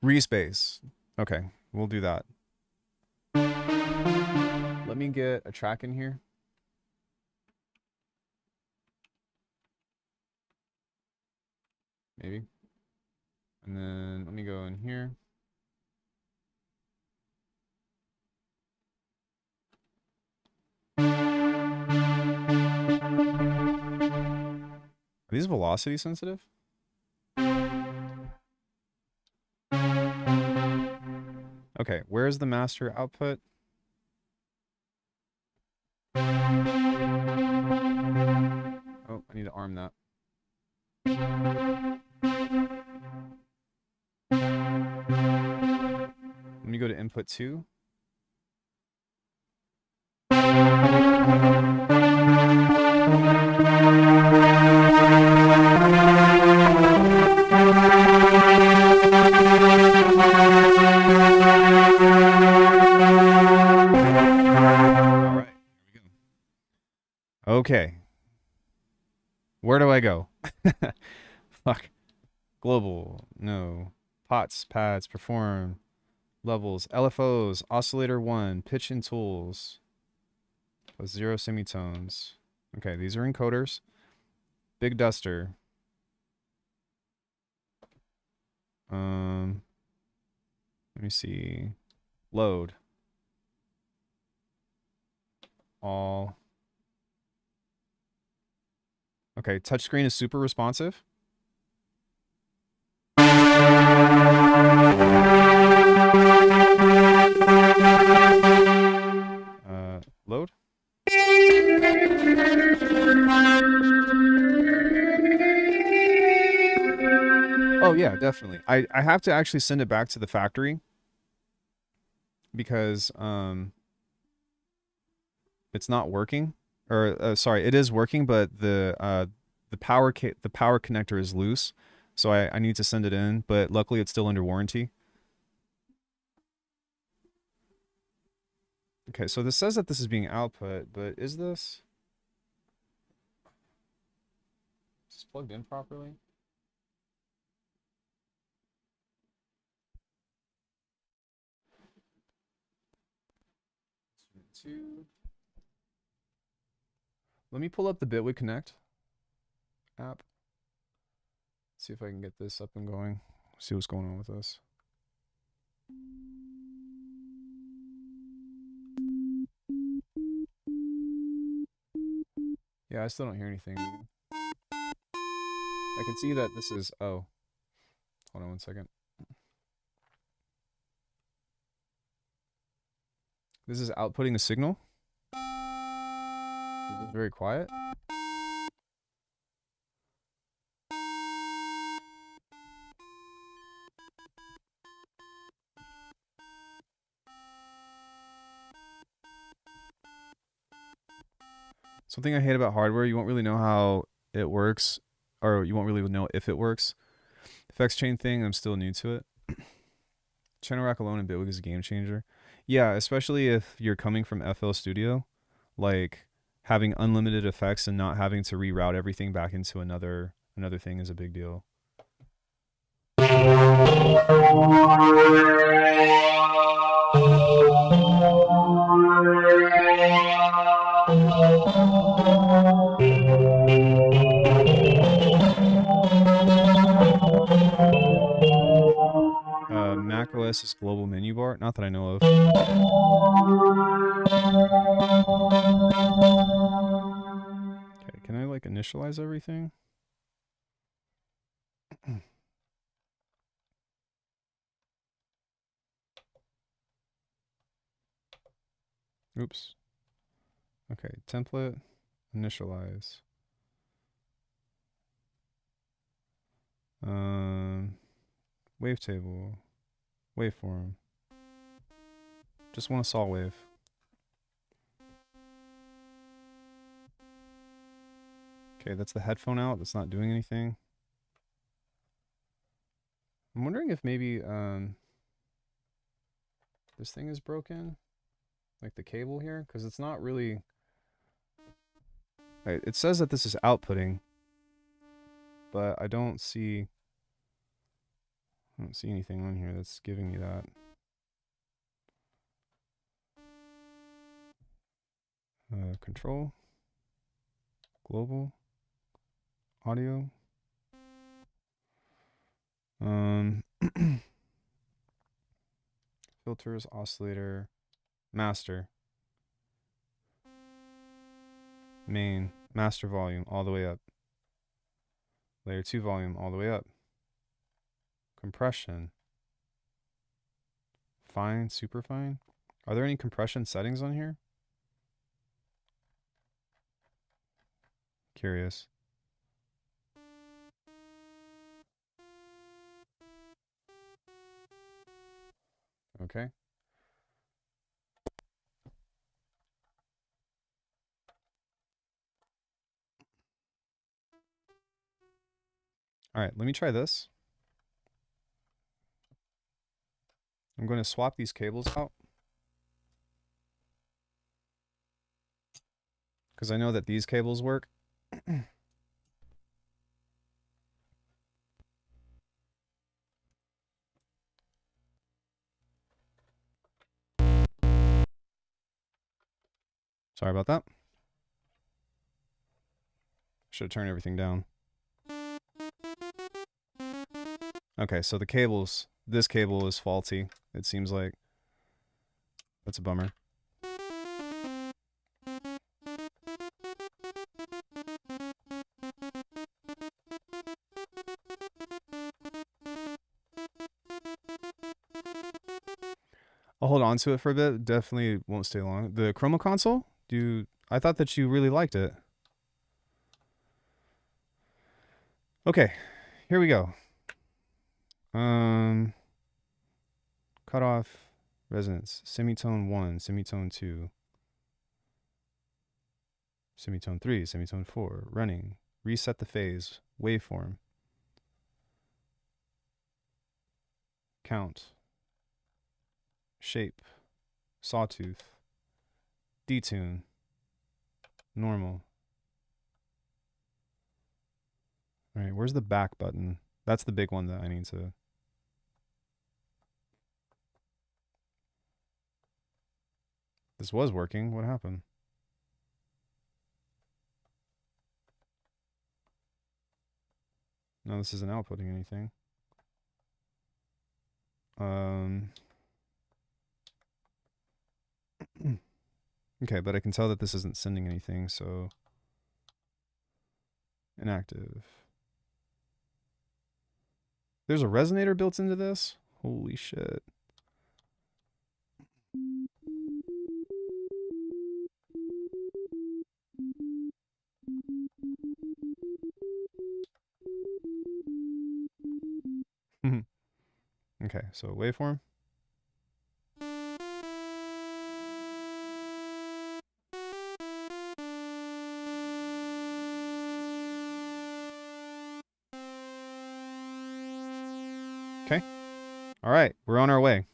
Respace. Okay, we'll do that. Let me get a track in here. Maybe. And then let me go in here. Are these velocity sensitive? Okay, where's the master output? Oh, I need to arm that. Let me go to input 2. Okay. Where do I go? Fuck. Global. No. Pots, pads, perform. Levels. LFOs. Oscillator 1. Pitch and tools. With 0 semitones. Okay, these are encoders. Big duster. Let me see. Load. All. Okay, touchscreen is super responsive. Load. Oh yeah, definitely. I have to actually send it back to the factory because it's not working, or sorry, it is working, but the power connector is loose, so I need to send it in. But luckily, it's still under warranty. Okay, so this says that this is being output, but is this plugged in properly? Let me pull up the Bitwig Connect app. See if I can get this up and going. See what's going on with this. Yeah, I still don't hear anything. I can see that this is, oh. Hold on one second. This is outputting a signal. This is very quiet. Something I hate about hardware, you won't really know how it works, or you won't really know if it works. Effects chain thing, I'm still new to it. Channel rack alone in Bitwig is a game changer. Yeah, especially if you're coming from FL Studio, like having unlimited effects and not having to reroute everything back into another thing is a big deal. Mac OS is global menu bar. Not that I know of. Okay, can I like initialize everything? Oops. Okay, template, initialize. Wavetable, waveform. Just want a saw wave. Okay, that's the headphone out. That's not doing anything. I'm wondering if maybe this thing is broken, like the cable here, because it's not really. It says that this is outputting, but I don't see anything on here that's giving me that. Control, global, audio. Filters, oscillator, master, main, master volume all the way up. Layer 2 volume all the way up. Compression. Fine, super fine. Are there any compression settings on here? Curious. Okay. All right, let me try this. I'm going to swap these cables out, because I know that these cables work. Sorry about that. Should have turned everything down. Okay, so the cables, this cable is faulty, it seems like. That's a bummer. I'll hold on to it for a bit. Definitely won't stay long. The Chroma console? I thought that you really liked it. Okay, here we go. Cutoff, resonance, semitone 1, semitone 2, semitone 3, semitone 4, running, reset the phase, waveform, count, shape, sawtooth, detune, normal. All right, where's the back button? That's the big one that I need to. This was working. What happened? No, this isn't outputting anything. Okay, but I can tell that this isn't sending anything, so inactive. There's a resonator built into this? Holy shit. Okay, so waveform. Okay. All right, we're on our way.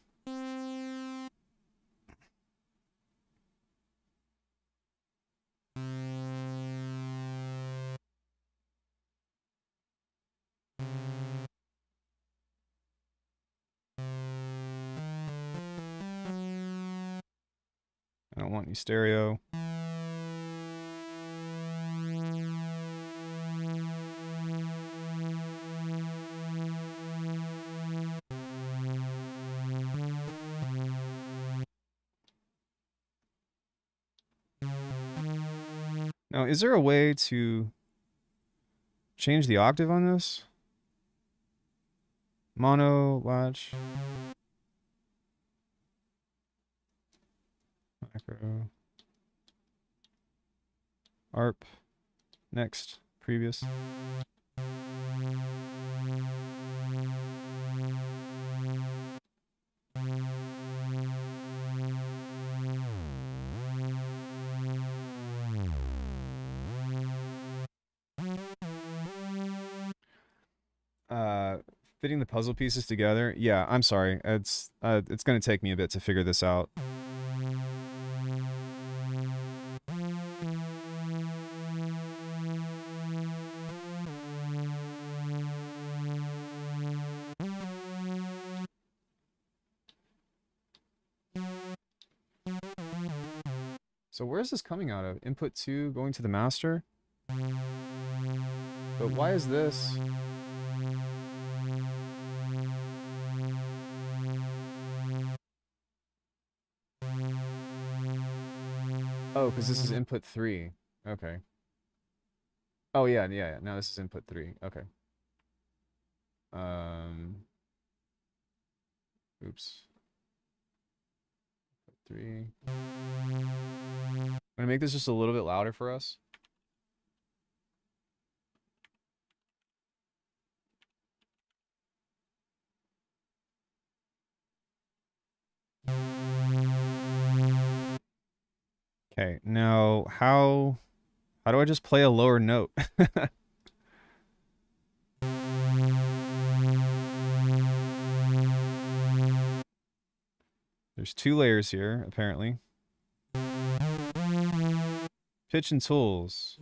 I don't want any stereo. Now, is there a way to change the octave on this? Mono, latch, macro, ARP, next, previous. Uh, Fitting the puzzle pieces together. Yeah, I'm sorry. It's gonna take me a bit to figure this out. So where is this coming out of? Input 2 going to the master? But why is this? Oh, because this is input 3. Okay. Oh, yeah, yeah, yeah. Now this is input 3. Okay. Um, oops. 3. I'm gonna make this just a little bit louder for us. Okay, now how do I just play a lower note? There's 2 layers here, apparently. Pitch and tools.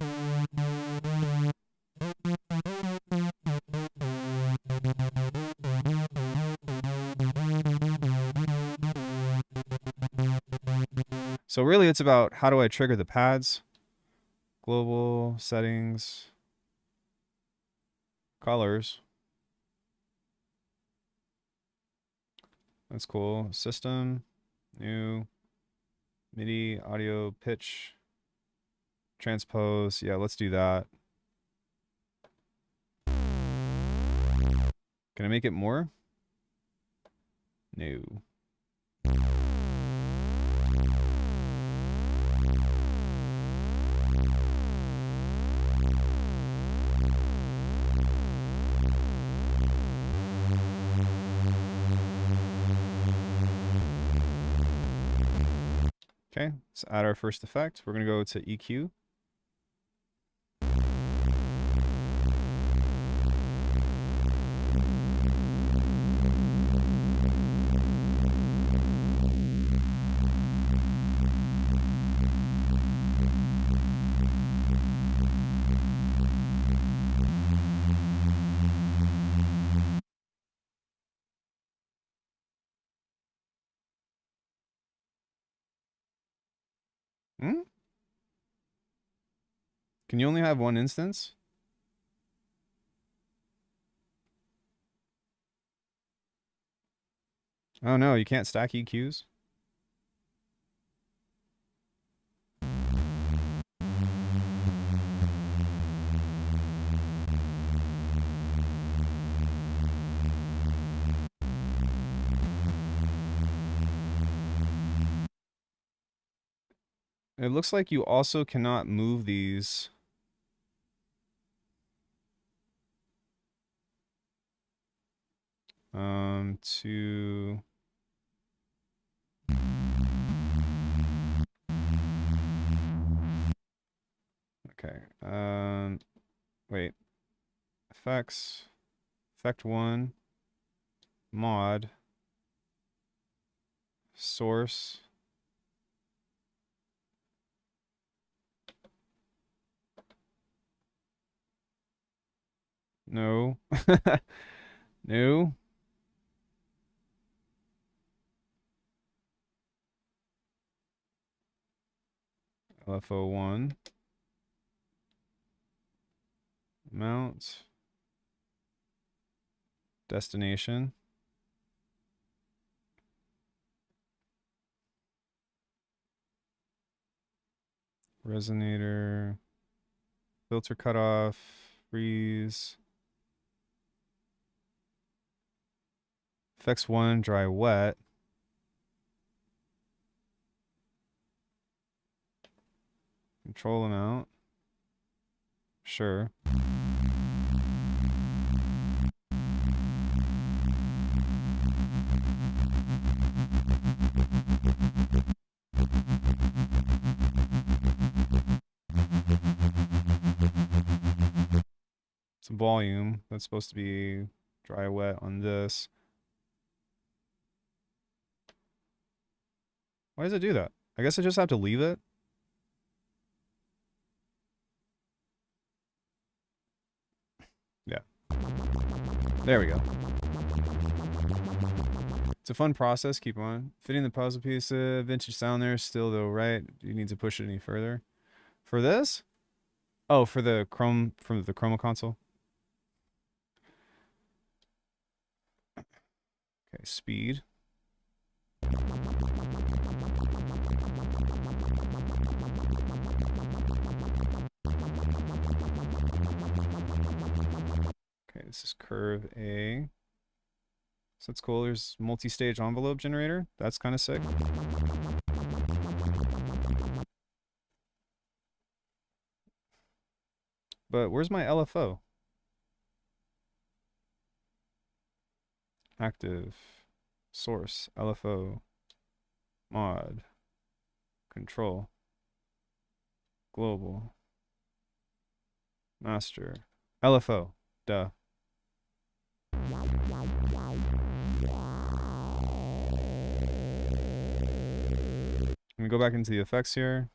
So really it's about how do I trigger the pads? Global, settings, colors. That's cool. System, new, MIDI, audio, pitch, transpose. Yeah, let's do that. Can I make it more? No. Okay, let's add our first effect. We're going to go to EQ. Hmm? Can you only have one instance? Oh no, you can't stack EQs? It looks like you also cannot move these. To okay. Wait. Effects. Effect 1. Mod. Source. No. No. LFO1. Mount. Destination. Resonator. Filter cutoff, freeze. Effects 1, dry wet. Control amount. Sure. Some volume. That's supposed to be dry wet on this. Why does it do that? I guess I just have to leave it. Yeah. There we go. It's a fun process. Keep on. Fitting the puzzle piece. Vintage sound there still though, right? Do you need to push it any further? For this? Oh, for the Chrome, from the Chroma console. Okay, speed. Okay, this is curve A. So that's cool. There's multi-stage envelope generator. That's kind of sick. But where's my LFO? Active. Source. LFO. Mod. Control. Global. Master. LFO. Duh. I'm gonna go back into the effects here.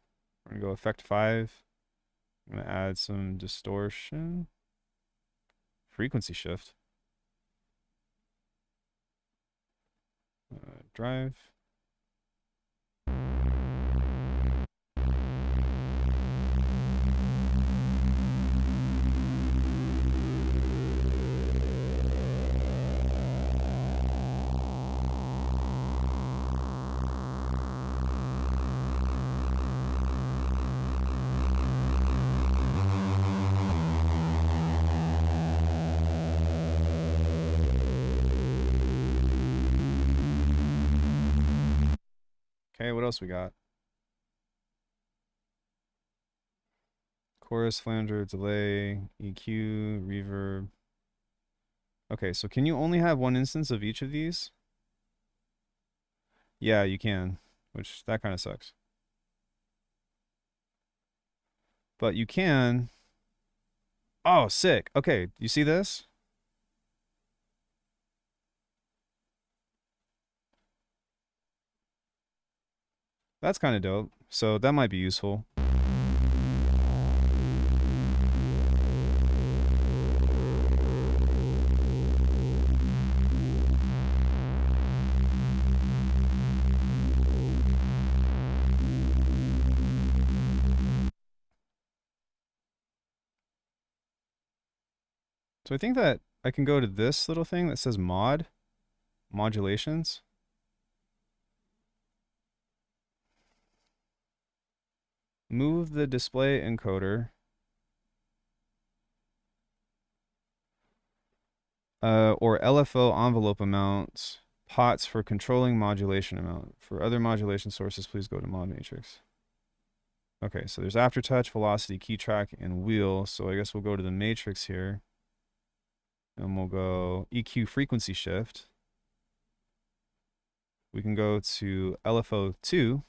We're gonna go effect 5. I'm gonna add some distortion. Frequency shift. Drive. Okay, what else we got? Chorus, flanger, delay, EQ, reverb. Okay, so can you only have one instance of each of these? Yeah, you can, which that kind of sucks. But you can. Oh, sick. Okay, you see this? That's kind of dope. So that might be useful. So I think that I can go to this little thing that says modulations. Move the display encoder. Or LFO envelope amount, pots for controlling modulation amount. For other modulation sources, please go to mod matrix. Okay, so there's aftertouch, velocity, key track, and wheel. So I guess we'll go to the matrix here. And we'll go EQ frequency shift. We can go to LFO 2.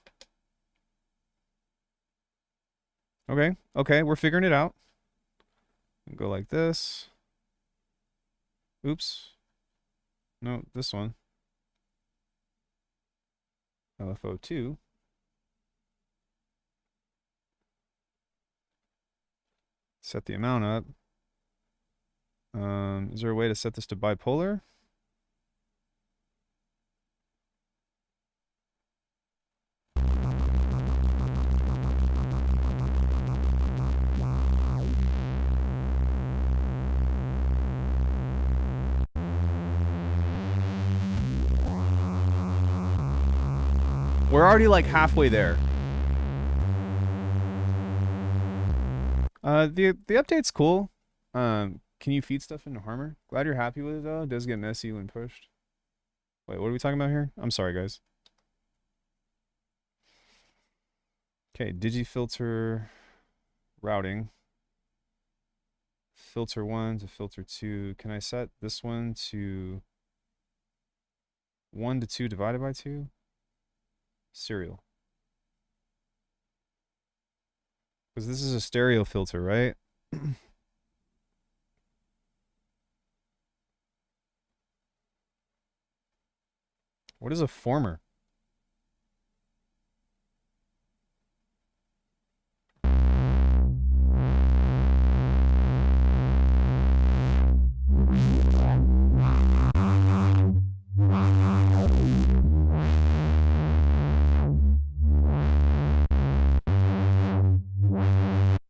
Okay, we're figuring it out. Go like this. Oops. No, this one. LFO 2. Set the amount up. Is there a way to set this to bipolar? We're already like halfway there. The update's cool. Can you feed stuff into Harmer? Glad you're happy with it though. It does get messy when pushed. Wait, what are we talking about here? I'm sorry, guys. Okay, digifilter routing. Filter 1 to filter 2. Can I set this one to 1 to 2 divided by 2? Serial. Because this is a stereo filter, right? What is a former?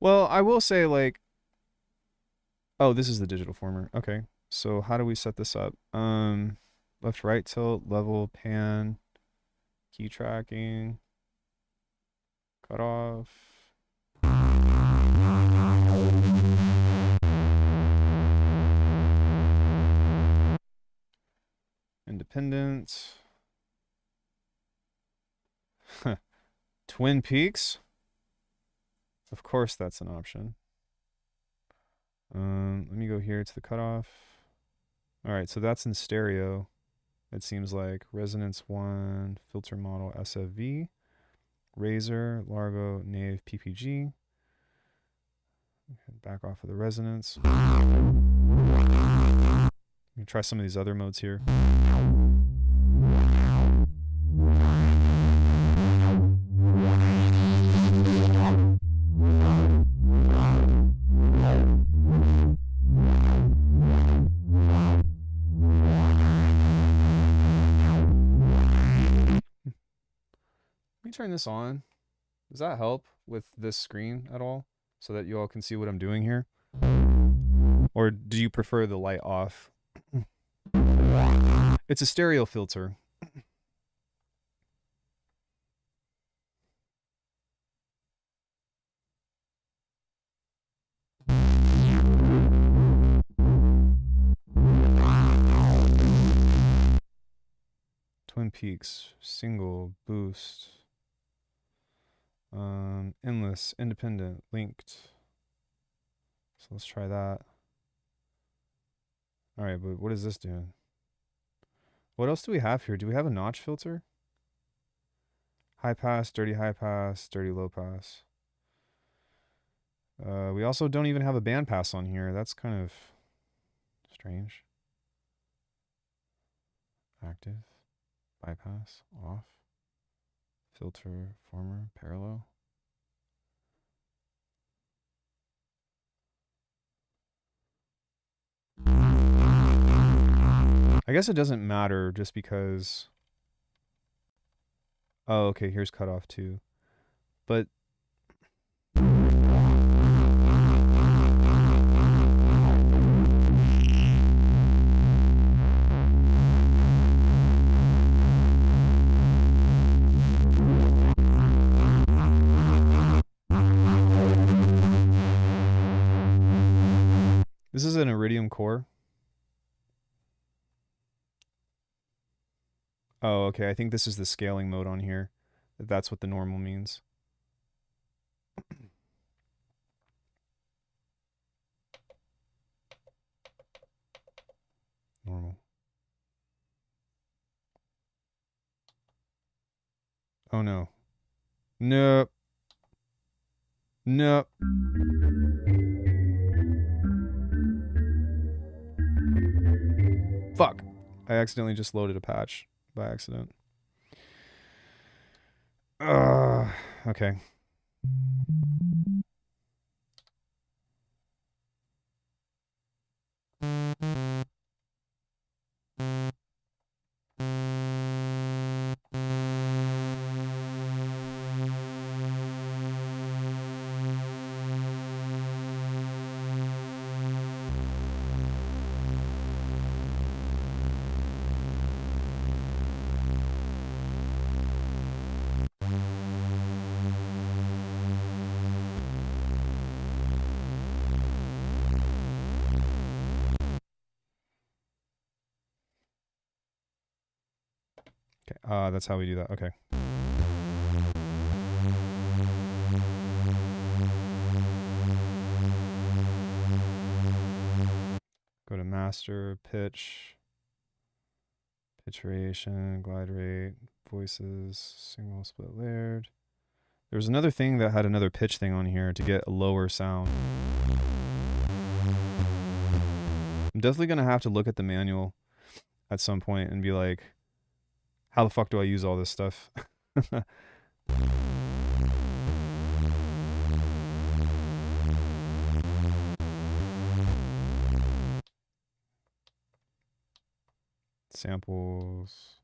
Well, I will say, like, oh, this is the digital former. Okay. So how do we set this up? Left, right tilt, level, pan, key tracking, cut off. Independent. Twin Peaks. Of course, that's an option. Let me go here to the cutoff. All right, so that's in stereo. It seems like resonance 1, filter model SFV, Razor, Largo, Nave, PPG. Back off of the resonance. Let me try some of these other modes here. Let me turn this on. Does that help with this screen at all so that you all can see what I'm doing here? Or do you prefer the light off? It's a stereo filter. Twin Peaks, single, boost, endless, independent, linked. So let's try that. All right, but what is this doing? What else do we have here? Do we have a notch filter? High pass, dirty high pass, dirty low pass. We also don't even have a band pass on here. That's kind of strange. Active, bypass, off, filter, former, parallel. I guess it doesn't matter just because. Oh, okay, here's cutoff too. But this is an Iridium core. Oh, okay. I think this is the scaling mode on here. That's what the normal means. Normal. Oh no. Nope. Nope. Fuck. I accidentally just loaded a patch by accident. Okay. That's how we do that. Okay. Go to master, pitch variation, glide rate, voices, single split layered. There was another thing that had another pitch thing on here to get a lower sound. I'm definitely going to have to look at the manual at some point and be like, how the fuck do I use all this stuff? Samples,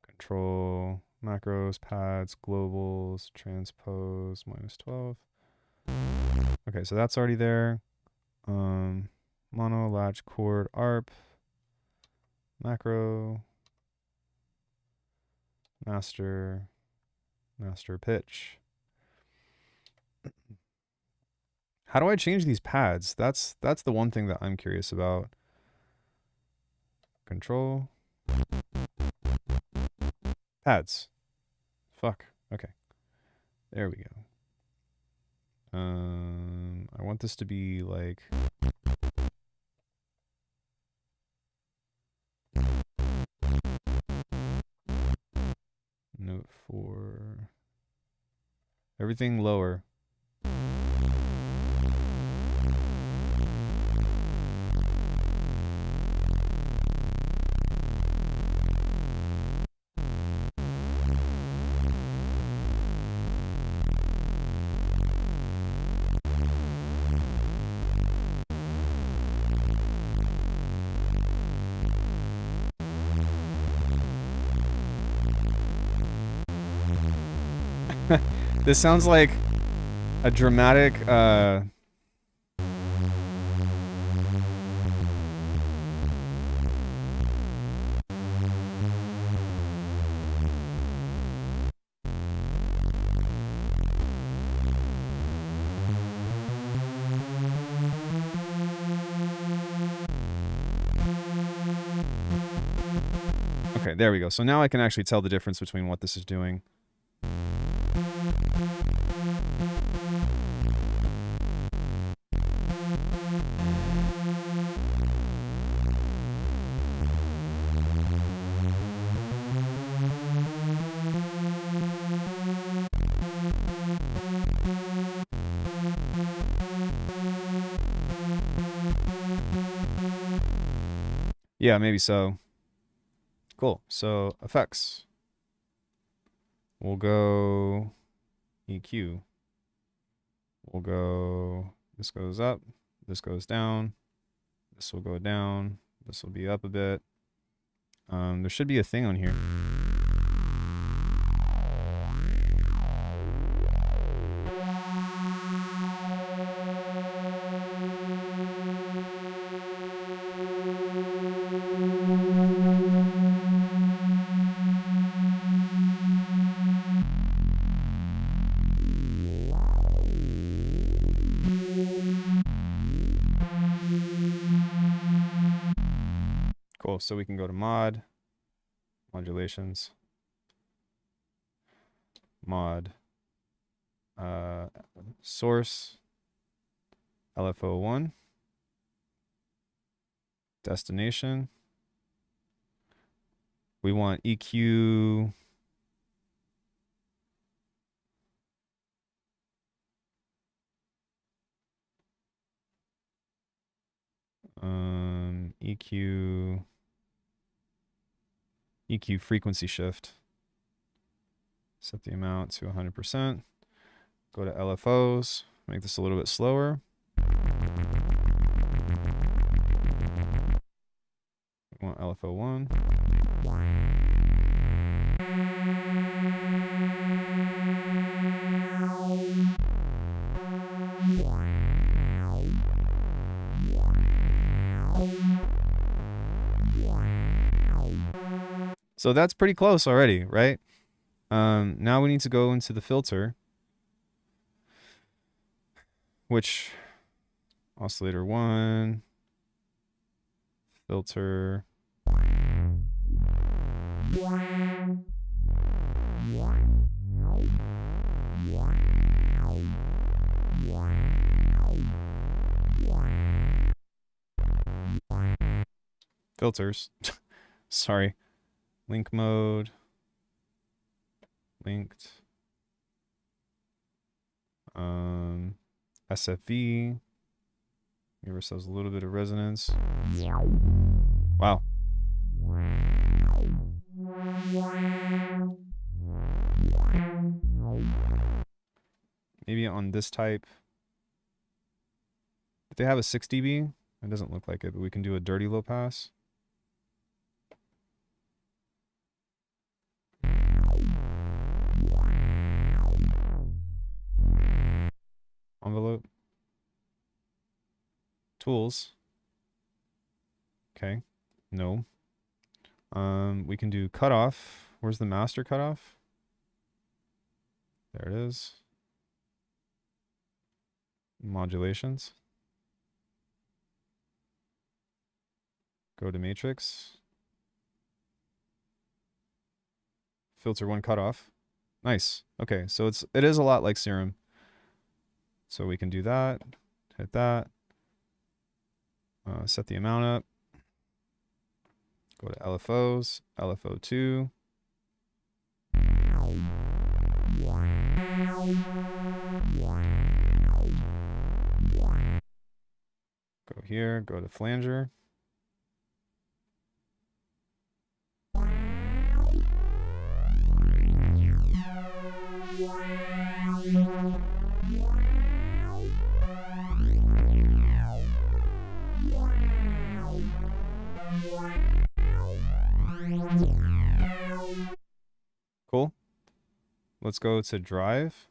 control, macros, pads, globals, transpose, -12. Okay, so that's already there. Mono, latch, chord, ARP, macro, master, master pitch. How do I change these pads? That's the one thing that I'm curious about. Control. Pads. Fuck. Okay. There we go. I want this to be like note 4. Everything lower. This sounds like a dramatic Okay, there we go. So now I can actually tell the difference between what this is doing. Yeah, maybe so. Cool. So effects. We'll go EQ. We'll go, this goes up, this goes down, this will go down, this will be up a bit. There should be a thing on here. Cool, so we can go to modulations, source, LFO1, destination. We want EQ. EQ frequency shift. Set the amount to 100%. Go to LFOs. Make this a little bit slower. We want LFO1. So that's pretty close already, right? Now we need to go into the filter, which oscillator 1, filter. Filters. Sorry. Link mode. Linked. SFV. Give ourselves a little bit of resonance. Wow. Maybe on this type. If they have a 6 dB, it doesn't look like it, but we can do a dirty low pass. Envelope. Tools. Okay. No. We can do cutoff. Where's the master cutoff? There it is. Modulations. Go to matrix. Filter one cutoff. Nice. Okay, so it is a lot like Serum. So we can do that. Hit that. Set the amount up. Go to LFOs. LFO2. Go here. Go to flanger. Cool. Let's go to drive.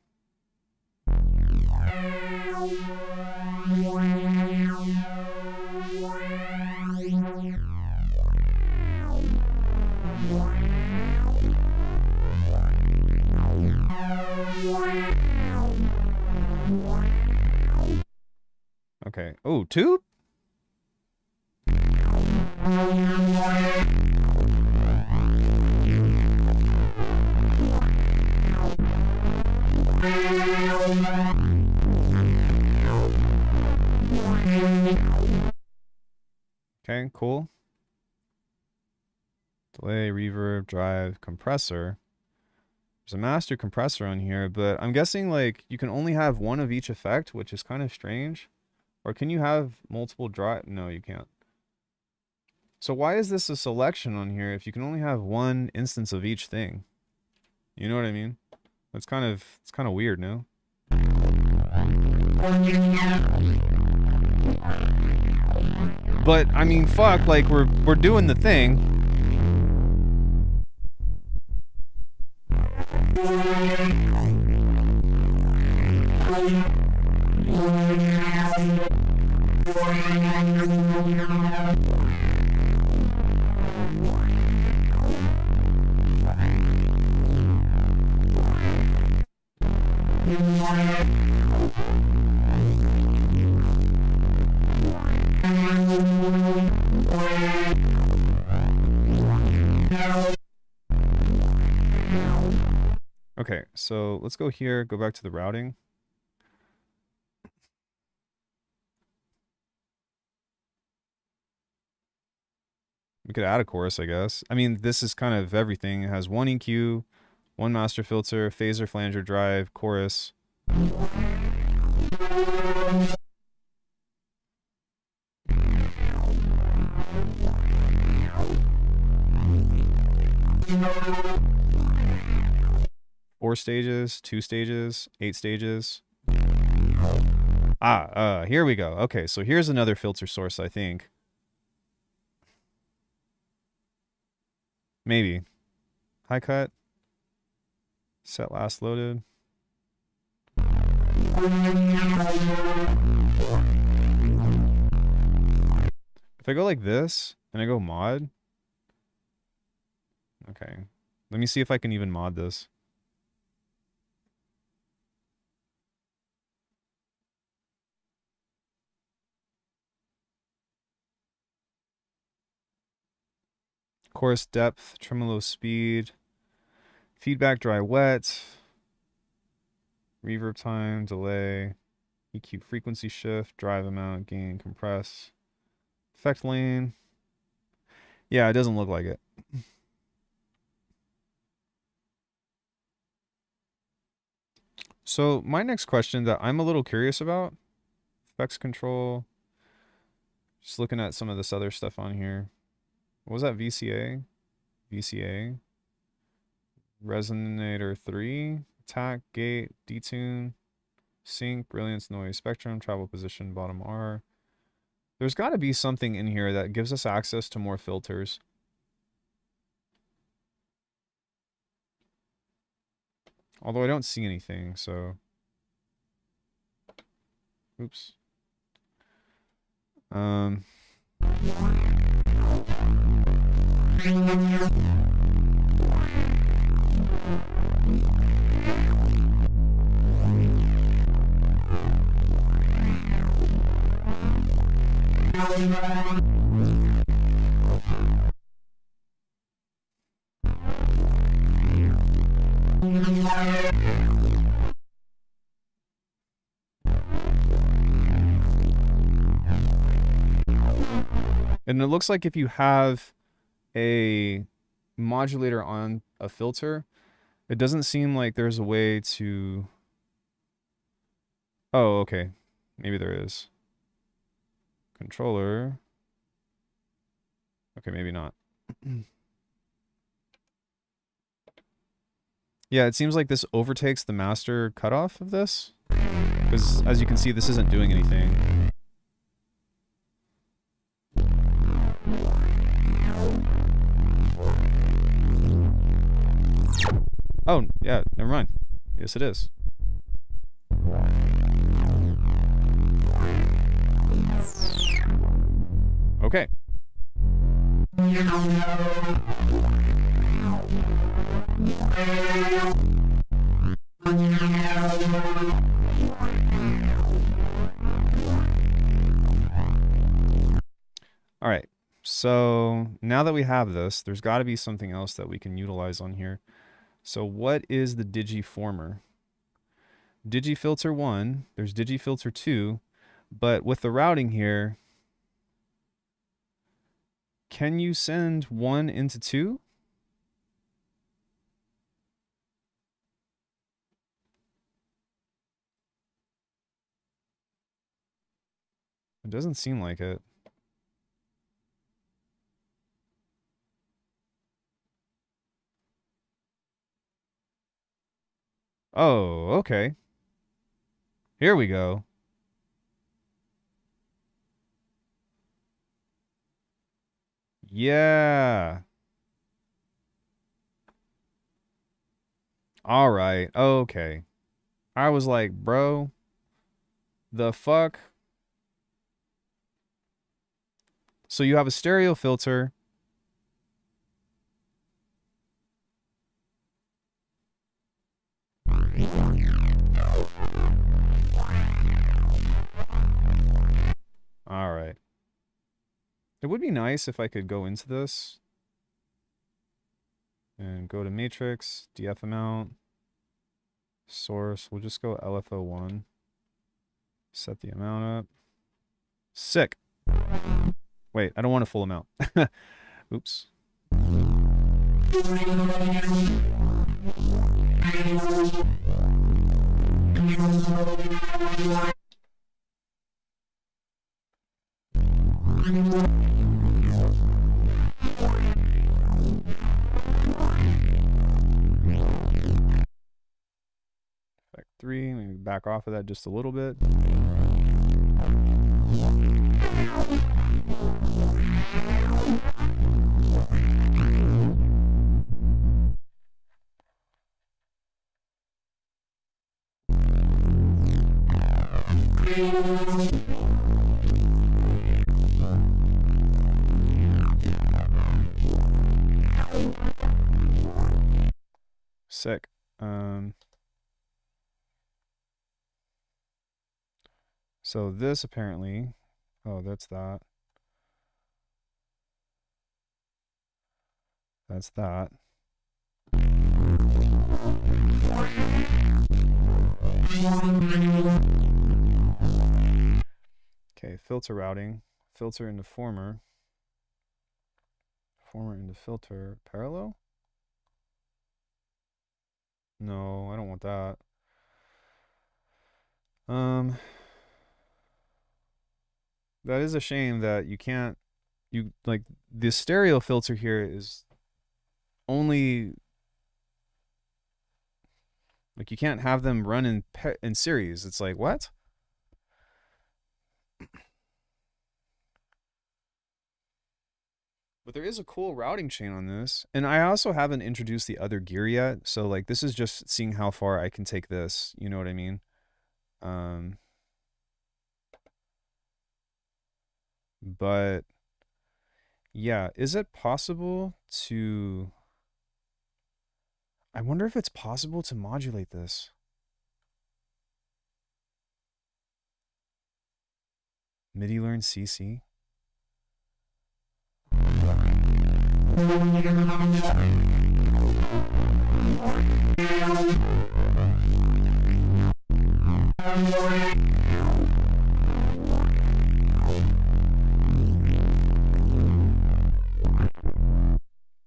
Okay. Oh, tube? Okay, cool. Delay, reverb, drive, compressor. There's a master compressor on here, but I'm guessing like you can only have one of each effect, which is kind of strange. Or can you have multiple drive? No, you can't. So why is this a selection on here if you can only have one instance of each thing? You know what I mean? It's kind of weird, no? But I mean, fuck, like we're doing the thing. Okay, so let's go here, go back to the routing. We could add a chorus, I guess. I mean, this is kind of everything. It has one EQ, one master filter, phaser, flanger, drive, chorus. Four stages, 2 stages, 8 stages. Here we go. Okay, so here's another filter source, I think. Maybe. High cut. Set last loaded. If I go like this, and I go mod. Okay. Let me see if I can even mod this. Chorus depth, tremolo speed, feedback dry wet, reverb time, delay, EQ frequency shift, drive amount, gain, compress, effect lane. Yeah, it doesn't look like it. So my next question that I'm a little curious about, effects control, just looking at some of this other stuff on here. What was that, VCA? VCA. Resonator 3, attack, gate, detune, sync, brilliance, noise, spectrum, travel position, bottom R. There's got to be something in here that gives us access to more filters. Although I don't see anything, so... Oops. And it looks like if you have a modulator on a filter, it doesn't seem like there's a way to... Oh, okay. Maybe there is. Controller. Okay, maybe not. Yeah, it seems like this overtakes the master cutoff of this. Because as you can see, this isn't doing anything. Oh, yeah, never mind. Yes, it is. Okay. All right. So now that we have this, there's got to be something else that we can utilize on here. So what is the digiformer? Digifilter 1, there's digifilter 2, but with the routing here, can you send 1 into 2? It doesn't seem like it. Oh, okay. Here we go. Yeah. All right. Okay. I was like, bro, the fuck? So you have a stereo filter. All right. It would be nice if I could go into this and go to matrix, DF amount, source. We'll just go LFO1. Set the amount up. Sick. Wait, I don't want a full amount. Oops. Effect 3, maybe back off of that just a little bit. Sick. So this apparently, oh, that's that. That's that. Okay, filter routing. Filter into former. Former into filter. Parallel? No, I don't want that. Um, that is a shame that you can't, you like the stereo filter here is only like you can't have them run in series. It's like what? But there is a cool routing chain on this. And I also haven't introduced the other gear yet. So like this is just seeing how far I can take this. You know what I mean? Um, but yeah, is it possible to I wonder if it's possible to modulate this. MIDI learn CC?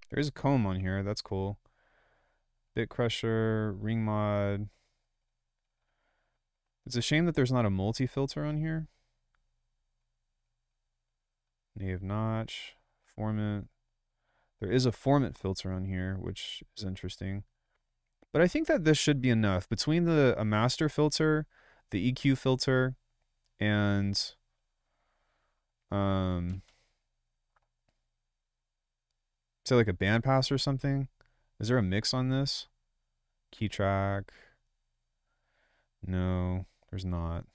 There is a comb on here. That's cool. Bit crusher, ring mod. It's a shame that there's not a multi filter on here. Native notch, formant. There is a formant filter on here, which is interesting. But I think that this should be enough. Between a master filter, the EQ filter, and um say like a bandpass or something. Is there a mix on this? Key track. No, there's not.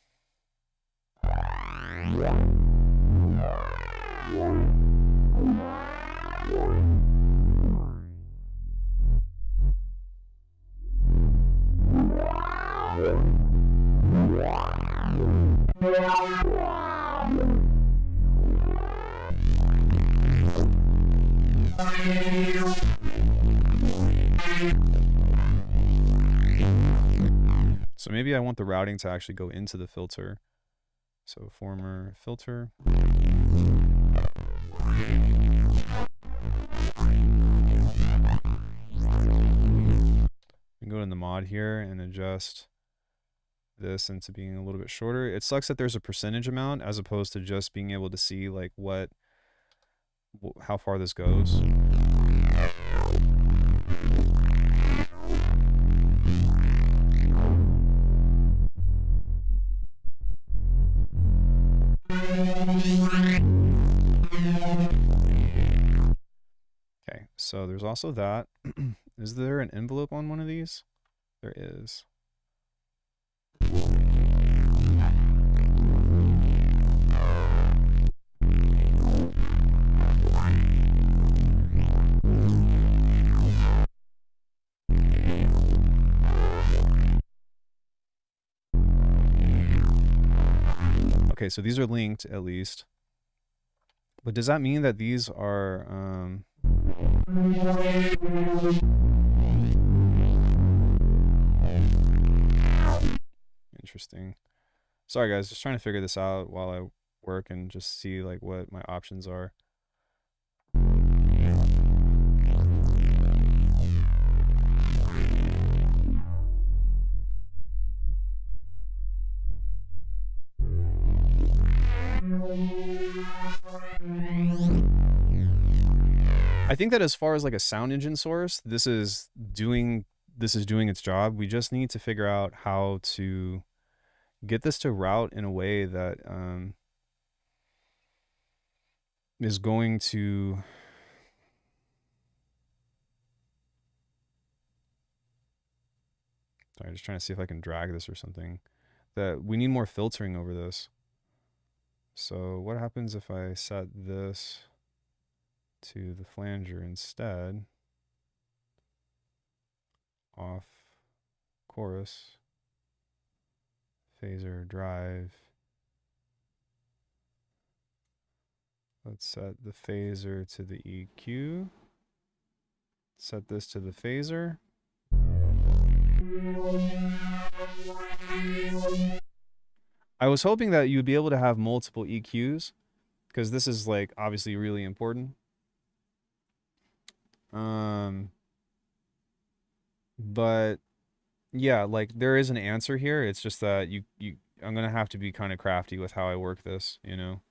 So maybe I want the routing to actually go into the filter. So former filter. We can go in the mod here and adjust this into being a little bit shorter. It sucks that there's a percentage amount as opposed to just being able to see like how far this goes. Okay, so there's also that. Is there an envelope on one of these? There is. Okay, so these are linked at least. But does that mean that these are interesting? Sorry guys, just trying to figure this out while I work and just see like what my options are. I think that as far as like a sound engine source, this is doing its job. We just need to figure out how to get this to route in a way that is going to sorry, just trying to see if I can drag this or something. That we need more filtering over this. So what happens if I set this to the flanger instead? Off chorus, phaser, drive. Let's set the phaser to the EQ. Set this to the phaser. I was hoping that you'd be able to have multiple EQs because this is like obviously really important. But yeah, like there is an answer here. It's just that I'm gonna have to be kind of crafty with how I work this, you know.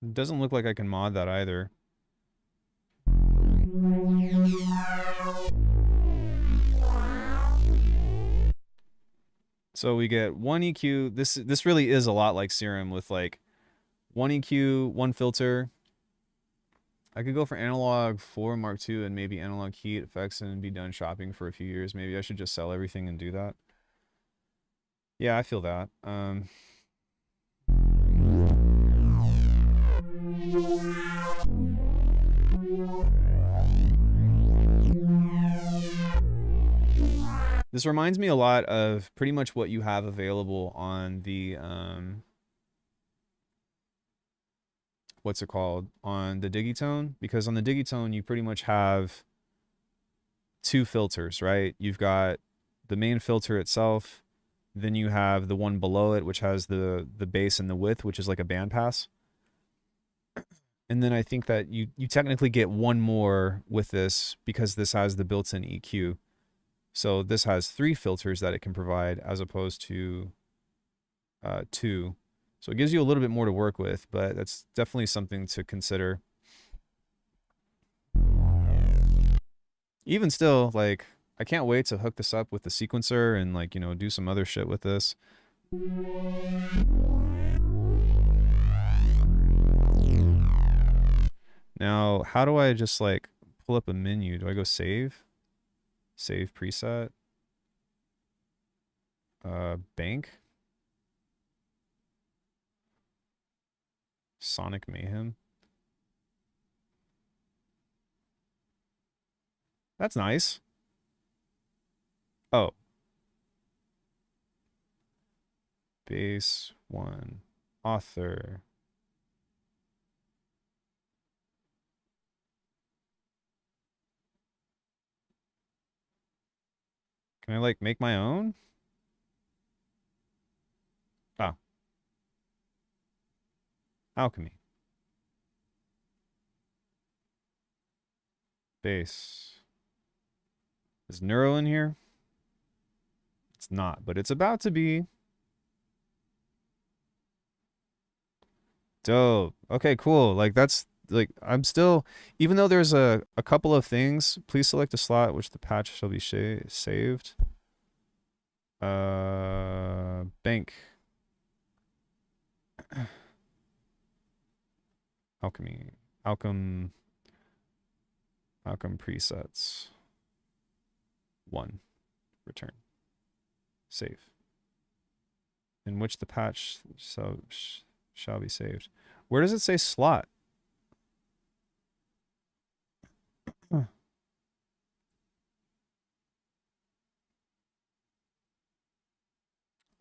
It doesn't look like I can mod that either. So we get one EQ. This really is a lot like Serum with like one EQ, one filter. I could go for analog 4 Mark II and maybe analog heat effects and be done shopping for a few years. Maybe I should just sell everything and do that. Yeah, I feel that. This reminds me a lot of pretty much what you have available on the what's it called? On the Digitone, because on the Digitone you pretty much have two filters, right? You've got the main filter itself, then you have the one below it which has the bass and the width, which is like a bandpass. And then I think that you technically get one more with this because this has the built-in EQ. So this has 3 filters that it can provide as opposed to 2. So it gives you a little bit more to work with, but that's definitely something to consider. Even still, like, I can't wait to hook this up with the sequencer and, like, you know, do some other shit with this. Now, how do I just, like, pull up a menu? Do I go save? Save preset? Bank? Sonic Mayhem? That's nice. Oh. Base 1. Author. Can I, like, make my own? Oh. Alckemy. Base. Is Neuro in here? It's not, but it's about to be. Dope. Okay, cool. Like that's like I'm still, even though there's a couple of things, please select a slot which the patch shall be saved. Bank. Alckemy. Alchem presets. 1. Return. Save. In which the patch shall be saved. Where does it say slot?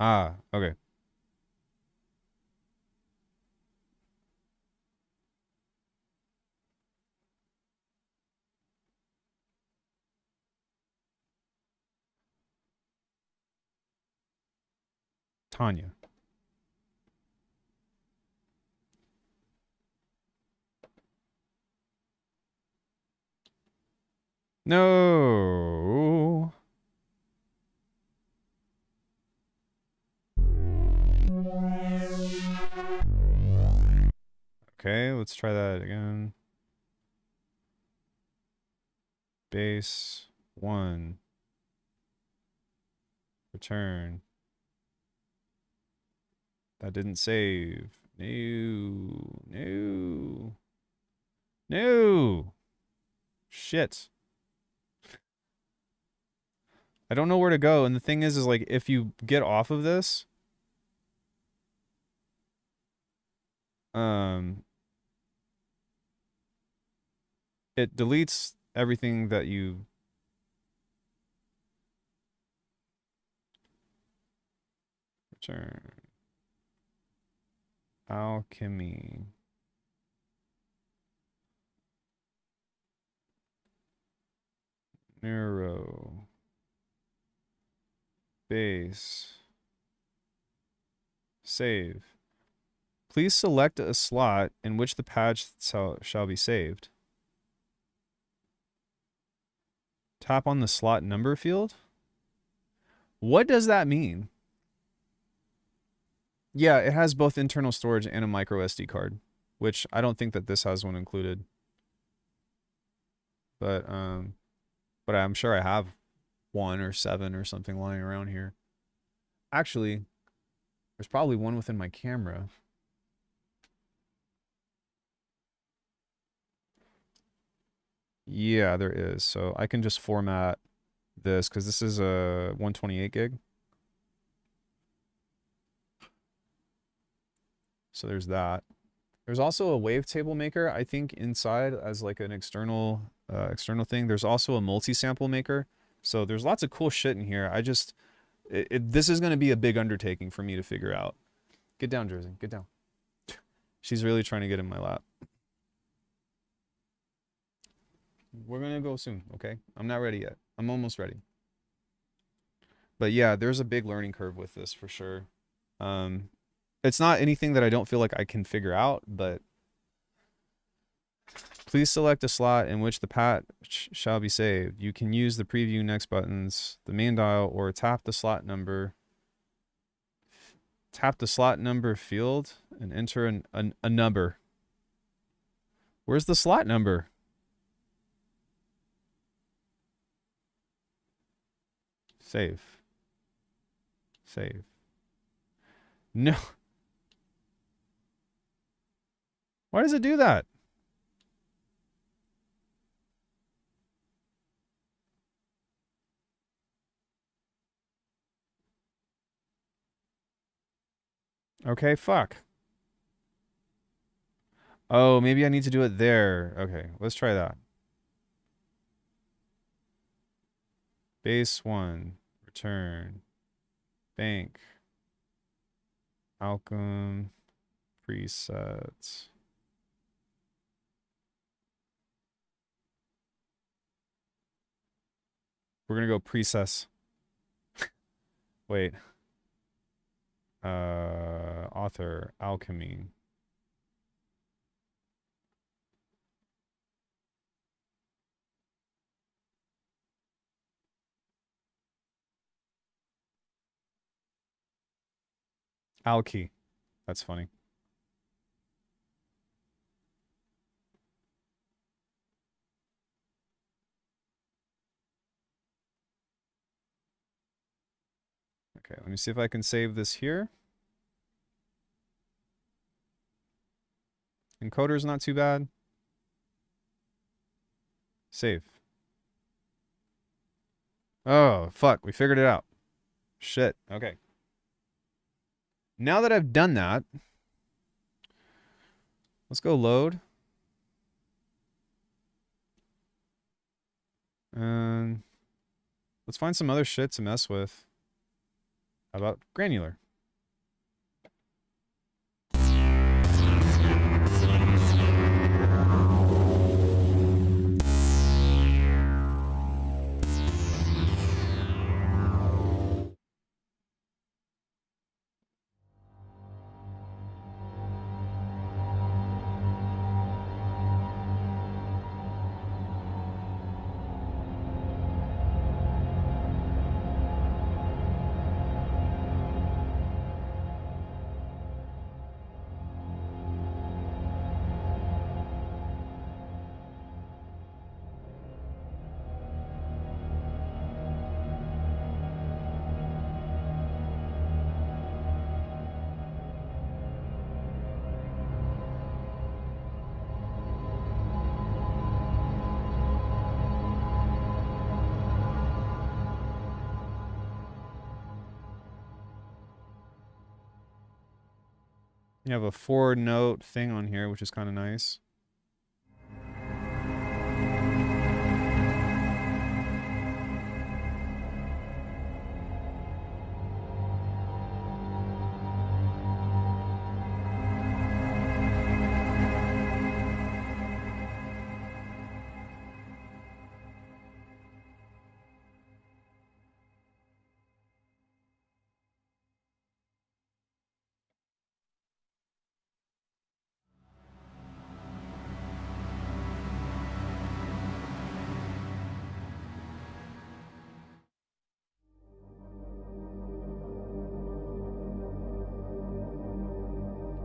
Ah, okay. Tanya. No. Okay, let's try that again. Base 1. Return. That didn't save. No. No. No. Shit. I don't know where to go. And the thing is like if you get off of this, um, it deletes everything that you return. Alckemy. Neuro. Base. Save. Please select a slot in which the patch shall be saved. Tap on the slot number field? What does that mean? Yeah, it has both internal storage and a micro SD card, which I don't think that this has one included. But I'm sure I have 1 or 7 or something lying around here. Actually, there's probably one within my camera. Yeah, there is. So I can just format this because this is a 128 gig. So there's that. There's also a wavetable maker, I think, inside as like an external thing. There's also a multi-sample maker. So there's lots of cool shit in here. This is going to be a big undertaking for me to figure out. Get down, Jersey. Get down. She's really trying to get in my lap. We're going to go soon, okay? I'm not ready yet. I'm almost ready. But yeah, there's a big learning curve with this for sure. It's not anything that I don't feel like I can figure out, but please select a slot in which the patch shall be saved. You can use the preview next buttons, the main dial, or tap the slot number. Tap the slot number field and enter a number. Where's the slot number? Save. Save. No. Why does it do that? Okay, fuck. Oh, maybe I need to do it there. Okay, let's try that. Base 1. Return. Bank. Alckemy. Presets. We're gonna go precess. Wait. Author, Alckemy. Alky. That's funny. Okay, let me see if I can save this here. Encoder's not too bad. Save. Oh, fuck. We figured it out. Shit. Okay. Now that I've done that, let's go load. And let's find some other shit to mess with. How about granular? You have a 4-note thing on here, which is kind of nice.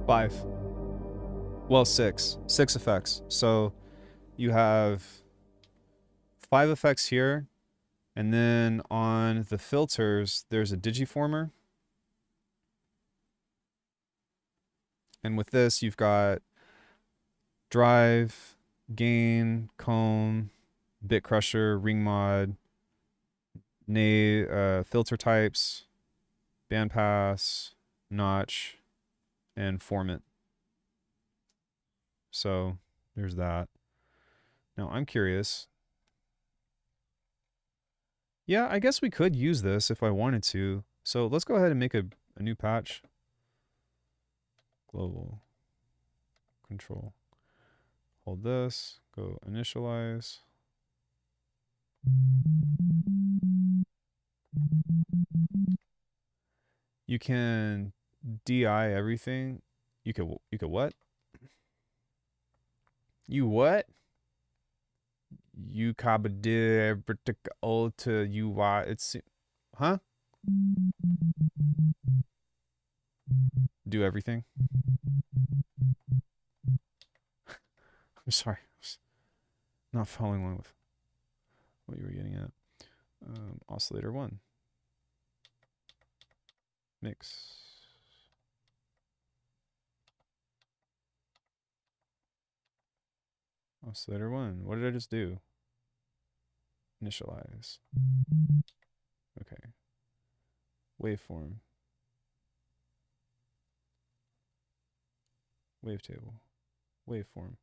Five. Well, six. Six effects. So you have 5 effects here. And then on the filters, there's a digiformer. And with this, you've got drive, gain, comb, bit crusher, ring mod, filter types, bandpass, notch, and formant. So there's that. Now I'm curious. Yeah, I guess we could use this if I wanted to. So let's go ahead and make a new patch. Global control. Hold this, go initialize. You can DI everything. You could what? You what? You kabadid to UI. It's huh? Do everything. I'm sorry. Not following along with what you were getting at. Oscillator 1. Mix. Oscillator 1. What did I just do? Initialize. Okay. Waveform. Wavetable. Waveform.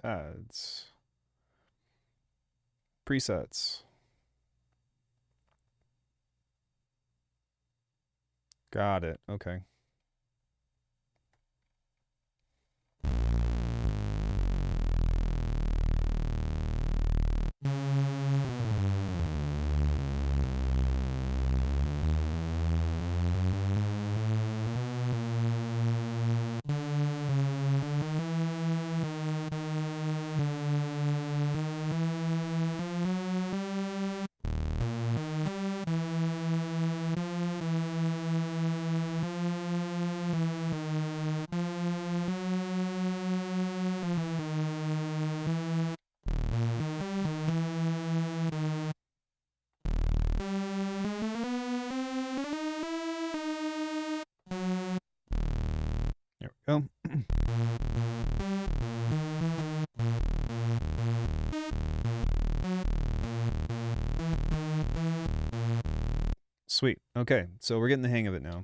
Pads. Presets. Got it. Okay. There we go. Sweet. Okay, so we're getting the hang of it now.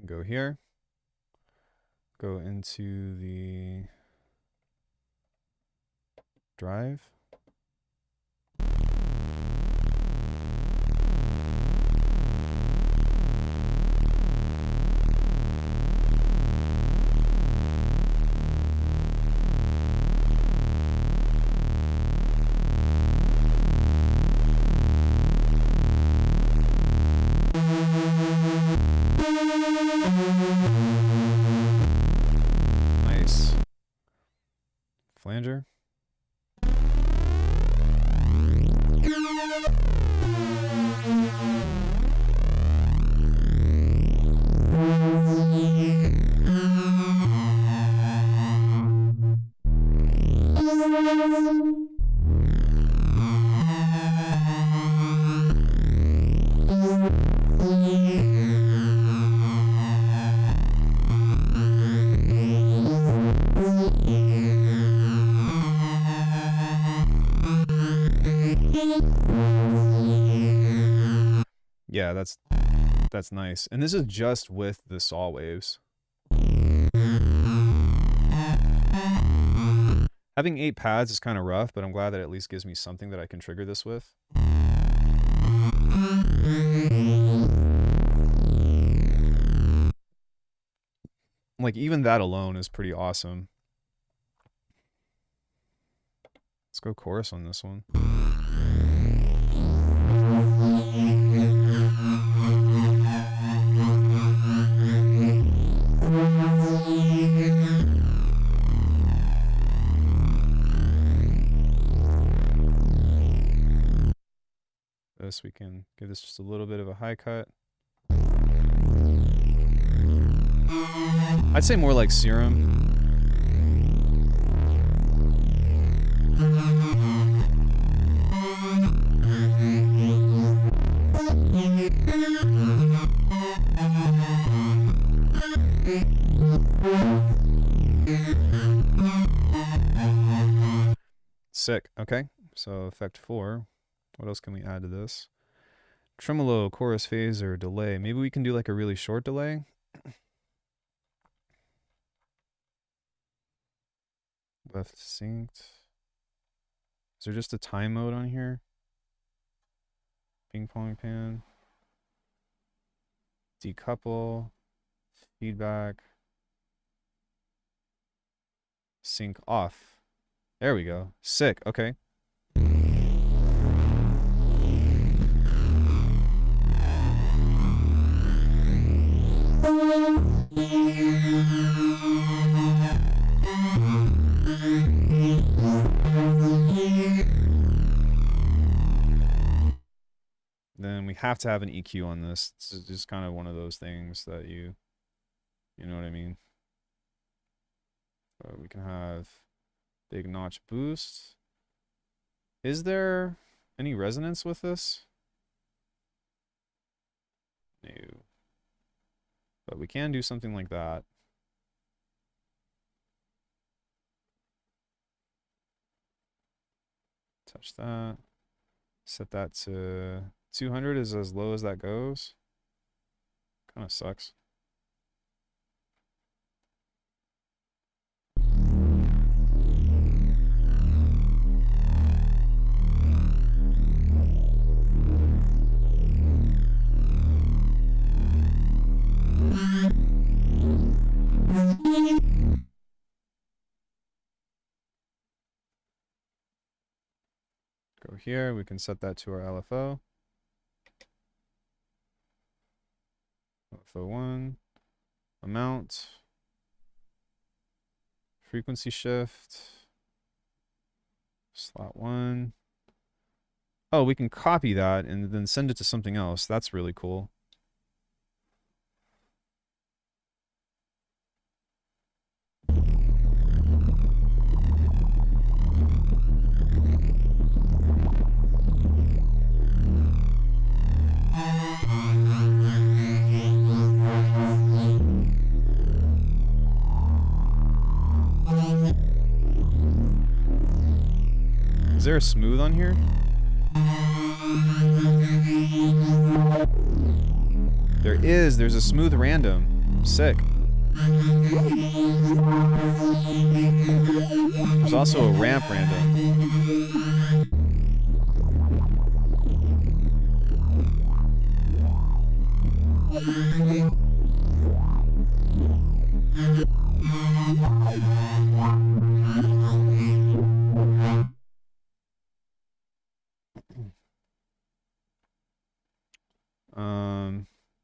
Go here. Go into the drive. Nice. Flanger. Yeah, that's nice. And this is just with the saw waves. Having 8 pads is kind of rough, but I'm glad that it at least gives me something that I can trigger this with. Like, even that alone is pretty awesome. Let's go chorus on this one. This, we can give this just a little bit of a high cut. I'd say more like Serum. Sick. Okay. So effect 4. What else can we add to this? Tremolo, chorus phase, or delay. Maybe we can do like a really short delay. Left synced. Is there just a time mode on here? Ping pong pan. Decouple. Feedback. Sync off. There we go. Sick. Okay. Then we have to have an EQ on this. It's just kind of one of those things that you know what I mean? We can have big notch boost. Is there any resonance with this? No. But we can do something like that. Touch that. Set that to 200 is as low as that goes. Kind of sucks. Go here, we can set that to our LFO. LFO1, amount, frequency shift, slot 1. Oh, we can copy that and then send it to something else. That's really cool. Is there a smooth on here? There is. There's a smooth random. Sick. There's also a ramp random.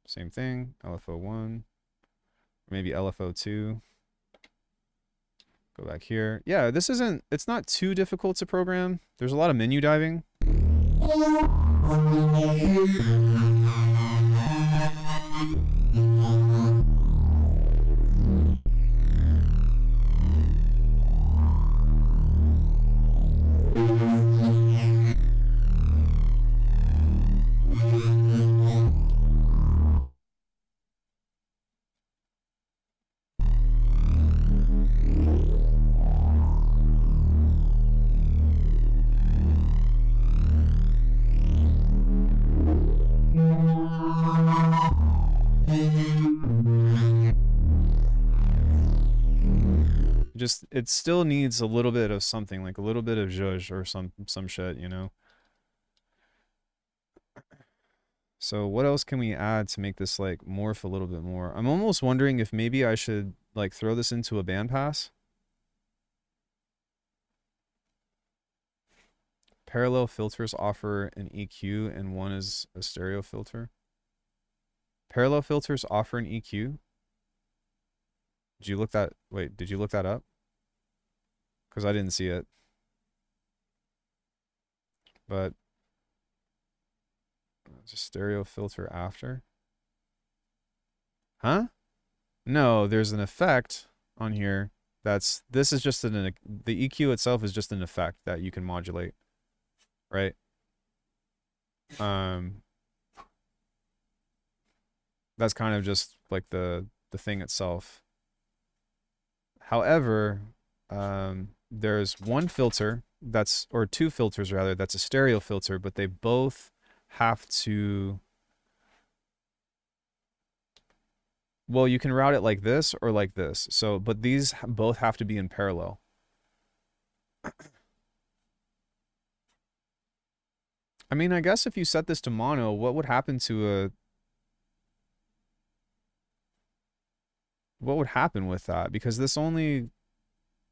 Same thing, LFO1, maybe LFO2. Go back here. Yeah, this isn't, it's not too difficult to program. There's a lot of menu diving. Just it still needs a little bit of something, like a little bit of zhuzh or some shit, you know. So what else can we add to make this like morph a little bit more? I'm almost wondering if maybe I should like throw this into a bandpass. Parallel filters offer an EQ and one is a stereo filter. Parallel filters offer an EQ. Did you look that? Wait, did you look that up? Because I didn't see it. But it's a stereo filter after. Huh? No, there's an effect on here. This is just the EQ itself is just an effect that you can modulate, right? That's kind of just like the thing itself. However, there's one filter or two filters rather, that's a stereo filter, but they both have to, well, you can route it like this or like this. So, but these both have to be in parallel. I mean, I guess if you set this to mono, what would happen to what would happen with that? Because this only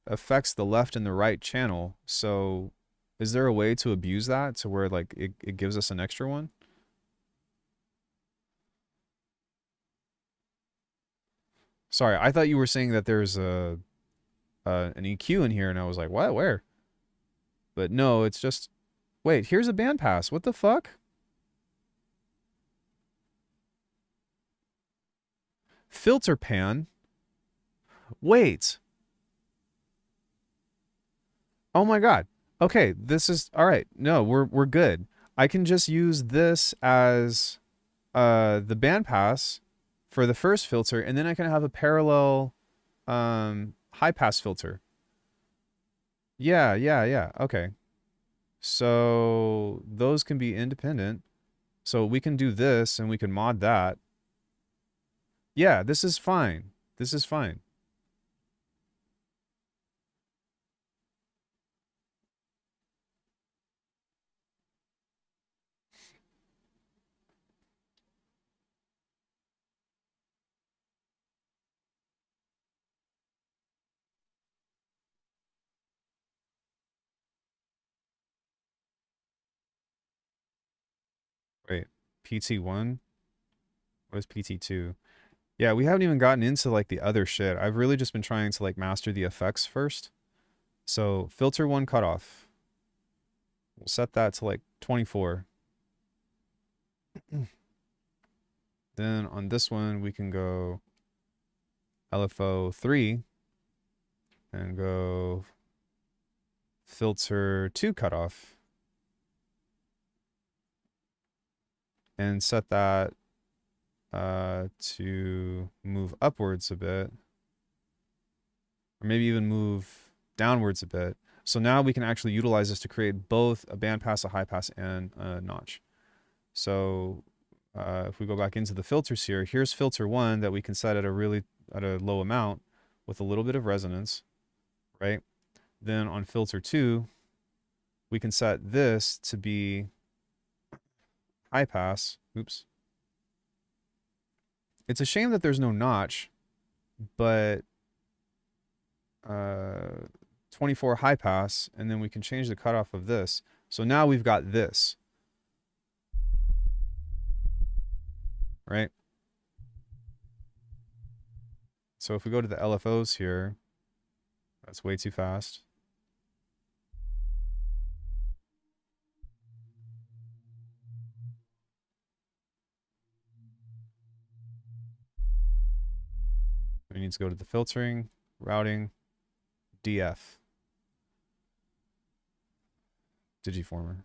affects the left and the right channel. So is there a way to abuse that to where like it gives us an extra one? Sorry, I thought you were saying that there's an EQ in here and I was like, what? Where? But no, it's just, wait, here's a bandpass. What the fuck? Filter pan. Wait. Oh my god. Okay, this is all right. No, we're good. I can just use this as the bandpass for the first filter, and then I can have a parallel high pass filter. Yeah. Okay. So those can be independent. So we can do this and we can mod that. Yeah, this is fine. This is fine. Wait, PT1? What is PT2? Yeah, we haven't even gotten into like the other shit. I've really just been trying to like master the effects first. So filter one cutoff. We'll set that to like 24. Then on this one, we can go LFO 3 and go filter 2 cutoff and set that to move upwards a bit, or maybe even move downwards a bit. So now we can actually utilize this to create both a bandpass, a high pass, and a notch. So if we go back into the filters here, here's filter 1 that we can set at a low amount with a little bit of resonance, right? Then on filter 2, we can set this to be high pass. Oops. It's a shame that there's no notch, but 24 high pass, and then we can change the cutoff of this. So now we've got this, right? So if we go to the LFOs here, that's way too fast. We need to go to the filtering, routing, DF, digiformer,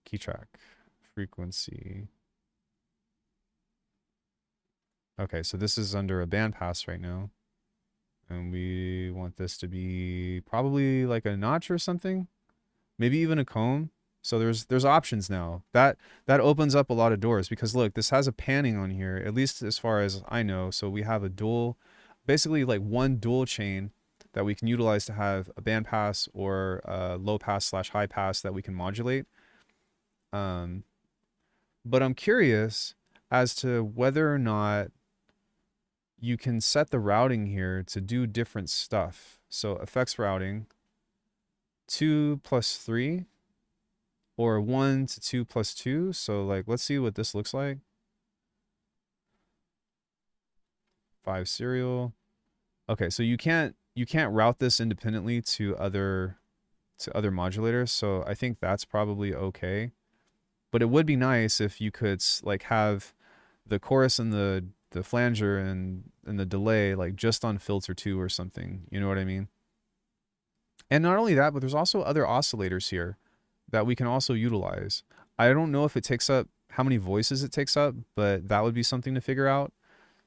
key track, frequency. Okay, so this is under a bandpass right now. And we want this to be probably like a notch or something. Maybe even a comb. So there's options now. That opens up a lot of doors because look, this has a panning on here, at least as far as I know. So we have a dual, basically like one dual chain that we can utilize to have a band pass or a low pass / high pass that we can modulate. But I'm curious as to whether or not you can set the routing here to do different stuff. So effects routing, 2 plus 3, or 1 to 2 plus 2. So like, let's see what this looks like. 5 serial. Okay, so you can't route this independently to other modulators. So I think that's probably okay. But it would be nice if you could like have the chorus and the flanger and the delay like just on filter 2 or something. You know what I mean? And not only that, but there's also other oscillators here that we can also utilize. I don't know if it takes up how many voices it takes up, but that would be something to figure out.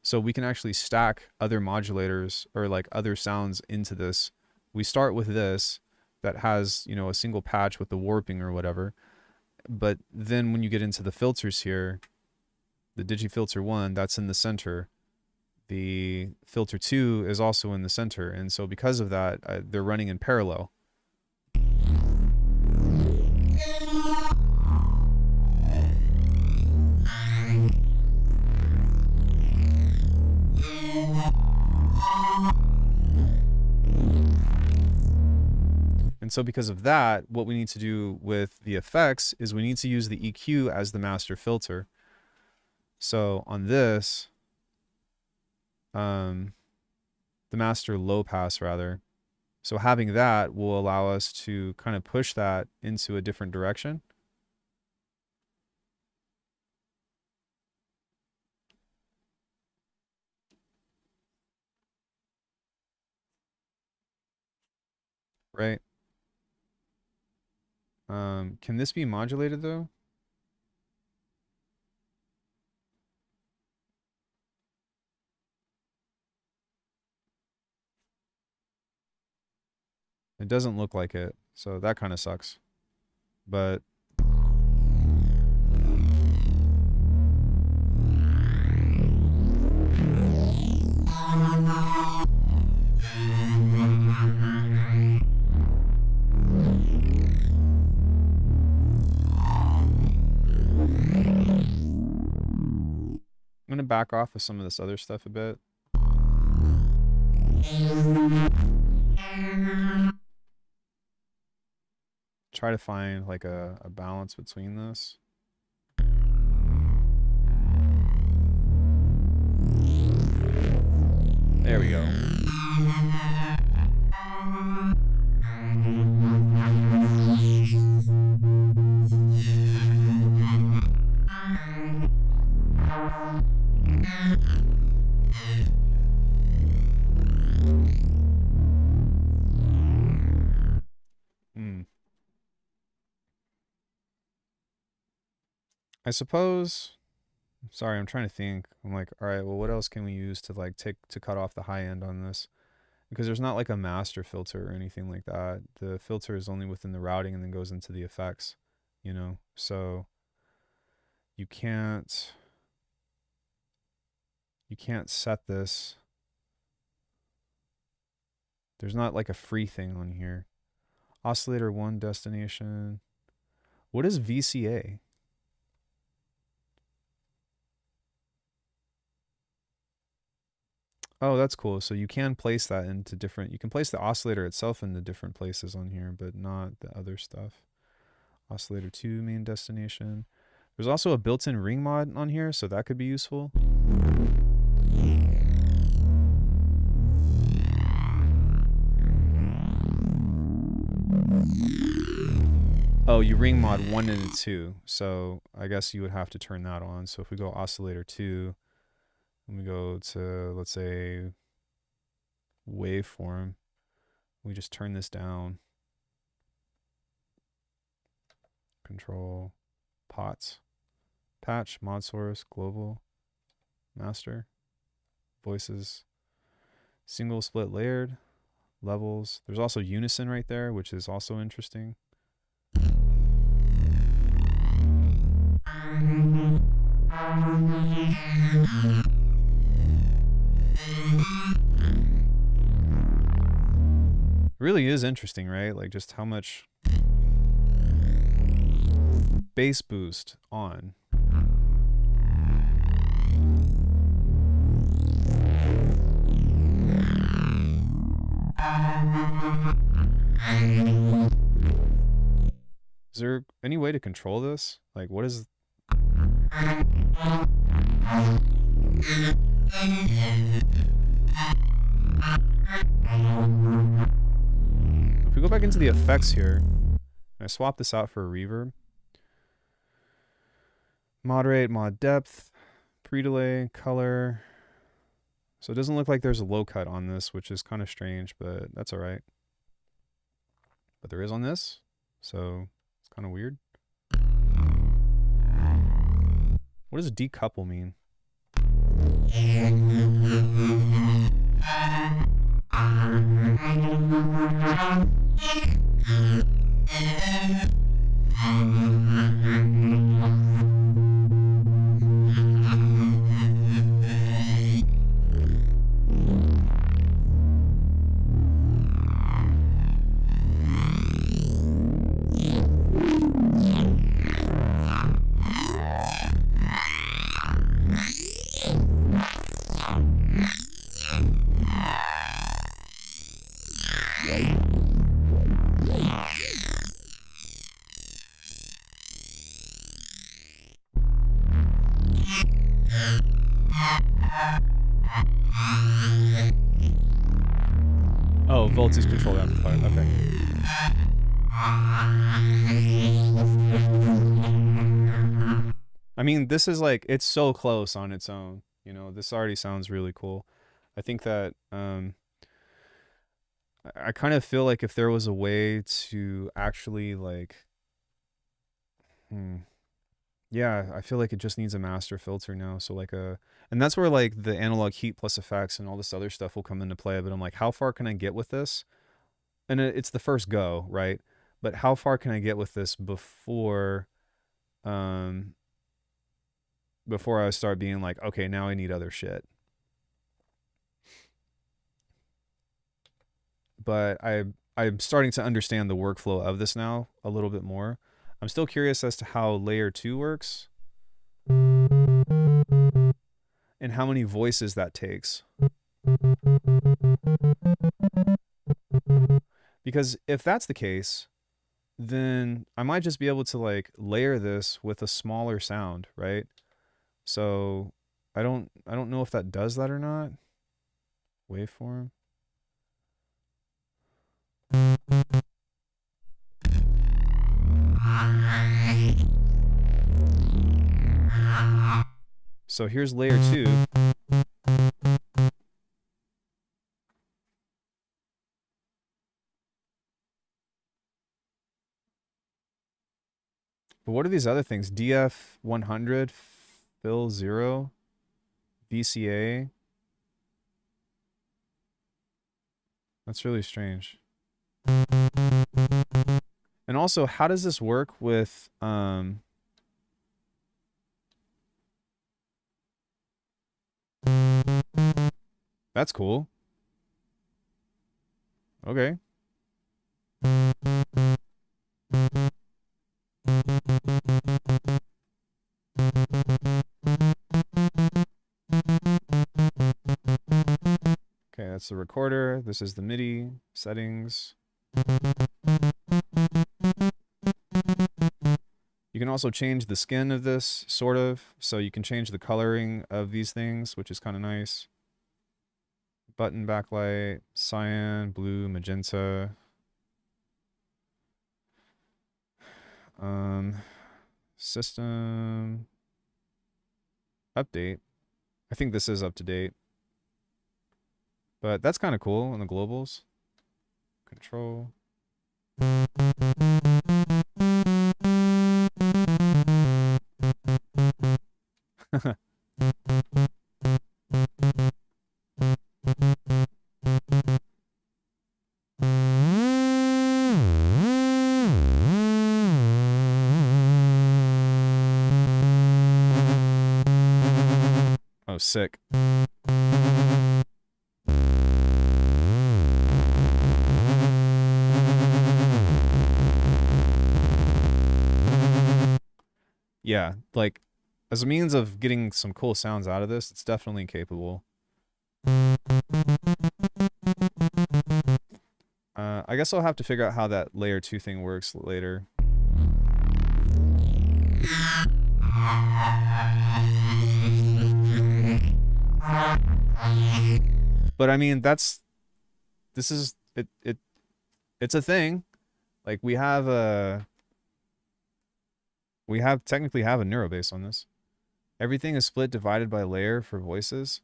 So we can actually stack other modulators or like other sounds into this. We start with this that has, you know, a single patch with the warping or whatever. But then when you get into the filters here, the digifilter 1, that's in the center. The filter 2 is also in the center. And so because of that, they're running in parallel. And so because of that, what we need to do with the effects is we need to use the EQ as the master filter. So on this, the master low pass rather. So having that will allow us to kind of push that into a different direction. Right? Can this be modulated though? It doesn't look like it, so that kind of sucks. But I'm going to back off of some of this other stuff a bit. Try to find like a balance between this. There we go. I suppose, sorry, I'm trying to think. I'm like, all right, well, what else can we use to like to cut off the high end on this? Because there's not like a master filter or anything like that. The filter is only within the routing and then goes into the effects, you know? So you can't set this. There's not like a free thing on here. Oscillator 1 destination. What is VCA? Oh, that's cool. So you can place that into different, you can place the oscillator itself into different places on here, but not the other stuff. Oscillator 2 main destination. There's also a built-in ring mod on here, so that could be useful. Oh, you ring mod 1 and 2, so I guess you would have to turn that on. So if we go oscillator 2, and we go to, let's say, waveform, we just turn this down. Control, pots, patch, mod source, global, master, voices, single split layered, levels. There's also unison right there, which is also interesting. Really is interesting, right? Like just how much bass boost on. Is there any way to control this? Like, what is... If we go back into the effects here, and I swap this out for a reverb. Moderate, mod depth, pre-delay, color. So it doesn't look like there's a low cut on this, which is kind of strange, but that's all right. But there is on this, so it's kind of weird. What does decouple mean? Oh, voltage controlled amplifier. Okay. I mean, this is like, it's so close on its own. You know, this already sounds really cool. I think that I kind of feel like if there was a way to actually like, yeah, I feel like it just needs a master filter now. So like and that's where like the analog heat plus effects and all this other stuff will come into play. But I'm like, how far can I get with this? And it's the first go, right? But how far can I get with this before I start being like, okay, now I need other shit. But I'm starting to understand the workflow of this now a little bit more. I'm still curious as to how layer 2 works and how many voices that takes. Because if that's the case, then I might just be able to like layer this with a smaller sound, right? So I don't know if that does that or not. Waveform. So here's layer 2. But what are these other things? DF 100, fill 0, VCA. That's really strange. And also, how does this work with that's cool. Okay. Okay, that's the recorder. This is the MIDI settings. You can also change the skin of this, sort of. So you can change the coloring of these things, which is kind of nice. Button backlight, cyan, blue, magenta. System update. I think this is up to date. But that's kind of cool on the globals. Control. Oh, sick. Yeah, like as a means of getting some cool sounds out of this, it's definitely capable. I guess I'll have to figure out how that layer 2 thing works later. But I mean, this is it's a thing. Like we have technically have a neurobase on this. Everything is split divided by layer for voices.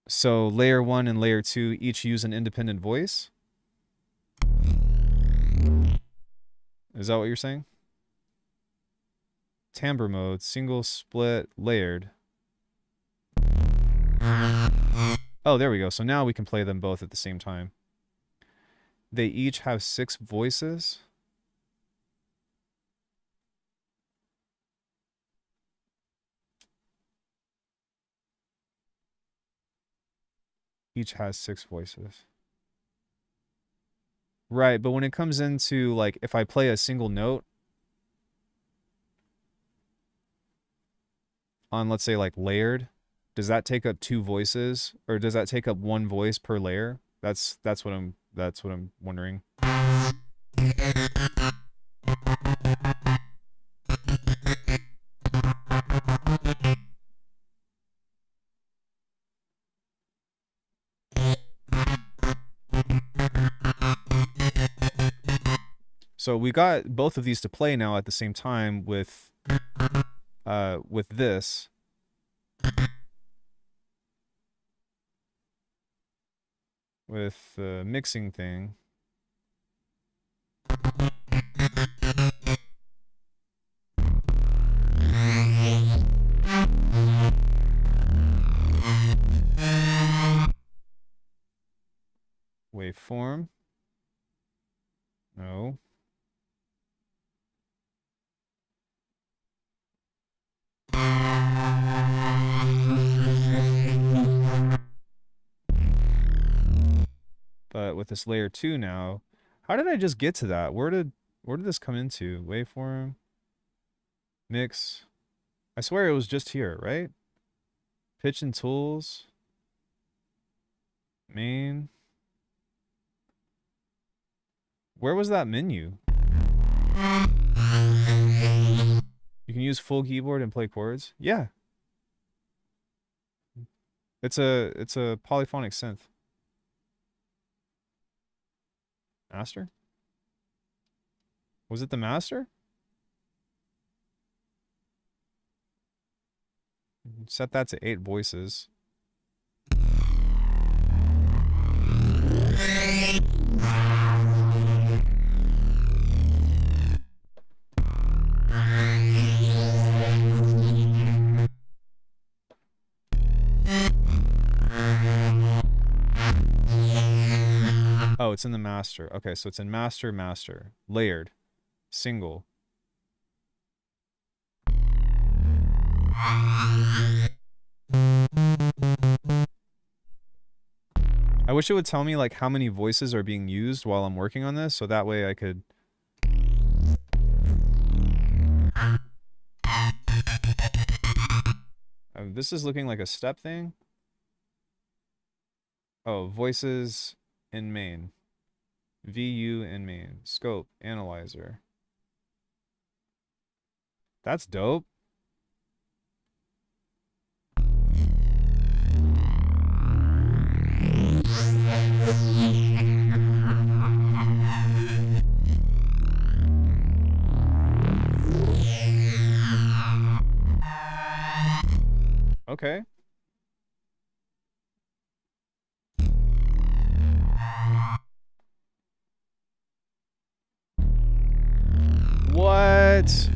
So layer 1 and layer 2 each use an independent voice. Is that what you're saying? Timbre mode, single, split, layered. Oh, there we go. So now we can play them both at the same time. They each have 6 voices. Each has 6 voices. Right, but when it comes into, like, if I play a single note on, let's say, like, layered, does that take up 2 voices? Or does that take up 1 voice per layer? That's what I'm wondering. So we got both of these to play now at the same time with this. With the mixing thing. Waveform. No. But with this layer 2 now, how did I just get to that? Where did this come into? Waveform, mix. I swear it was just here, right? Pitch and tools. Main. Where was that menu? You can use full keyboard and play chords? Yeah. It's a polyphonic synth. Master? Was it the master? Set that to 8 voices. Oh, it's in the master. Okay, so it's in master, master. Layered. Single. I wish it would tell me like how many voices are being used while I'm working on this, so that way I could... this is looking like a step thing. Oh, voices in main. VU in main. Scope. Analyzer. That's dope. Okay. What?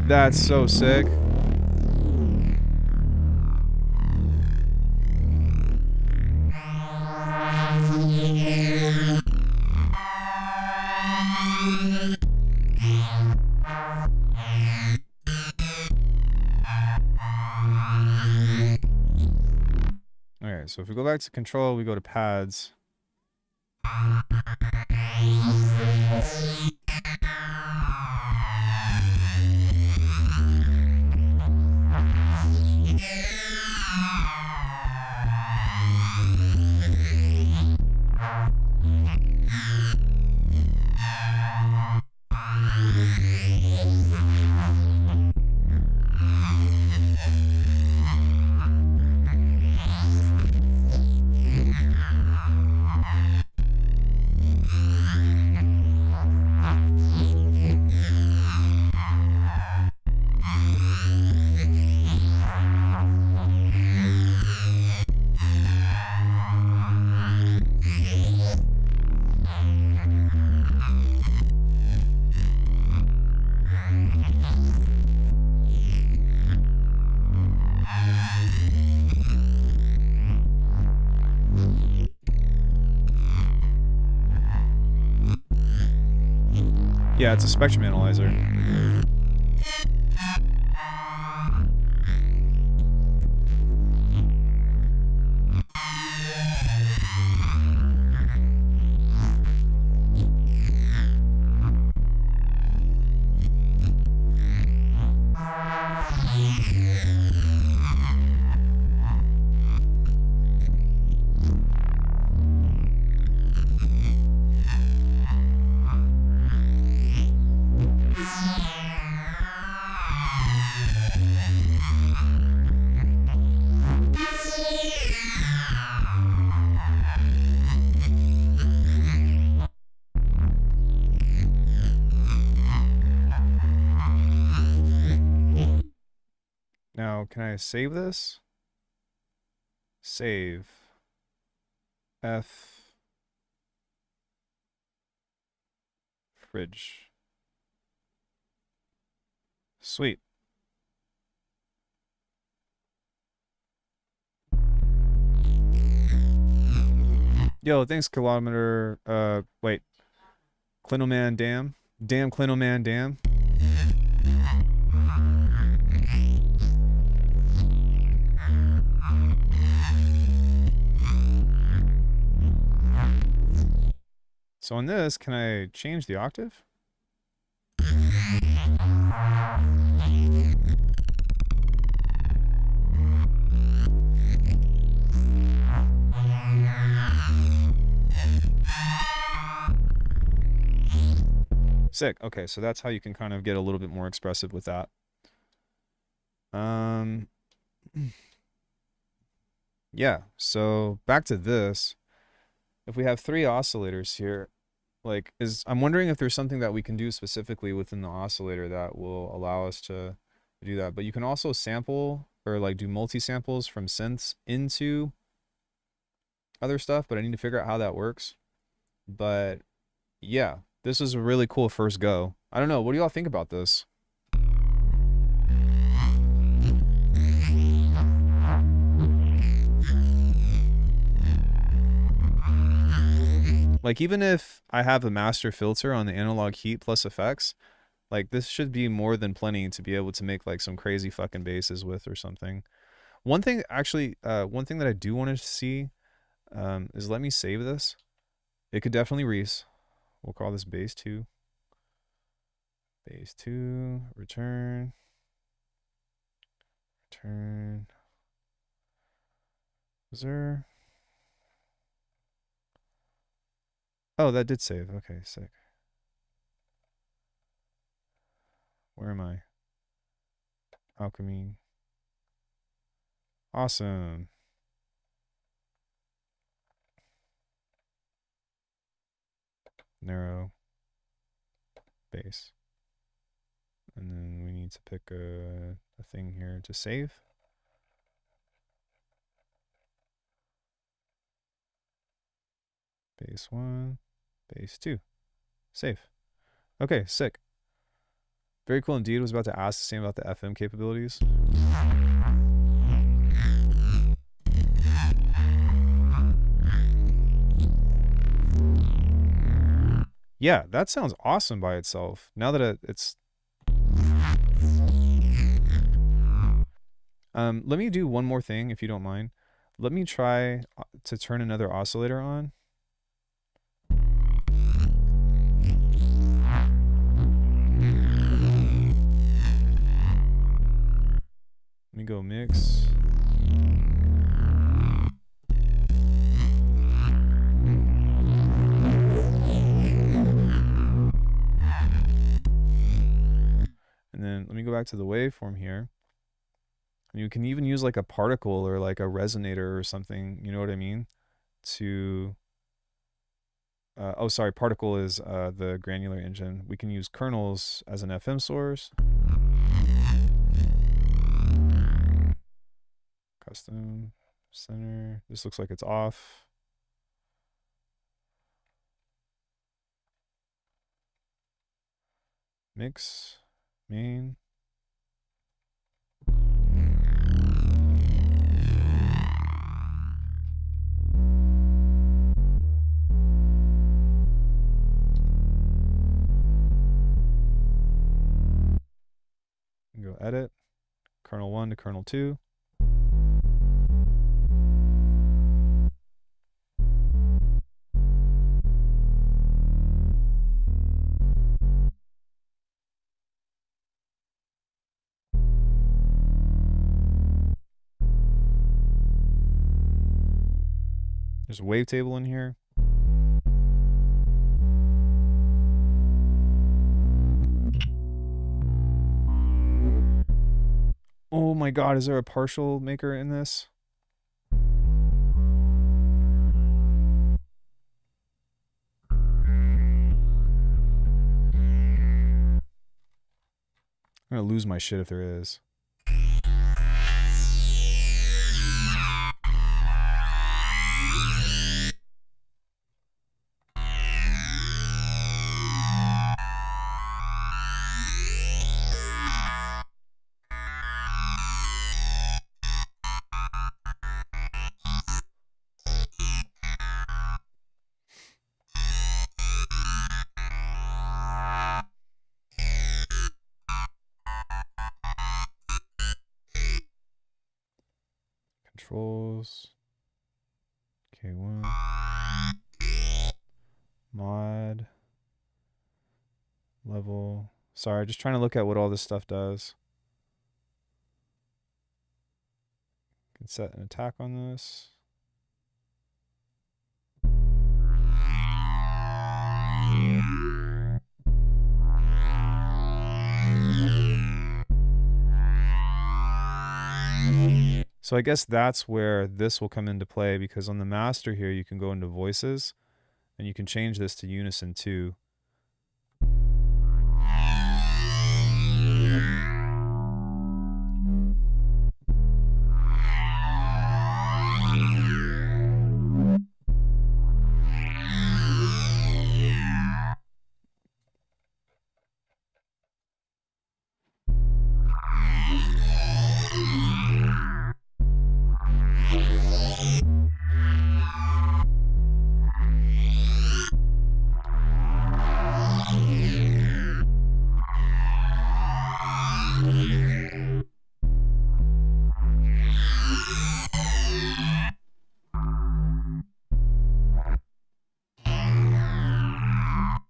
That's so sick. Alright, so if we go back to control, we go to pads. Yeah, it's a spectrum analyzer. Now, can I save this? Save. F. Fridge. Sweet. Yo, thanks, kilometer. Wait. Clinoman, damn. Damn, Clinoman, damn. So on this, can I change the octave? Sick. Okay, so that's how you can kind of get a little bit more expressive with that. Yeah, so back to this. If we have 3 oscillators here, like I'm wondering if there's something that we can do specifically within the oscillator that will allow us to do that. But you can also sample or like do multi-samples from synths into other stuff, but I need to figure out how that works. But yeah, this is a really cool first go. I don't know, what do y'all think about this? Like, even if I have a master filter on the analog heat plus effects, like, this should be more than plenty to be able to make, like, some crazy fucking basses with or something. One thing, actually, one thing that I do want to see is let me save this. It could definitely Reese. We'll call this bass 2. Bass 2, return. Return. Was there... Oh, that did save. Okay, sick. Where am I? Alckemy. Awesome. Narrow. Bass. And then we need to pick a thing here to save. Bass 1. Bass 2. Save. Okay, sick. Very cool indeed. I was about to ask the same about the FM capabilities. Yeah, that sounds awesome by itself. Now that it's... let me do one more thing, if you don't mind. Let me try to turn another oscillator on. go mix. And then let me go back to the waveform here. And you can even use like a particle or like a resonator or something, you know what I mean? To, oh, sorry, particle is the granular engine. We can use kernels as an FM source. Custom, center. This looks like it's off. Mix, main. Go edit, kernel 1 to kernel 2. There's a wavetable in here. Oh my god, is there a partial maker in this? I'm gonna lose my shit if there is. Controls. K1. Mod. Level. Sorry, just trying to look at what all this stuff does. Can set an attack on this. So I guess that's where this will come into play, because on the master here you can go into voices and you can change this to unison 2.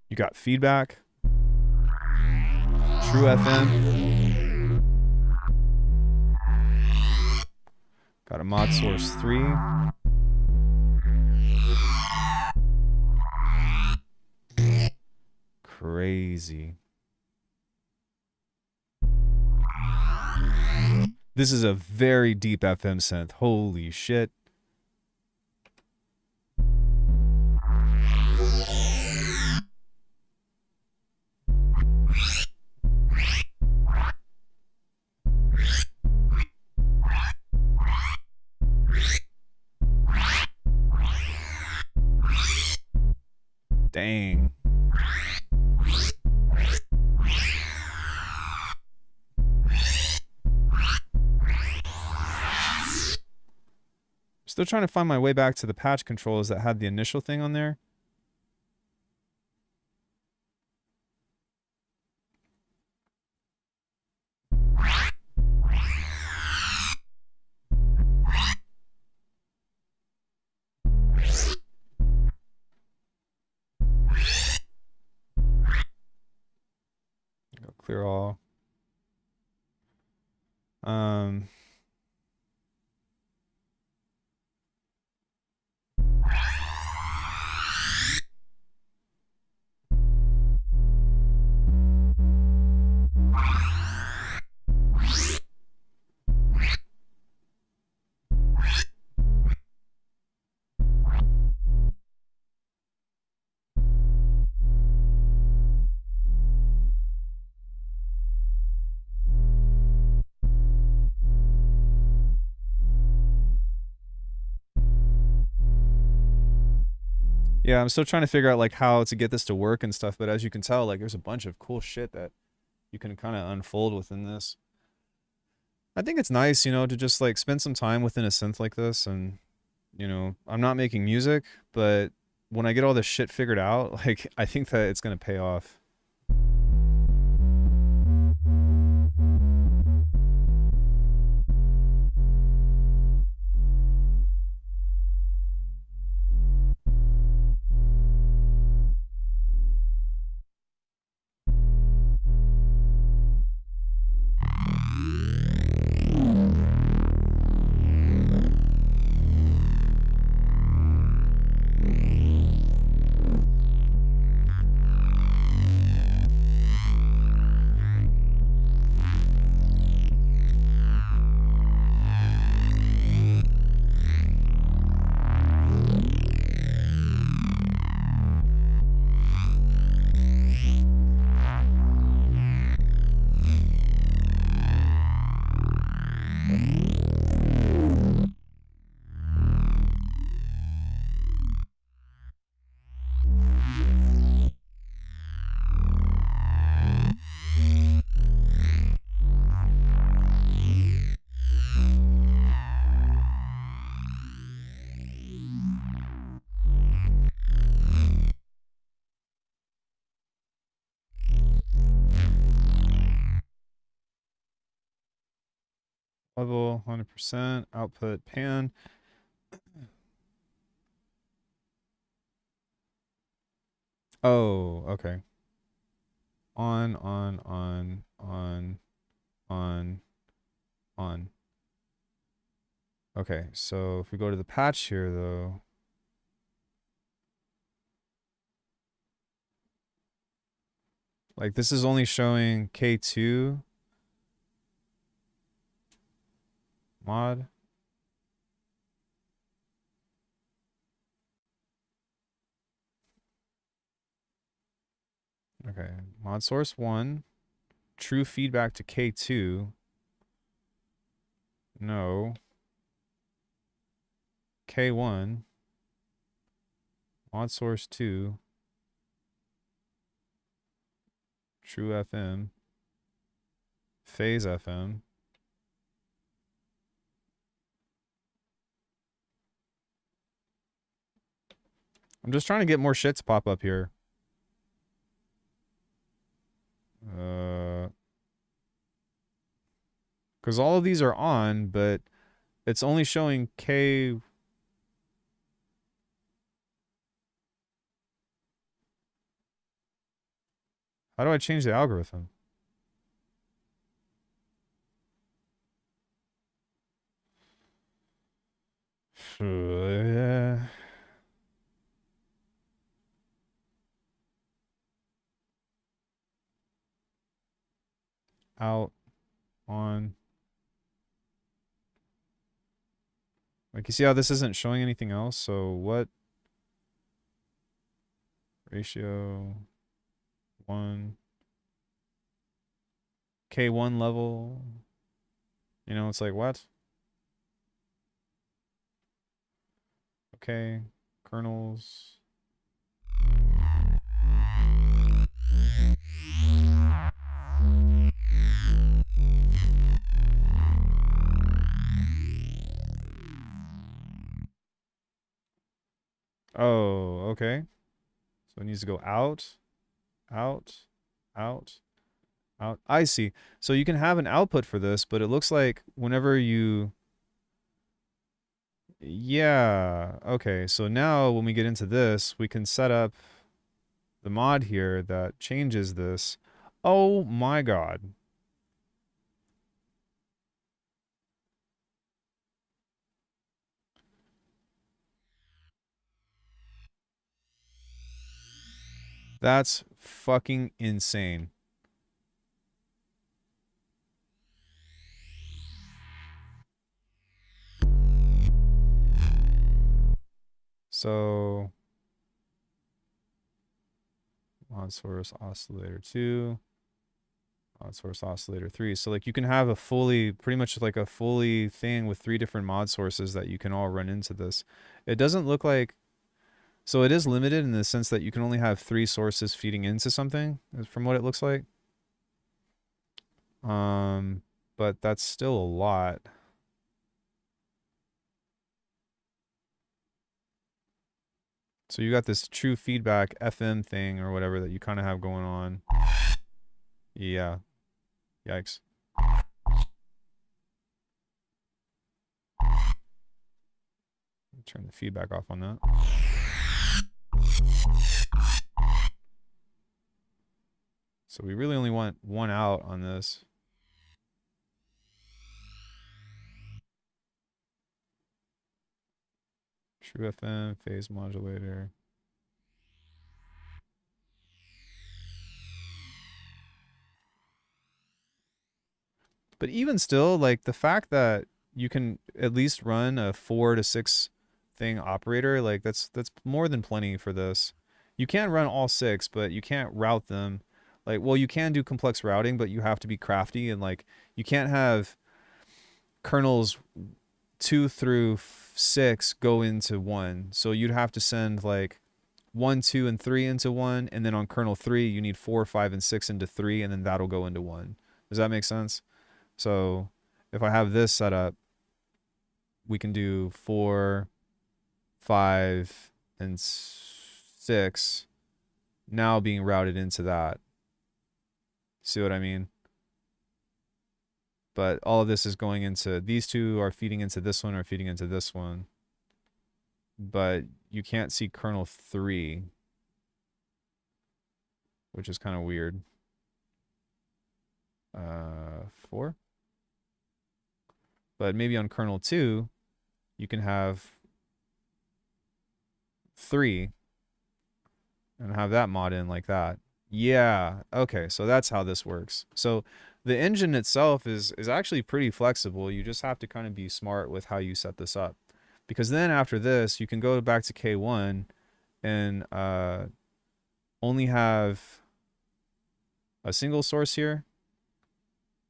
You got feedback, true FM, got a mod source 3. Crazy. This is a very deep FM synth. Holy shit. Dang. Still trying to find my way back to the patch controls that had the initial thing on there. Go clear all. Yeah, I'm still trying to figure out like how to get this to work and stuff, but as you can tell, like there's a bunch of cool shit that you can kind of unfold within this. I think it's nice, to just like spend some time within a synth like this and I'm not making music, but when I get all this shit figured out, like I think that it's going to pay off. Level 100%, output pan. Oh, okay. On, on. Okay, so if we go to the patch here though, like this is only showing K2 mod. Okay, mod source 1, true feedback to K2. No. K1, mod source 2, true FM, phase FM. I'm just trying to get more shit to pop up here. Because all of these are on, but it's only showing K. How do I change the algorithm? Out, on. Like, you see how this isn't showing anything else? So what? Ratio 1. K1 level. It's like, what? Okay. Kernels. Oh, okay. So it needs to go out, out, out, out. I see. So you can have an output for this, but it looks like whenever you... Yeah. Okay. So now when we get into this, we can set up the mod here that changes this. Oh my God. That's fucking insane. So mod source oscillator 2, mod source oscillator 3. So like you can have a fully, pretty much like a fully thing with 3 different mod sources that you can all run into this. It doesn't look like So it is limited in the sense that you can only have 3 sources feeding into something, from what it looks like. Um, but that's still a lot. So you got this true feedback FM thing or whatever that you kind of have going on. Yeah. Yikes. Turn the feedback off on that. So we really only want one out on this. True FM, phase modulator. But even still, like the fact that you can at least run a 4 to 6 thing operator, like that's more than plenty for this. You can run all 6, but you can't route them. Like, well, you can do complex routing, but you have to be crafty and like you can't have kernels 2 through 6 go into 1. So you'd have to send like 1, 2, and 3 into 1, and then on kernel 3 you need 4, 5, and 6 into 3, and then that'll go into 1. Does that make sense? So if I have this set up, we can do 4, 5, and 6 now being routed into that. See what I mean? But all of this is going into, these two are feeding into this one or feeding into this one. But you can't see kernel 3, which is kind of weird. 4. But maybe on kernel 2, you can have 3 and have that mod in like that. Yeah, okay, so that's how this works. So the engine itself is actually pretty flexible. You just have to kind of be smart with how you set this up. Because then after this, you can go back to K1 and only have a single source here,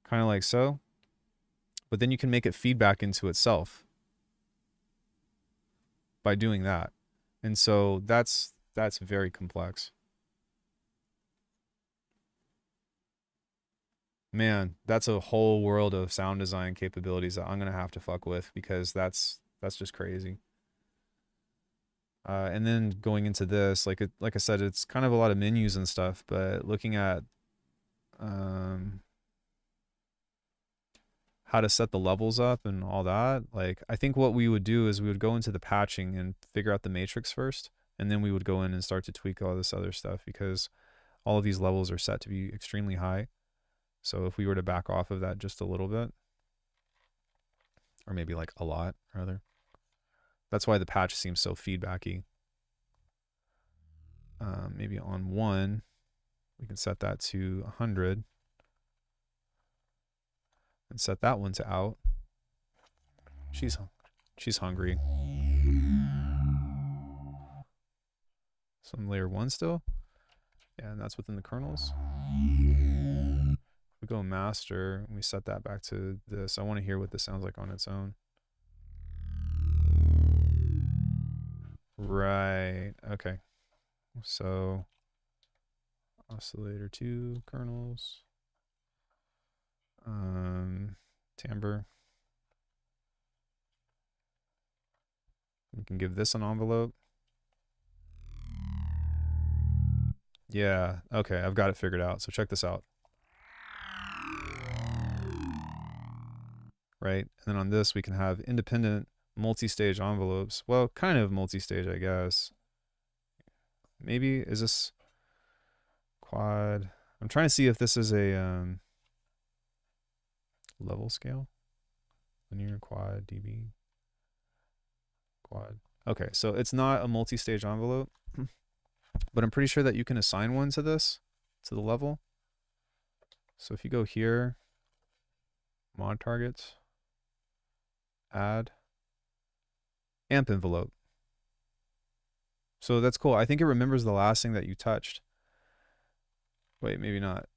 kind of like so. But then you can make it feedback into itself by doing that. And so that's very complex. Man, that's a whole world of sound design capabilities that I'm gonna have to fuck with because that's just crazy. And then going into this, like I said, it's kind of a lot of menus and stuff. But looking at how to set the levels up and all that, like I think what we would do is we would go into the patching and figure out the matrix first, and then we would go in and start to tweak all this other stuff because all of these levels are set to be extremely high. So if we were to back off of that just a little bit, or maybe like a lot, rather. That's why the patch seems so feedbacky. Maybe on 1, we can set that to 100 and set that one to out. She's hungry. Some layer 1 still. Yeah, and that's within the kernels. We go master and we set that back to this. I want to hear what this sounds like on its own. Right. Okay. So oscillator 2 kernels. Timbre. We can give this an envelope. Yeah. Okay, I've got it figured out. So check this out. Right? And then on this, we can have independent multi-stage envelopes. Well, kind of multi-stage, I guess. Maybe, is this quad? I'm trying to see if this is a level scale. Linear, quad, dB, quad. Okay, so it's not a multi-stage envelope, but I'm pretty sure that you can assign one to this, to the level. So if you go here, mod targets, add, amp envelope. So that's cool. I think it remembers the last thing that you touched. Wait, maybe not.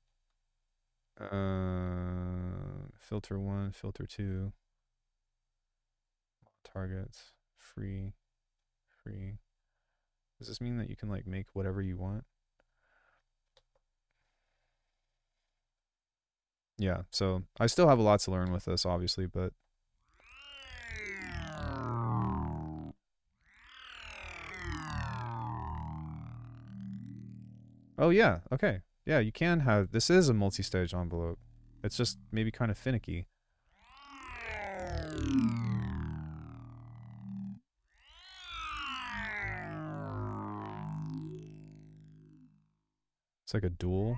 Filter 1, filter 2, targets, free. Does this mean that you can like make whatever you want? Yeah, so I still have a lot to learn with this, obviously, but oh yeah, okay. Yeah, you can have, this is a multi-stage envelope. It's just maybe kind of finicky. It's like a dual.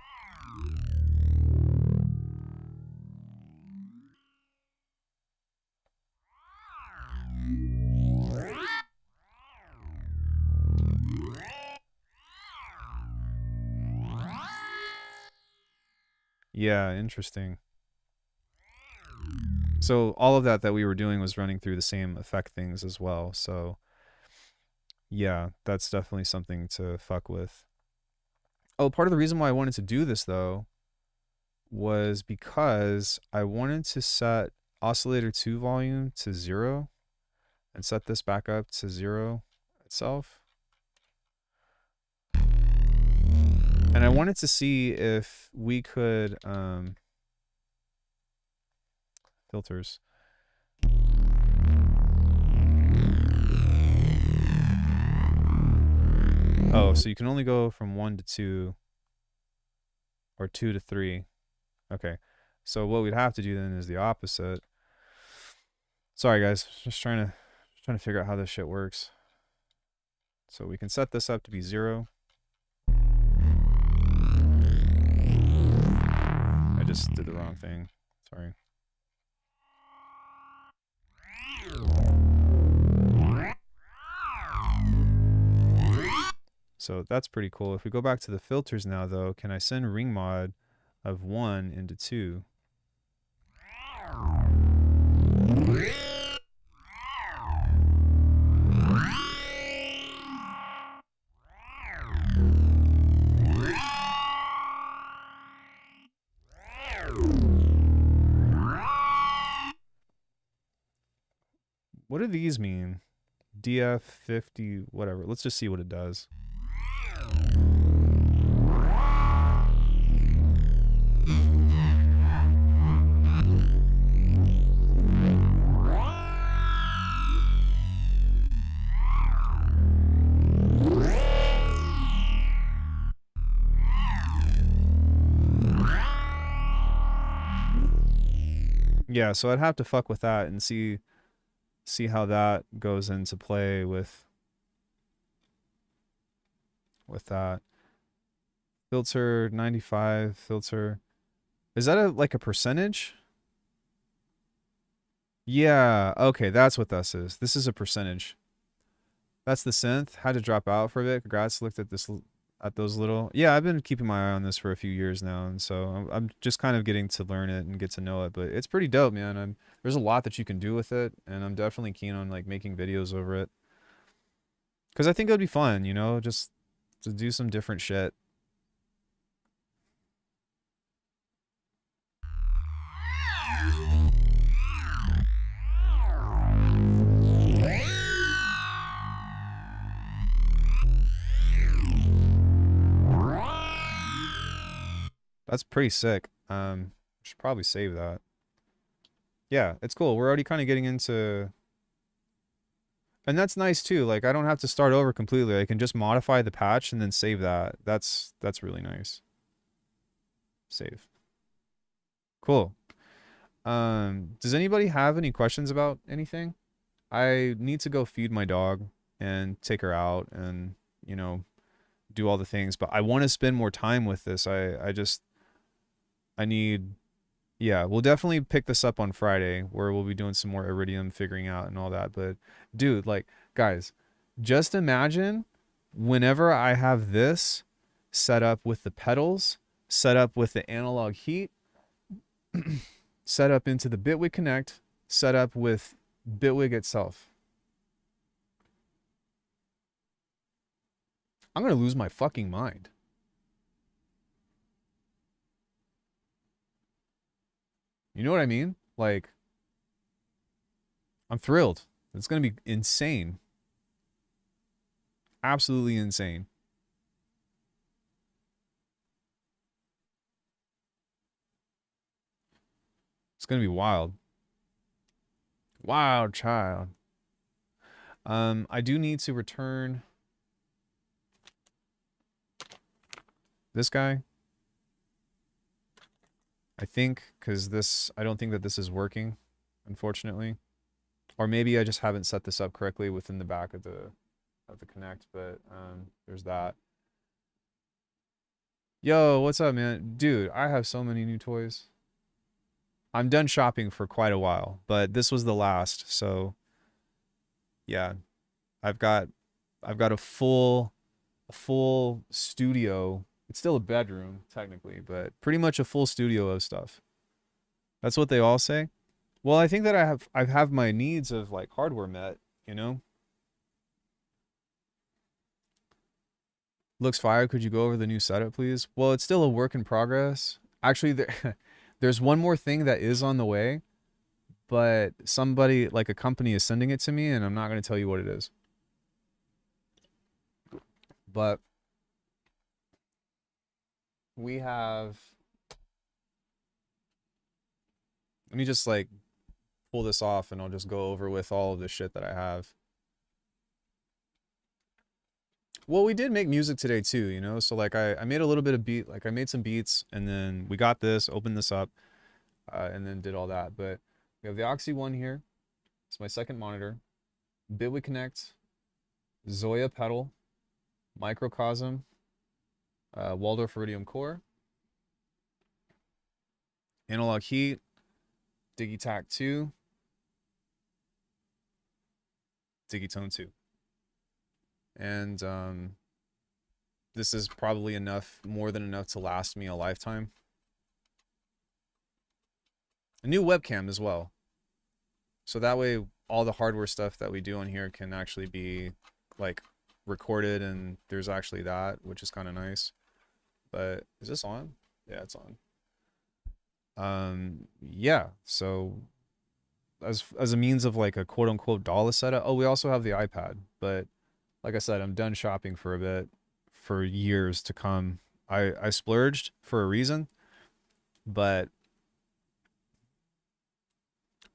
Yeah, interesting. So all of that we were doing was running through the same effect things as well. So yeah, that's definitely something to fuck with. Oh, part of the reason why I wanted to do this though was because I wanted to set oscillator 2 volume to 0 and set this back up to 0 itself. And I wanted to see if we could filters. Oh, so you can only go from 1 to 2 or 2 to 3. Okay. So what we'd have to do then is the opposite. Sorry guys, just trying to figure out how this shit works. So we can set this up to be 0. I just did the wrong thing. Sorry. So that's pretty cool. If we go back to the filters now though, can I send ring mod of 1 into 2? What do these mean? DF50, whatever. Let's just see what it does. Yeah, so I'd have to fuck with that and see how that goes into play with that. Filter 95 filter. Is that like a percentage? Yeah, okay, that's what this is. This is a percentage. That's the synth. Had to drop out for a bit. Congrats, looked at this at those little. Yeah, I've been keeping my eye on this for a few years now, and so I'm just kind of getting to learn it and get to know it. But it's pretty dope, man. There's a lot that you can do with it, and I'm definitely keen on like making videos over it because I think it would be fun, you know, just to do some different shit. That's pretty sick. Should probably save that. Yeah, it's cool. We're already kind of getting into, and that's nice too. Like I don't have to start over completely. I can just modify the patch and then save that. That's really nice. Save. Cool. Does anybody have any questions about anything? I need to go feed my dog and take her out and, you know, do all the things, but I want to spend more time with this. I need, yeah, we'll definitely pick this up on Friday where we'll be doing some more iridium figuring out and all that. But dude, like, guys, just imagine whenever I have this set up with the pedals, set up with the analog heat, set up into the Bitwig Connect, set up with Bitwig itself. I'm going to lose my fucking mind. You know what I mean? Like, I'm thrilled. It's going to be insane. Absolutely insane. It's gonna be wild. Wild child. I do need to return this guy. I think, because I don't think that this is working, unfortunately. Or maybe I just haven't set this up correctly within the back of the Connect, but there's that. Yo, what's up, man? Dude, I have so many new toys. I'm done shopping for quite a while, but this was the last, so yeah. I've got I've got a full studio. It's still a bedroom, technically, but pretty much a full studio of stuff. That's what they all say. Well, I think that I have my needs of like hardware met, you know? Looks fire. Could you go over the new setup, please? Well, it's still a work in progress. Actually, there's one more thing that is on the way, but somebody, like a company, is sending it to me, and I'm not going to tell you what it is. But we have. Let me just like pull this off, and I'll just go over with all of the shit that I have. Well, we did make music today too, you know? So like I made a little bit of beat, like I made some beats, and then we got this, opened this up, and then did all that. But we have the Oxy One here. It's my second monitor. Bitwig Connect, Zoya pedal, Microcosm, Waldorf Iridium core, Analog Heat, Digitac 2, Digitone 2. And this is probably enough, more than enough to last me a lifetime. A new webcam as well. So that way all the hardware stuff that we do on here can actually be like recorded, and there's actually that, which is kind of nice. But is this on? Yeah, it's on. Yeah, so as a means of like a quote unquote DAW setup. Oh, we also have the iPad, but like I said, I'm done shopping for a bit, for years to come. I splurged for a reason, but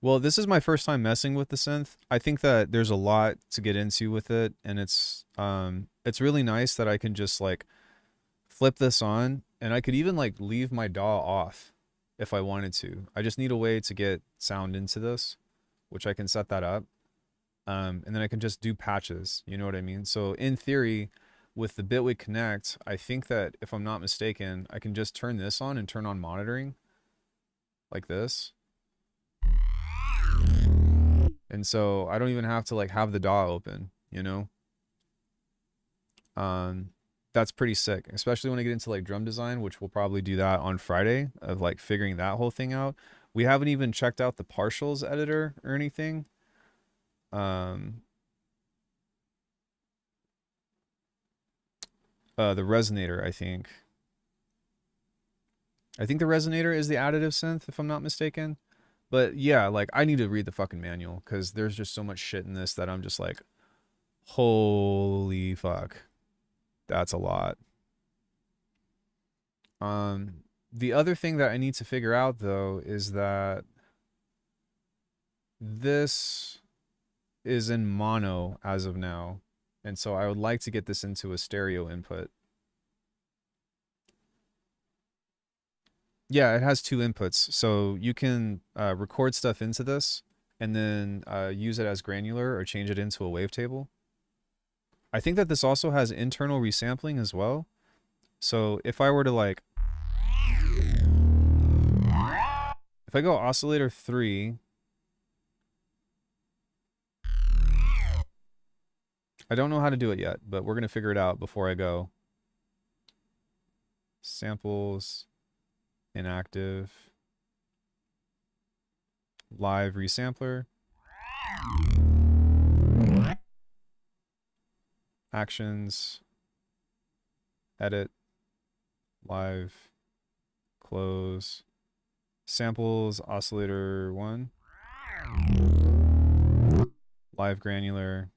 well, this is my first time messing with the synth. I think that there's a lot to get into with it, and it's really nice that I can just like flip this on, and I could even like leave my DAW off if I wanted to. I just need a way to get sound into this, which I can set that up. And then I can just do patches, you know what I mean? So in theory, with the Bitwig Connect, I think that if I'm not mistaken, I can just turn this on and turn on monitoring like this. And so I don't even have to like have the DAW open, you know? That's pretty sick, especially when I get into like drum design, which we'll probably do that on Friday, of like figuring that whole thing out. We haven't even checked out the partials editor or anything. The resonator, I think. I think the resonator is the additive synth, if I'm not mistaken. But yeah, like I need to read the fucking manual, because there's just so much shit in this that I'm just like, holy fuck. That's a lot. The other thing that I need to figure out though is that this is in mono as of now. And so I would like to get this into a stereo input. Yeah, it has two inputs. So you can record stuff into this and then use it as granular or change it into a wavetable. I think that this also has internal resampling as well. So if I were to like, if I go oscillator 3, I don't know how to do it yet, but we're going to figure it out before I go. Samples, inactive, live resampler, actions, edit, live, close, samples, oscillator 1, live granular,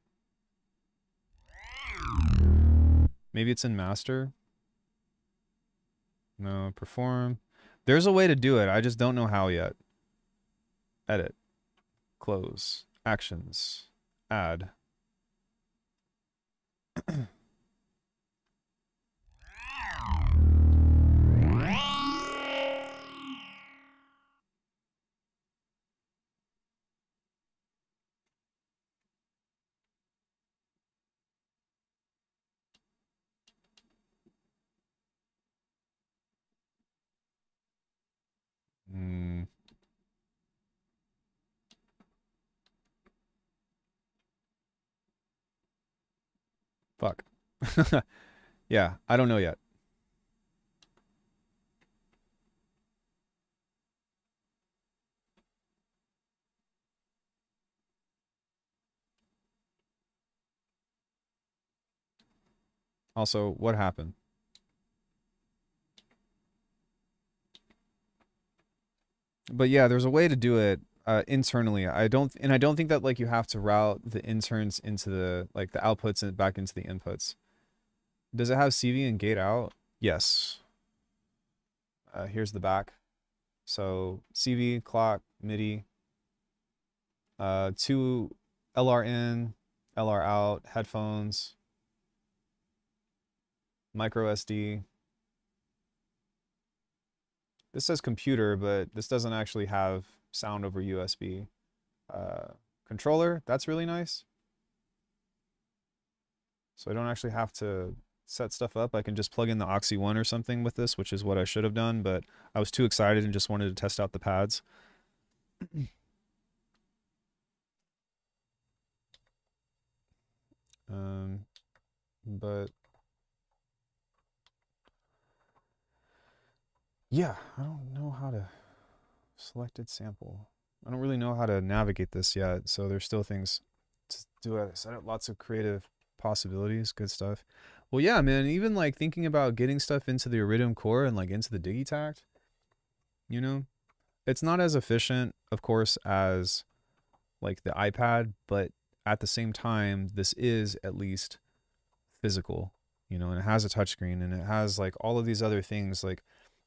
Maybe it's in master. No, perform. There's a way to do it. I just don't know how yet. Edit. Close. Actions. Add. Mm, fuck. Yeah, I don't know yet. Also, what happened? But yeah, there's a way to do it internally. I don't think that like you have to route the interns into the like the outputs and back into the inputs. Does it have CV and gate out? Yes. Here's the back. So CV, clock, MIDI, two LR in, LR out, headphones, micro SD. This says computer, but this doesn't actually have sound over USB. Uh, Controller, that's really nice. So I don't actually have to set stuff up. I can just plug in the Oxy 1 or something with this, which is what I should have done, but I was too excited and just wanted to test out the pads. But yeah, I don't know how to selected sample. I don't really know how to navigate this yet, so there's still things to do. I set up lots of creative possibilities, good stuff. Well, yeah, man, even like thinking about getting stuff into the Iridium core and like into the Digitact, you know, it's not as efficient, of course, as like the iPad, but at the same time, this is at least physical, and it has a touchscreen and it has like all of these other things. Like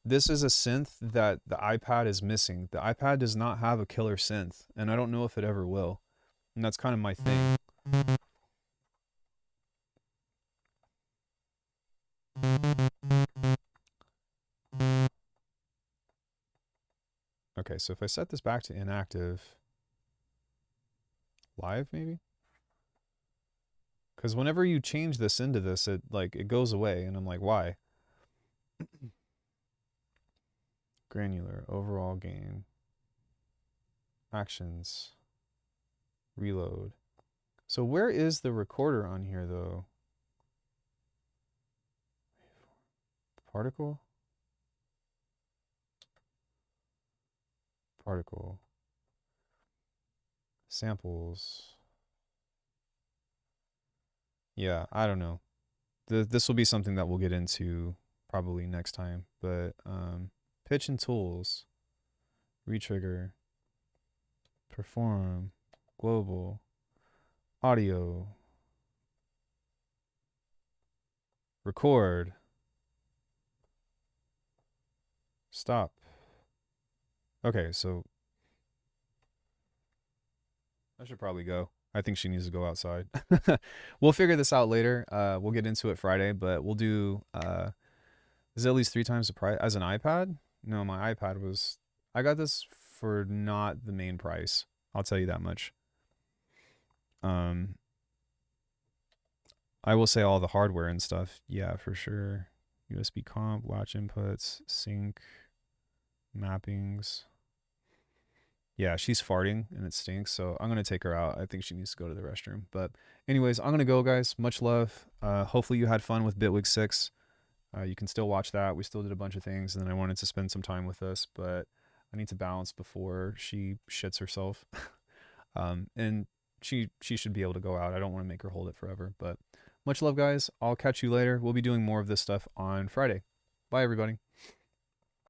this is a synth that the iPad is missing. The iPad does not have a killer synth, and I don't know if it ever will. And that's kind of my thing. Okay, so if I set this back to inactive, live maybe? Because whenever you change this into this, it goes away, and I'm like, why? Granular, overall gain, actions, reload. So where is the recorder on here though? Particle? Particle. Samples. Yeah, I don't know. This will be something that we'll get into probably next time. But pitch and tools, retrigger, perform, global, audio, record, stop. Okay, so I should probably go. I think she needs to go outside. We'll figure this out later. We'll get into it Friday, but we'll do is it at least 3 times the price as an iPad? No, my iPad was I got this for not the main price. I'll tell you that much. Um I will say all the hardware and stuff. Yeah, for sure. USB comp, latch inputs, sync, mappings. Yeah, she's farting and it stinks, so I'm gonna take her out. I think she needs to go to the restroom. But anyways, I'm gonna go, guys. Much love. Hopefully you had fun with Bitwig 6. You can still watch that. We still did a bunch of things, and then I wanted to spend some time with us, but I need to balance before she shits herself. And she should be able to go out. I don't want to make her hold it forever. But much love, guys. I'll catch you later. We'll be doing more of this stuff on Friday. Bye, everybody.